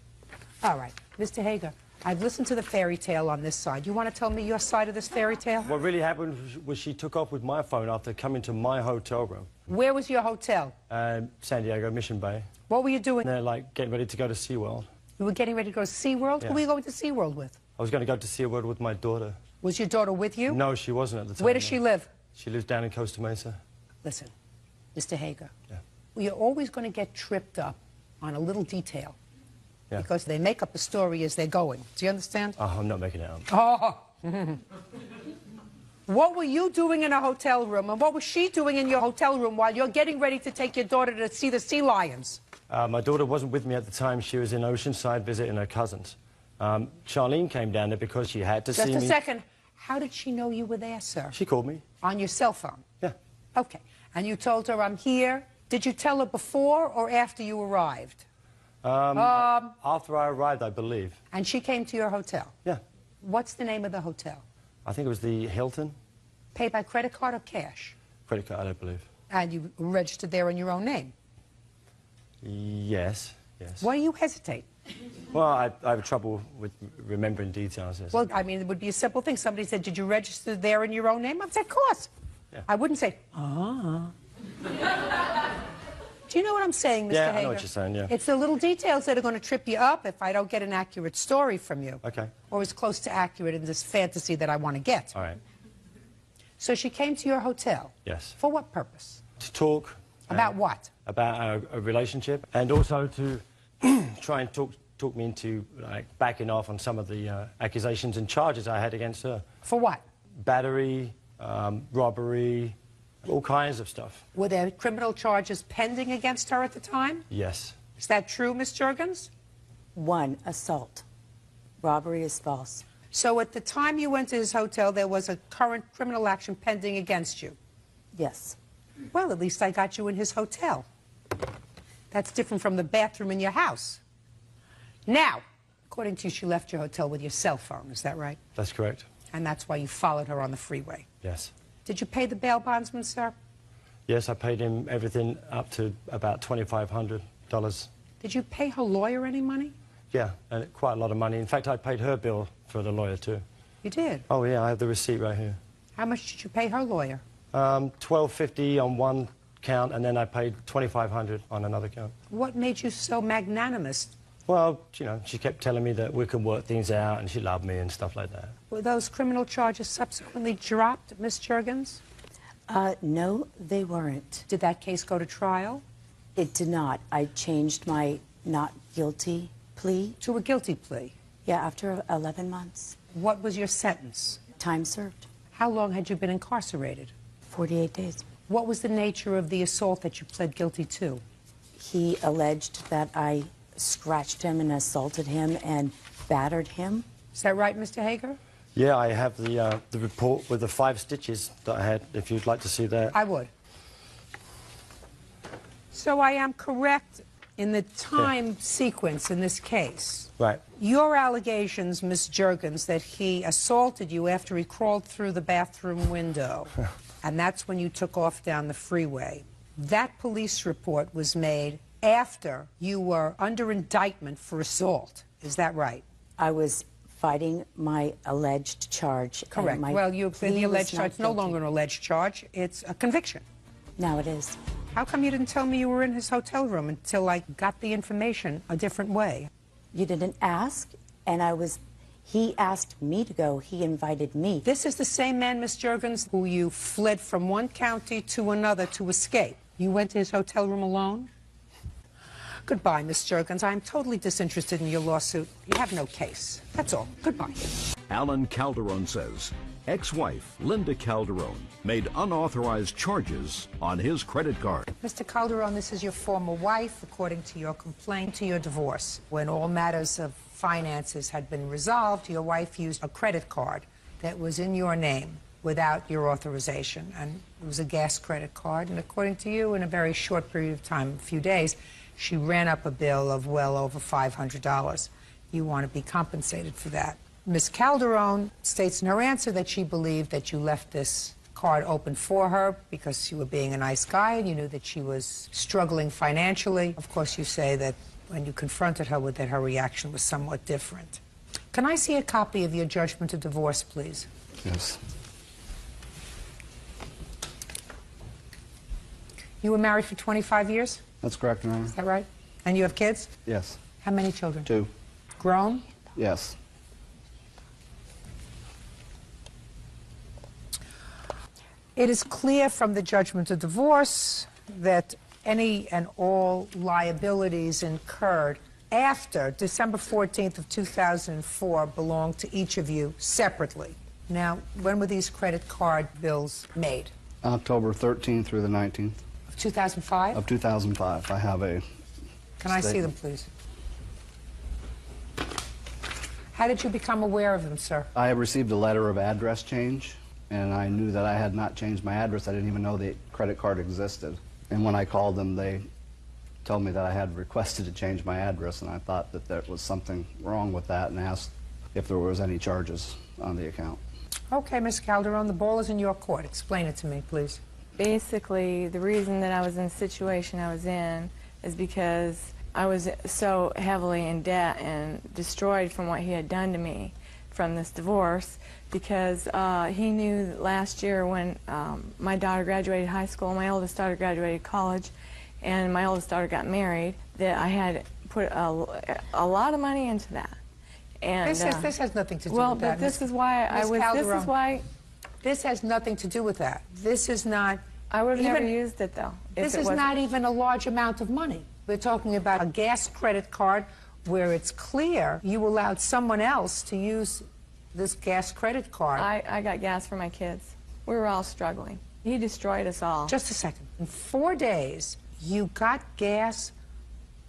All right, Mr. Hager, I've listened to the fairy tale on this side. You want to tell me your side of this fairy tale? What really happened was she took off with my phone after coming to my hotel room. Where was your hotel? San Diego, Mission Bay. What were you doing? They're like getting ready to go to SeaWorld. You were getting ready to go to SeaWorld? Yeah. Who were you going to SeaWorld with? I was going to go to SeaWorld with my daughter. Was your daughter with you? No, she wasn't at the time. Where does she live? She lives down in Costa Mesa. Listen, Mr. Hager, Yeah. you're always going to get tripped up on a little detail. Yeah. Because they make up a story as they're going. Do you understand? Oh, I'm not making it up. Oh. What were you doing in a hotel room, and what was she doing in your hotel room while you're getting ready to take your daughter to see the sea lions? My daughter wasn't with me at the time. She was in Oceanside visiting her cousins. Charlene came down there because she had to see me. Just a second. How did she know you were there, sir? She called me. On your cell phone? Yeah. Okay. And you told her, I'm here. Did you tell her before or after you arrived? After I arrived, I believe. And she came to your hotel? Yeah. What's the name of the hotel? I think it was the Hilton. Paid by credit card or cash? Credit card, I believe. And you registered there in your own name? Yes, yes. Why do you hesitate? Well, I have trouble with remembering details. Yes. Well, I mean, it would be a simple thing. Somebody said, did you register there in your own name? I said, of course. Yeah. I wouldn't say, Do you know what I'm saying, Mr. Hager? Yeah, I know what you're saying, yeah. It's the little details that are going to trip you up if I don't get an accurate story from you. Okay. Or as close to accurate in this fantasy that I want to get. All right. So she came to your hotel? Yes. For what purpose? To talk. About what? About a relationship, and also to try and talk me into like backing off on some of the accusations and charges I had against her. For what? Battery, robbery, all kinds of stuff. Were there criminal charges pending against her at the time? Yes. Is that true, Ms. Juergens? 1, assault. Robbery is false. So at the time you went to his hotel, there was a current criminal action pending against you? Yes. Well, at least I got you in his hotel. That's different from the bathroom in your house. Now, according to you, she left your hotel with your cell phone. Is that right? That's correct. And that's why you followed her on the freeway. Yes. Did you pay the bail bondsman, sir? Yes, I paid him everything up to about $2,500. Did you pay her lawyer any money? Yeah, and quite a lot of money. In fact, I paid her bill for the lawyer too. You did? Oh yeah, I have the receipt right here. How much did you pay her lawyer? $1,250 on one count, and then I paid $2,500 on another count. What made you so magnanimous? Well, you know, she kept telling me that we could work things out and she loved me and stuff like that. Were those criminal charges subsequently dropped, Miss Juergens? No, they weren't. Did that case go to trial? It did not. I changed my not guilty plea. To a guilty plea? Yeah, after 11 months. What was your sentence? Time served. How long had you been incarcerated? 48 days. What was the nature of the assault that you pled guilty to? He alleged that I scratched him and assaulted him and battered him. Is that right, Mr. Hager? Yeah, I have the report with the 5 stitches that I had, if you'd like to see that. I would. So I am correct in the time sequence in this case. Right. Your allegations, Ms. Juergens, that he assaulted you after he crawled through the bathroom window, and that's when you took off down the freeway. That police report was made after you were under indictment for assault. Is that right? I was fighting my alleged charge. Correct. Well, the alleged charge. It's no longer an alleged charge. It's a conviction. Now it is. How come you didn't tell me you were in his hotel room until I got the information a different way? You didn't ask, and he asked me to go. He invited me. This is the same man, Miss Juergens, who you fled from one county to another to escape. You went to his hotel room alone? Goodbye, Miss Juergens. I'm totally disinterested in your lawsuit. You have no case. That's all. Goodbye. Alan Calderon says ex-wife Linda Calderon made unauthorized charges on his credit card. Mr. Calderon, this is your former wife, according to your complaint to your divorce. When all matters of finances had been resolved, your wife used a credit card that was in your name without your authorization. And it was a gas credit card. And according to you, in a very short period of time, a few days, she ran up a bill of well over $500. You want to be compensated for that. Ms. Calderon states in her answer that she believed that you left this card open for her because you were being a nice guy and you knew that she was struggling financially. Of course, you say that when you confronted her with it, her reaction was somewhat different. Can I see a copy of your judgment of divorce, please? Yes. You were married for 25 years? That's correct, Your Honor. Is that right? And you have kids? Yes. How many children? 2. Grown? Yes. It is clear from the judgment of divorce that any and all liabilities incurred after December 14th of 2004 belong to each of you separately. Now, when were these credit card bills made? October 13th through the 19th. Of 2005? Of 2005. I have a Can I see them, please? How did you become aware of them, sir? I have received a letter of address change, and I knew that I had not changed my address. I didn't even know the credit card existed. And when I called them, they told me that I had requested to change my address, and I thought that there was something wrong with that and asked if there was any charges on the account. Okay, Ms. Calderon, the ball is in your court. Explain it to me, please. Basically, the reason that I was in the situation I was in is because I was so heavily in debt and destroyed from what he had done to me from this divorce, because he knew that last year when my daughter graduated high school, my oldest daughter graduated college, and my oldest daughter got married, that I had put a lot of money into that. And this has nothing to do well, with that. but this is why I was. Calderon, this is why. This has nothing to do with that. This is not. I would have never used it though. This is not even a large amount of money. We're talking about a gas credit card where it's clear you allowed someone else to use this gas credit card. I got gas for my kids. We were all struggling. He destroyed us all. Just a second. In 4 days, you got gas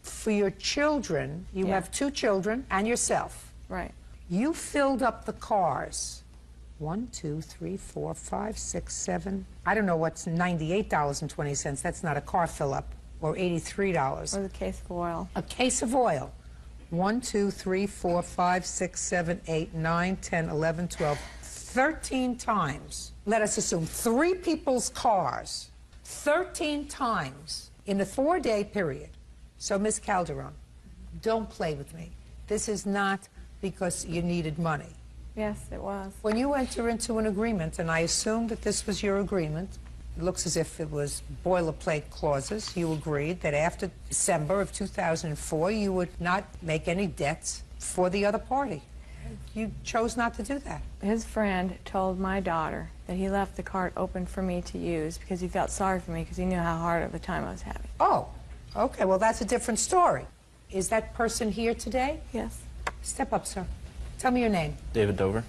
for your children. You have 2 children and yourself. Right. You filled up the cars 1, 2, 3, 4, 5, 6, 7. I don't know what's $98.20. That's not a car fill-up. Or $83. Or a case of oil. A case of oil. 1, 2, 3, 4, 5, 6, 7, 8, 9, 10, 11, 12, 13 times. Let us assume 3 people's cars, 13 times in a 4-day period. So, Ms. Calderon, don't play with me. This is not because you needed money. Yes, it was. When you enter into an agreement, and I assume that this was your agreement, it looks as if it was boilerplate clauses. You agreed that after December of 2004, you would not make any debts for the other party. You chose not to do that. His friend told my daughter that he left the card open for me to use because he felt sorry for me because he knew how hard of a time I was having. Oh, okay, well, that's a different story. Is that person here today? Yes. Step up, sir. Tell me your name. David Dover.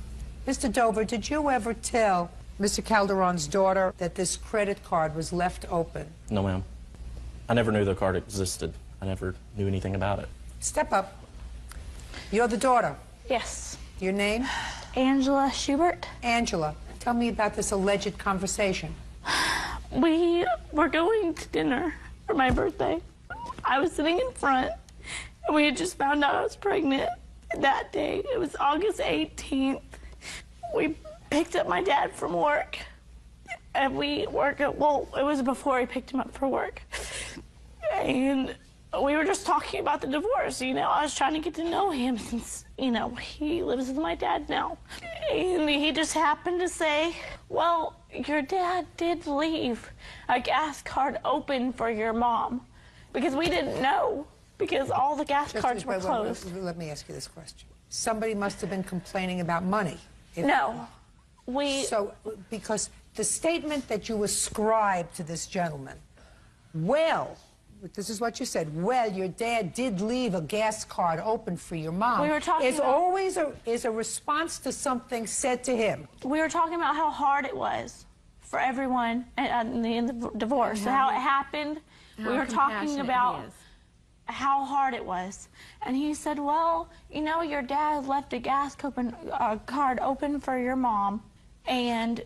Mr. Dover, did you ever tell Mr. Calderon's daughter that this credit card was left open? No, ma'am. I never knew the card existed. I never knew anything about it. Step up. You're the daughter. Yes. Your name? Angela Schubert. Angela, tell me about this alleged conversation. We were going to dinner for my birthday. I was sitting in front, and we had just found out I was pregnant that day. It was August 18th. We picked up my dad from work, and we work at, well, it was before we picked him up for work. And we were just talking about the divorce. You know, I was trying to get to know him since, you know, he lives with my dad now. And he just happened to say, well, your dad did leave a gas card open for your mom. Because we didn't know, because all the gas cards were closed. Let me ask you this question. Somebody must have been complaining about money. No. So, because the statement that you ascribed to this gentleman, well, this is what you said, well, your dad did leave a gas card open for your mom. We were talking is about, always a response to something said to him. We were talking about how hard it was for everyone in the divorce, and how it happened. We were talking about how hard it was. And he said, well, you know, your dad left a gas card open for your mom, and,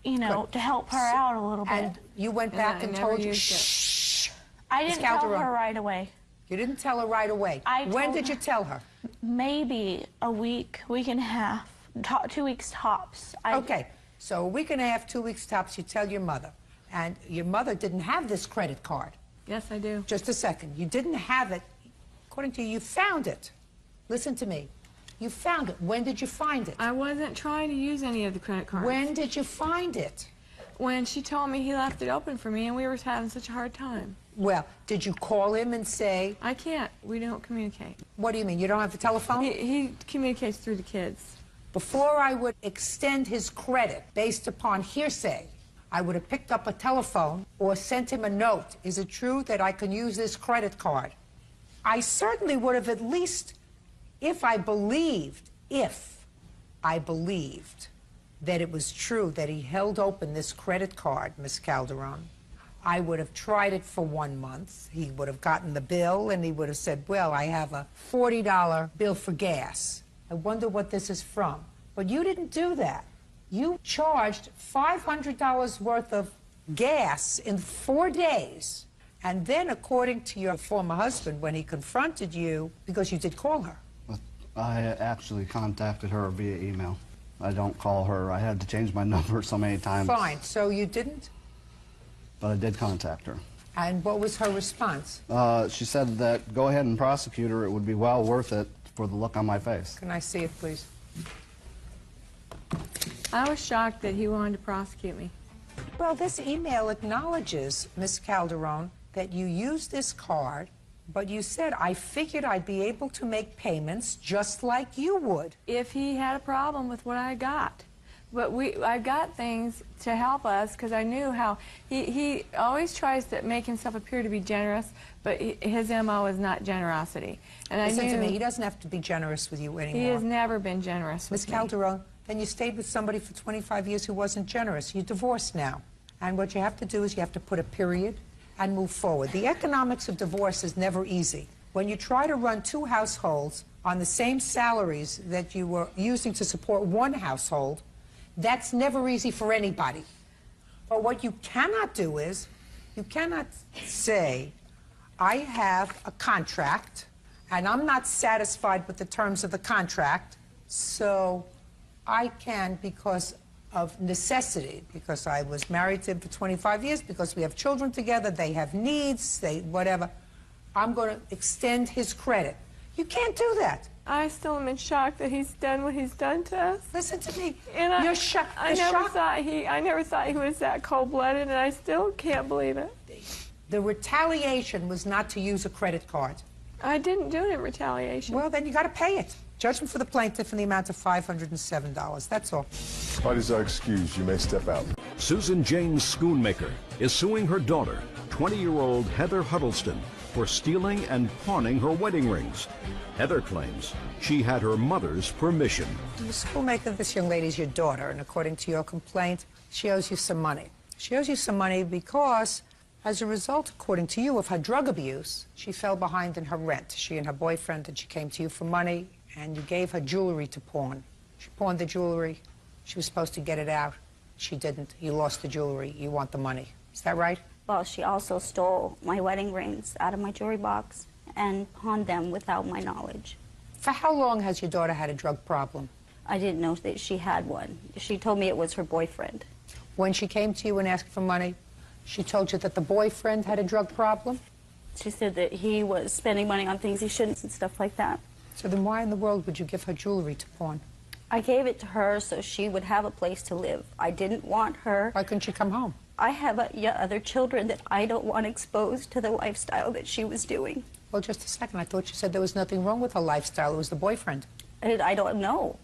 you know, to help her out a little bit. And you went back and told her, shh. I didn't tell her right away. You didn't tell her right away. When did you tell her? Maybe a week, week and a half, 2 weeks tops. Okay, so a week and a half, 2 weeks tops, you tell your mother. And your mother didn't have this credit card. Yes, I do. Just a second. You didn't have it. According to you, you found it. Listen to me. You found it. When did you find it? I wasn't trying to use any of the credit cards. When did you find it? When she told me he left it open for me and we were having such a hard time. Well, did you call him and say... I can't. We don't communicate. What do you mean? You don't have the telephone? He communicates through the kids. Before I would extend his credit based upon hearsay, I would have picked up a telephone or sent him a note. Is it true that I can use this credit card? I certainly would have at least, if I believed that it was true that he held open this credit card, Miss Calderon, I would have tried it for 1 month. He would have gotten the bill and he would have said, well, I have a $40 bill for gas. I wonder what this is from. But you didn't do that. You charged $500 worth of gas in 4 days. And then, according to your former husband, when he confronted you, because you did call her. I actually contacted her via email. I don't call her. I had to change my number so many times. Fine. So you didn't? But I did contact her. And what was her response? She said that go ahead and prosecute her. It would be well worth it for the look on my face. Can I see it, please? I was shocked that he wanted to prosecute me. Well, this email acknowledges, Miss Calderon, that you used this card, but you said, I figured I'd be able to make payments just like you would. If he had a problem with what I got. But I got things to help us because I knew how he always tries to make himself appear to be generous, but his MO is not generosity. And Listen to me, he doesn't have to be generous with you anymore. He has never been generous with Miss Calderon, then you stayed with somebody for 25 years who wasn't generous. You're divorced now. And what you have to do is you have to put a period and move forward. The economics of divorce is never easy. When you try to run 2 households on the same salaries that you were using to support 1 household, That's never easy for anybody. But what you cannot do is, you cannot say, I have a contract, and I'm not satisfied with the terms of the contract, so I can, because of necessity, because I was married to him for 25 years, because we have children together, they have needs, whatever, I'm going to extend his credit. You can't do that. I still am in shock that he's done what he's done to us. Listen to me. And You're shocked. I never thought he was that cold-blooded, and I still can't believe it. The retaliation was not to use a credit card. I didn't do it in retaliation. Well, then you got to pay it. Judgment for the plaintiff in the amount of $507. That's all. Parties are excused. You may step out. Susan Jane Schoonmaker is suing her daughter, 20-year-old Heather Huddleston, for stealing and pawning her wedding rings. Heather claims she had her mother's permission. Ms. Schoonmaker, this young lady is your daughter, and according to your complaint, she owes you some money. She owes you some money because, as a result, according to you, of her drug abuse, she fell behind in her rent. She and her boyfriend, and she came to you for money, and you gave her jewelry to pawn. She pawned the jewelry. She was supposed to get it out. She didn't. You lost the jewelry. You want the money. Is that right? Well, she also stole my wedding rings out of my jewelry box and pawned them without my knowledge. For how long has your daughter had a drug problem? I didn't know that she had one. She told me it was her boyfriend. When she came to you and asked for money, she told you that the boyfriend had a drug problem? She said that he was spending money on things he shouldn't and stuff like that. So then why in the world would you give her jewelry to pawn? I gave it to her so she would have a place to live. I didn't want her... Why couldn't she come home? I have other children that I don't want exposed to the lifestyle that she was doing. Well, just a second. I thought you said there was nothing wrong with her lifestyle. It was the boyfriend. And I don't know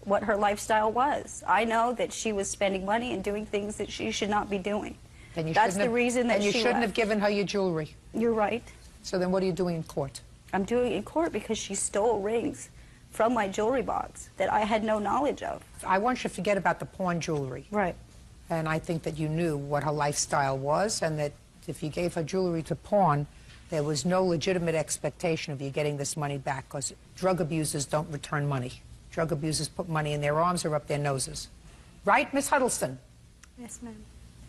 what her lifestyle was. I know that she was spending money and doing things that she should not be doing. Then you That's the reason that and you she shouldn't left. have given her your jewelry. You're right. So then what are you doing in court? I'm doing it in court because she stole rings from my jewelry box that I had no knowledge of. I want you to forget about the pawn jewelry. Right. And I think that you knew what her lifestyle was, and that if you gave her jewelry to pawn, there was no legitimate expectation of you getting this money back, because drug abusers don't return money. Drug abusers put money in their arms or up their noses. Right, Miss Huddleston? Yes, ma'am.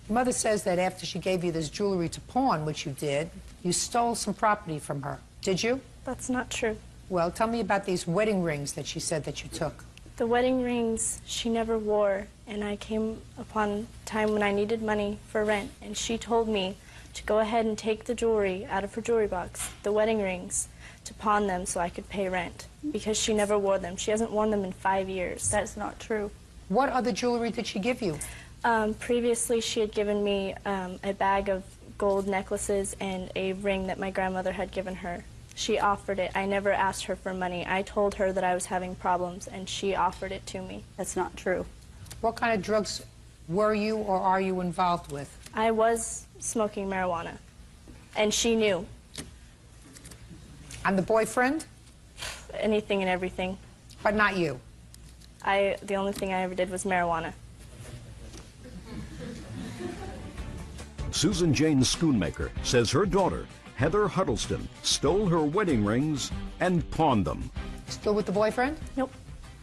Your mother says that after she gave you this jewelry to pawn, which you did, you stole some property from her. Did you? That's not true. Well, tell me about these wedding rings that she said that you took. The wedding rings she never wore, and I came upon a time when I needed money for rent, and she told me to go ahead and take the jewelry out of her jewelry box, the wedding rings, to pawn them so I could pay rent, because she never wore them. She hasn't worn them in 5 years. That's not true. What other jewelry did she give you? Previously, she had given me a bag of gold necklaces and a ring that my grandmother had given her. She offered it. I never asked her for money. I told her that I was having problems, and she offered it to me. That's not true. What kind of drugs were you or are you involved with? I was smoking marijuana, and she knew. And the boyfriend? Anything and everything. But not you? The only thing I ever did was marijuana. Susan Jane Schoonmaker says her daughter, Heather Huddleston, stole her wedding rings and pawned them. Still with the boyfriend? Nope.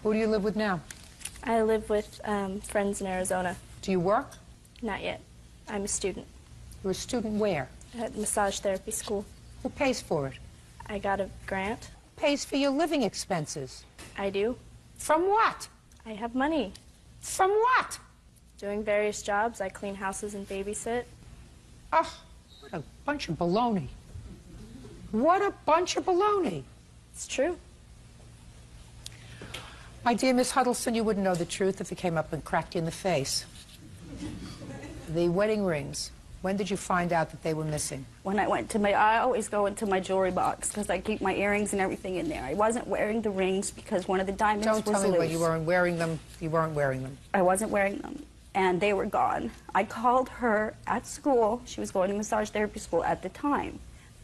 Who do you live with now? I live with friends in Arizona. Do you work? Not yet. I'm a student. You're a student where? At massage therapy school. Who pays for it? I got a grant. Pays for your living expenses? I do. From what? I have money. From what? Doing various jobs. I clean houses and babysit. Oh, what a bunch of baloney. What a bunch of baloney. It's true. My dear Miss Huddleston, you wouldn't know the truth if it came up and cracked you in the face. The wedding rings, when did you find out that they were missing? When I always go into my jewelry box because I keep my earrings and everything in there. I wasn't wearing the rings because one of the diamonds was loose. Don't tell me when you weren't wearing them. You weren't wearing them. I wasn't wearing them, and they were gone. I called her at school. She was going to massage therapy school at the time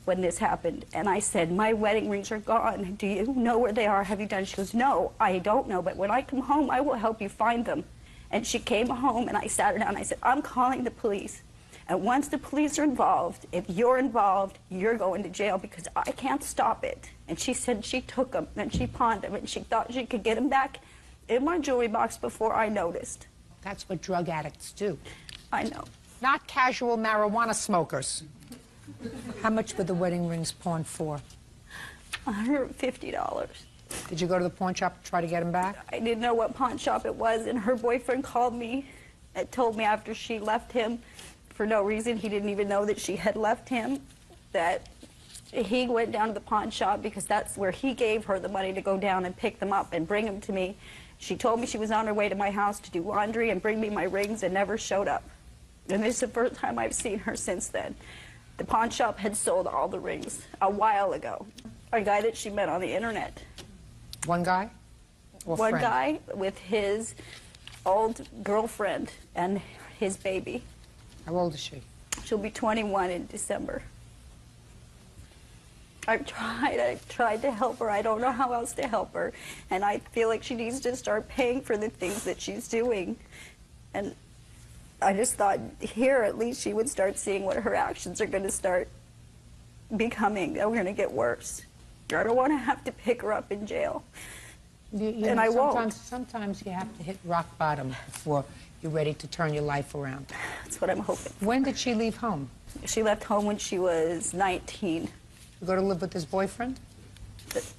when this happened, and I said, my wedding rings are gone. Do you know where they are? Have you done? She goes, no, I don't know, but when I come home, I will help you find them. And she came home, and I sat her down, and I said, I'm calling the police. And once the police are involved, if you're involved, you're going to jail because I can't stop it. And she said she took them, and she pawned them, and she thought she could get them back in my jewelry box before I noticed. That's what drug addicts do. I know. Not casual marijuana smokers. How much were the wedding rings pawned for? $150. Did you go to the pawn shop to try to get them back? I didn't know what pawn shop it was, and her boyfriend called me and told me after she left him, for no reason, he didn't even know that she had left him, that he went down to the pawn shop because that's where he gave her the money to go down and pick them up and bring them to me. She told me she was on her way to my house to do laundry and bring me my rings and never showed up. And this is the first time I've seen her since then. The pawn shop had sold all the rings a while ago. A guy that she met on the internet. One guy? Or One friend? guy with his old girlfriend and his baby. How old is she? She'll be 21 in December. I've tried to help her. I don't know how else to help her. And I feel like she needs to start paying for the things that she's doing. And I just thought here at least she would start seeing what her actions are going to start becoming. They're going to get worse. I don't want to have to pick her up in jail. And I won't. Sometimes you have to hit rock bottom before you're ready to turn your life around. That's what I'm hoping. When did she leave home? She left home when she was 19. You go to live with this boyfriend?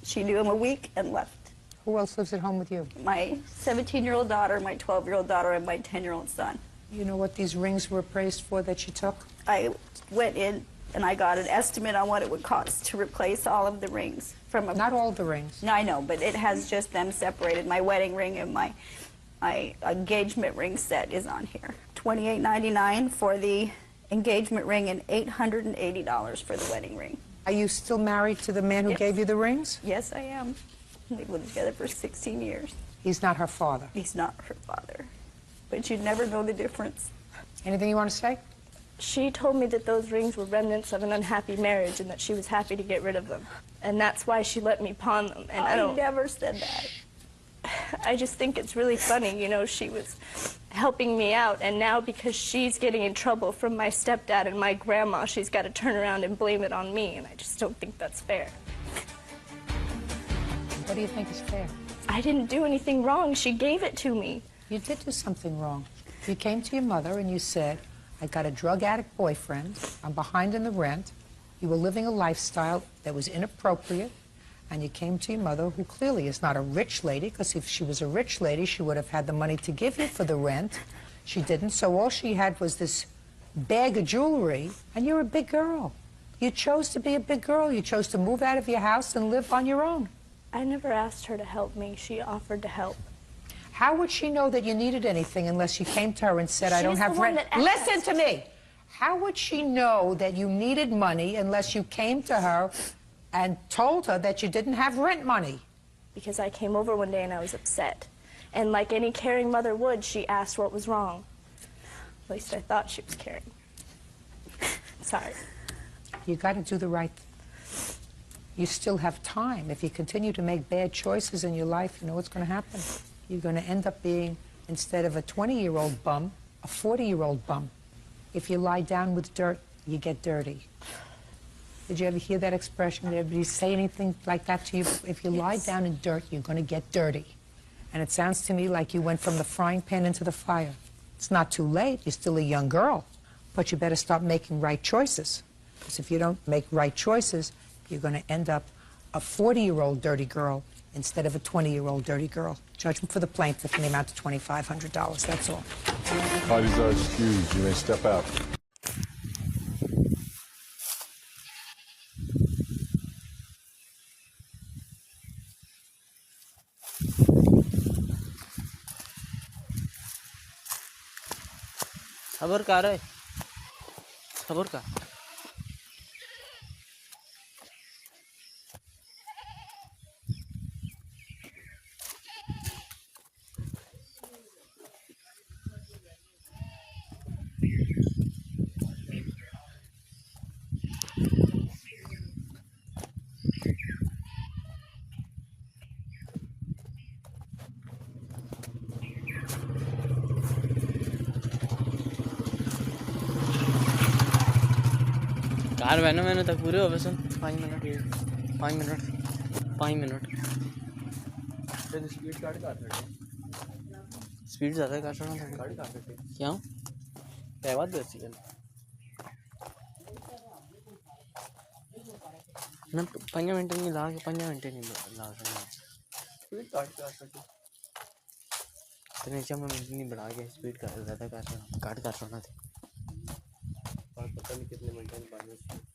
She knew him a week and left. Who else lives at home with you? My 17-year-old daughter, my 12-year-old daughter, and my 10-year-old son. You know what these rings were appraised for that she took? I went in and I got an estimate on what it would cost to replace all of the rings. Not all the rings. No, I know, but it has just them separated. My wedding ring and my engagement ring set is on here. $28.99 for the engagement ring and $880 for the wedding ring. Are you still married to the man who gave you the rings? Yes, I am. We've lived together for 16 years. He's not her father? He's not her father. But you'd never know the difference. Anything you want to say? She told me that those rings were remnants of an unhappy marriage and that she was happy to get rid of them. And that's why she let me pawn them. And I never said that. I just think it's really funny, you know, she was helping me out, and now because she's getting in trouble from my stepdad and my grandma, she's got to turn around and blame it on me, and I just don't think that's fair. What do you think is fair? I didn't do anything wrong. She gave it to me. You did do something wrong. You came to your mother and you said, I got a drug addict boyfriend, I'm behind in the rent, you were living a lifestyle that was inappropriate, and you came to your mother, who clearly is not a rich lady, because if she was a rich lady, she would have had the money to give you for the rent. She didn't, so all she had was this bag of jewelry, and you're a big girl. You chose to be a big girl. You chose to move out of your house and live on your own. I never asked her to help me. She offered to help. How would she know that you needed anything unless you came to her and said, I don't have rent? Listen to me. How would she know that you needed money unless you came to her and told her that you didn't have rent money? Because I came over one day and I was upset. And like any caring mother would, she asked what was wrong. At least I thought she was caring. Sorry. You got to do the right thing. You still have time. If you continue to make bad choices in your life, you know what's going to happen. You're going to end up being, instead of a 20-year-old bum, a 40-year-old bum. If you lie down with dirt, you get dirty. Did you ever hear that expression? Did anybody say anything like that to you? If you lie down in dirt, you're going to get dirty. And it sounds to me like you went from the frying pan into the fire. It's not too late. You're still a young girl. But you better start making right choices. Because if you don't make right choices, you're going to end up a 40-year-old dirty girl instead of a 20-year-old dirty girl. Judgment for the plaintiff in the amount of $2,500. That's all. Parties are excused. You may step out. खबर का रहे खबर का car मैंने तक पूरे हो बस 5 मिनट फिर स्पीड कार्ड का स्पीड ज़्यादा कर रहा था क्यों क्या बात वैसी है ना 5 मिनट नहीं ला के 5 मिनट नहीं ला स्पीड तो नीचे में मिनट नहीं बढ़ा के स्पीड ज़्यादा कर रहा काट कर रहा था और पता नहीं कितने मिनट में